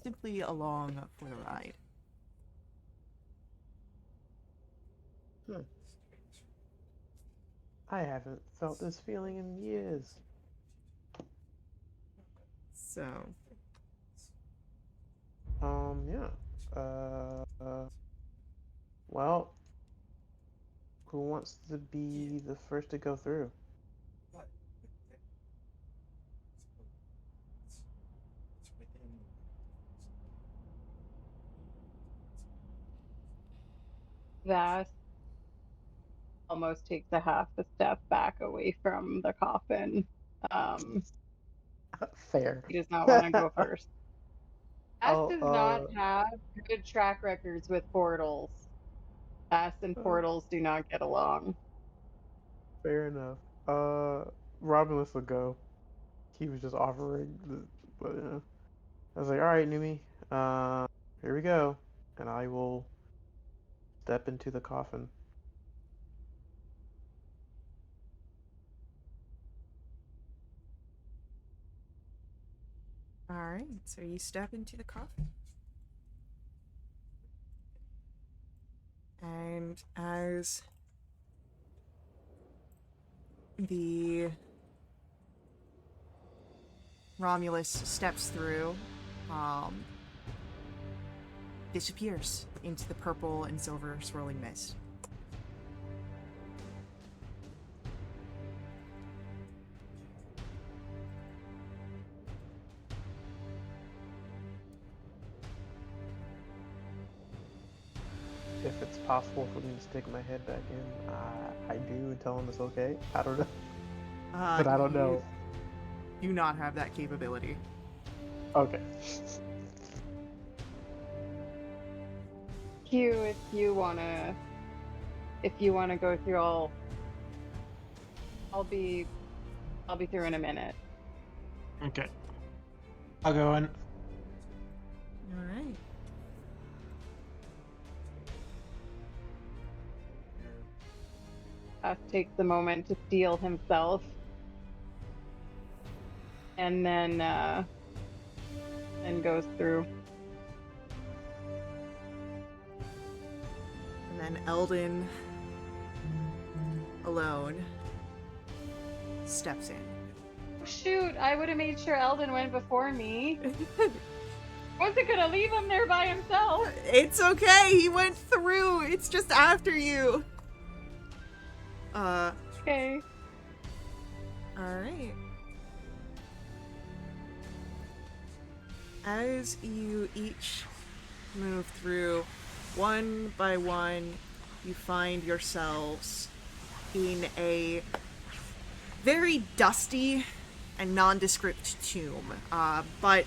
simply along for the ride.
Hmm. I haven't felt this feeling in years.
So,
Yeah. Well, who wants to be the first to go through?
That almost takes a half a step back away from the coffin. Um,
Fair.
he does not want to go first. Ass
Oh,
does not have good track records with portals. Ass and portals do not get along.
fair enough. Romulus will go. He was just offering, but I was like, all right, Numi, here we go, and I will step into the coffin.
alright, so you step into the coffin. And as Romulus steps through, disappears into the purple and silver swirling mist.
If it's possible for me to stick my head back in, I do and tell him it's okay. I don't know. But I don't know.
You do not have that capability.
Okay.
Q, if you wanna go through, I'll be through in a minute.
Okay. I'll go in.
All right.
Takes a moment to steel himself, and then goes through.
And then Eldon, alone, steps in.
Shoot, I would have made sure Eldon went before me. Wasn't gonna leave him there by himself.
It's okay, he went through. It's just after you.
Okay.
Alright. As you each move through, one by one, you find yourselves in a very dusty and nondescript tomb. But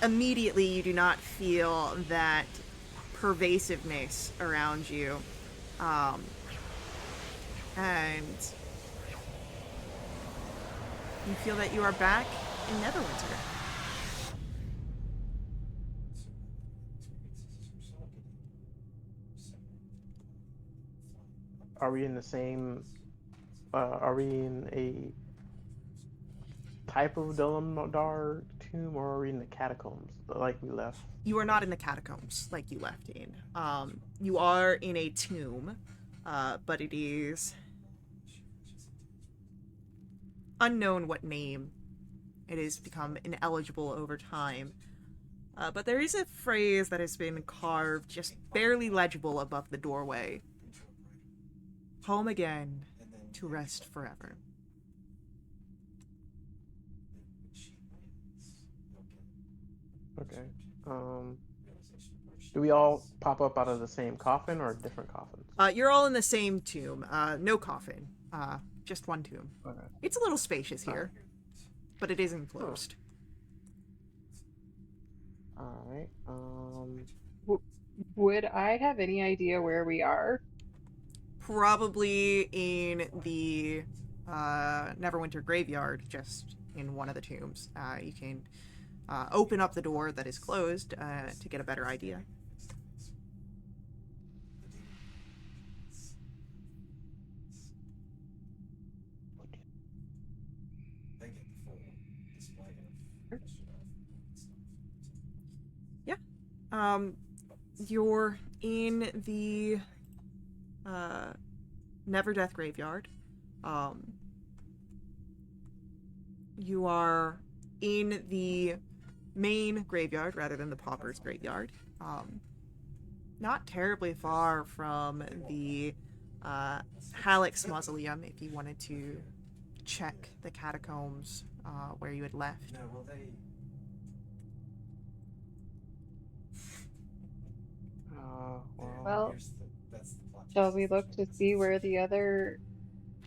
immediately you do not feel that pervasiveness around you. And you feel that you are back in Neverwinter.
Are we in the same? Are we in a type of Delamodar tomb, or are we in the catacombs like we left?
You are not in the catacombs like you left in. You are in a tomb, but it is unknown what name. It has become ineligible over time. But there is a phrase that has been carved just barely legible above the doorway. Home again, to rest forever.
Okay. Do we all pop up out of the same coffin or different coffins?
You're all in the same tomb. No coffin. Just one tomb.
Okay.
It's a little spacious here, but it is enclosed.
All right.
Would I have any idea where we are?
Probably in the Neverwinter graveyard, just in one of the tombs. You can open up the door that is closed to get a better idea. Yeah. You're in the Never Death graveyard. You are in the main graveyard rather than the pauper's graveyard. Not terribly far from the Halleck's mausoleum if you wanted to check the catacombs where you had left.
Well, shall we look to see where the other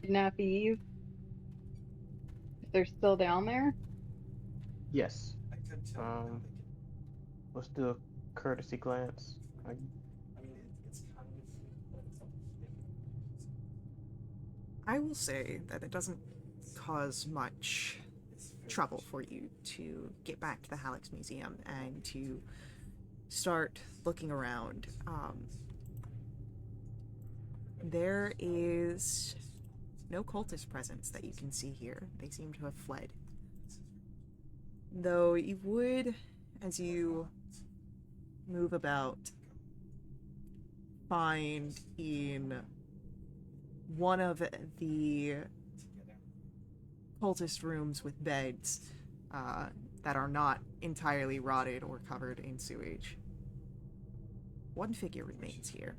kidnappees, if they're still down there?
Yes. Let's do a courtesy glance.
I will say that it doesn't cause much trouble for you to get back to the Halleck's Museum and to start looking around. There is no cultist presence that you can see here. They seem to have fled. Though you would, as you move about, find in one of the cultist rooms with beds that are not entirely rotted or covered in sewage. One figure remains here.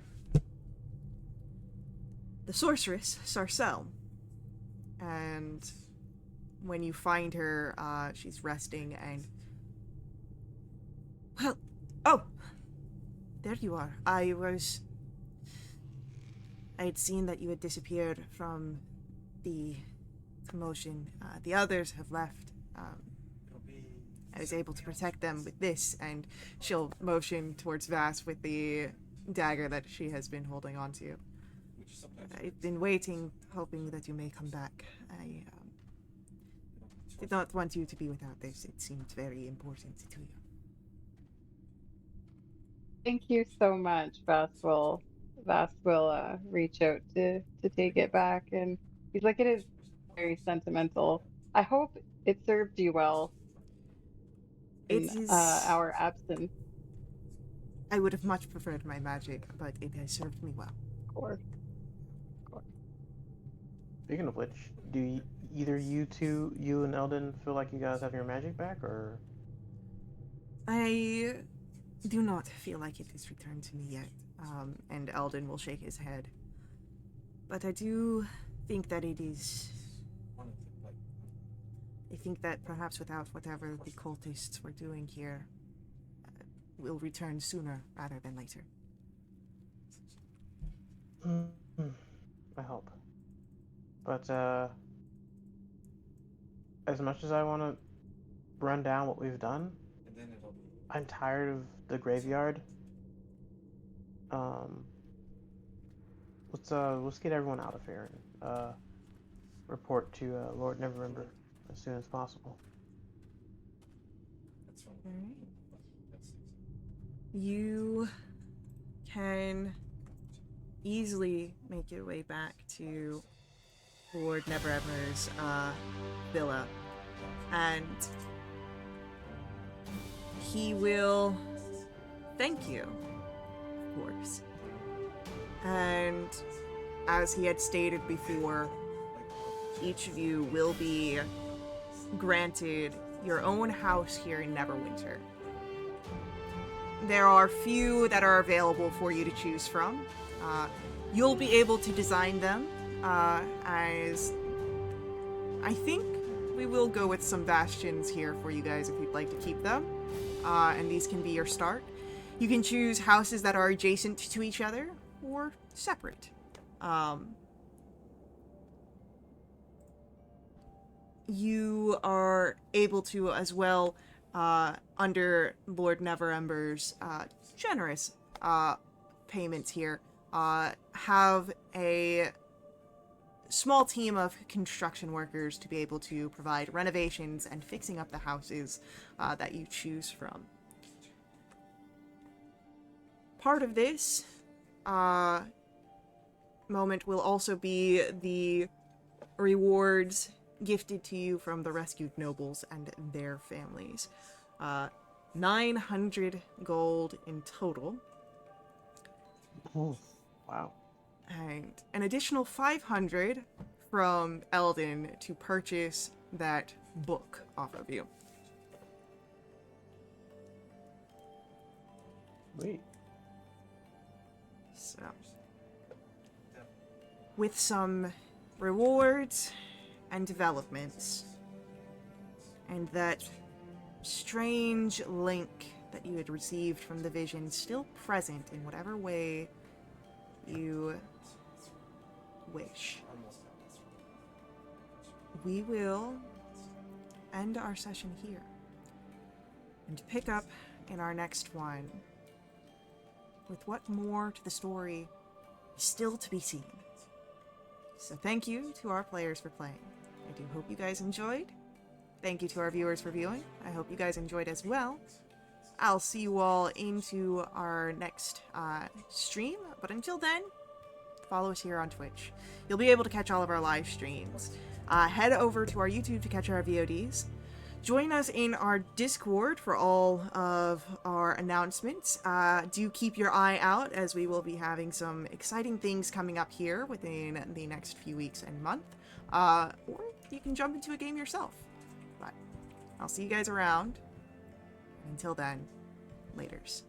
The sorceress, Sarcelle. And when you find her, she's resting and... Well, oh! There you are. I had seen that you had disappeared from the commotion. The others have left. I was able to protect them with this, and she'll motion towards Vass with the dagger that she has been holding on to. I've been waiting, hoping that you may come back. I did not want you to be without this. It seemed very important to you.
Thank you so much. Vas will reach out to take it back, and he's like, it is very sentimental. I hope it served you well in
It is...
our absence.
I would have much preferred my magic, but it has served me well.
Of course.
Speaking of which, do either you two, you and Eldon, feel like you guys have your magic back, or?
I do not feel like it is returned to me yet, and Eldon will shake his head. But I do think that it is... I think that perhaps without whatever the cultists were doing here, will return sooner rather than later.
I hope. But, as much as I want to run down what we've done, I'm tired of the graveyard. Let's get everyone out of here and, report to, Lord Neverember as soon as possible.
Alright. You can easily make your way back to Lord Neverember's villa, and he will thank you, of course. And as he had stated before, each of you will be granted your own house here in Neverwinter. There are few that are available for you to choose from. You'll be able to design them, as I think we will go with some bastions here for you guys if you'd like to keep them. And these can be your start. You can choose houses that are adjacent to each other or separate. You are able to as well, under Lord Neverember's generous payments here, have a small team of construction workers to be able to provide renovations and fixing up the houses that you choose from. Part of this moment will also be the rewards gifted to you from the rescued nobles and their families. 900 gold in total.
Oh, wow.
And an additional 500 from Eldon to purchase that book off of you.
Wait.
So, with some rewards and developments, and that strange link that you had received from the vision still present in whatever way you wish, we will end our session here and pick up in our next one with what more to the story is still to be seen. So thank you to our players for playing. I do hope you guys enjoyed. Thank you to our viewers for viewing. I hope you guys enjoyed as well. I'll see you all into our next stream, but until then, follow us here on Twitch. You'll be able to catch all of our live streams. Head over to our YouTube to catch our VODs. Join us in our Discord for all of our announcements. Do keep your eye out, as we will be having some exciting things coming up here within the next few weeks and month. Or you can jump into a game yourself. But I'll see you guys around. Until then, laters.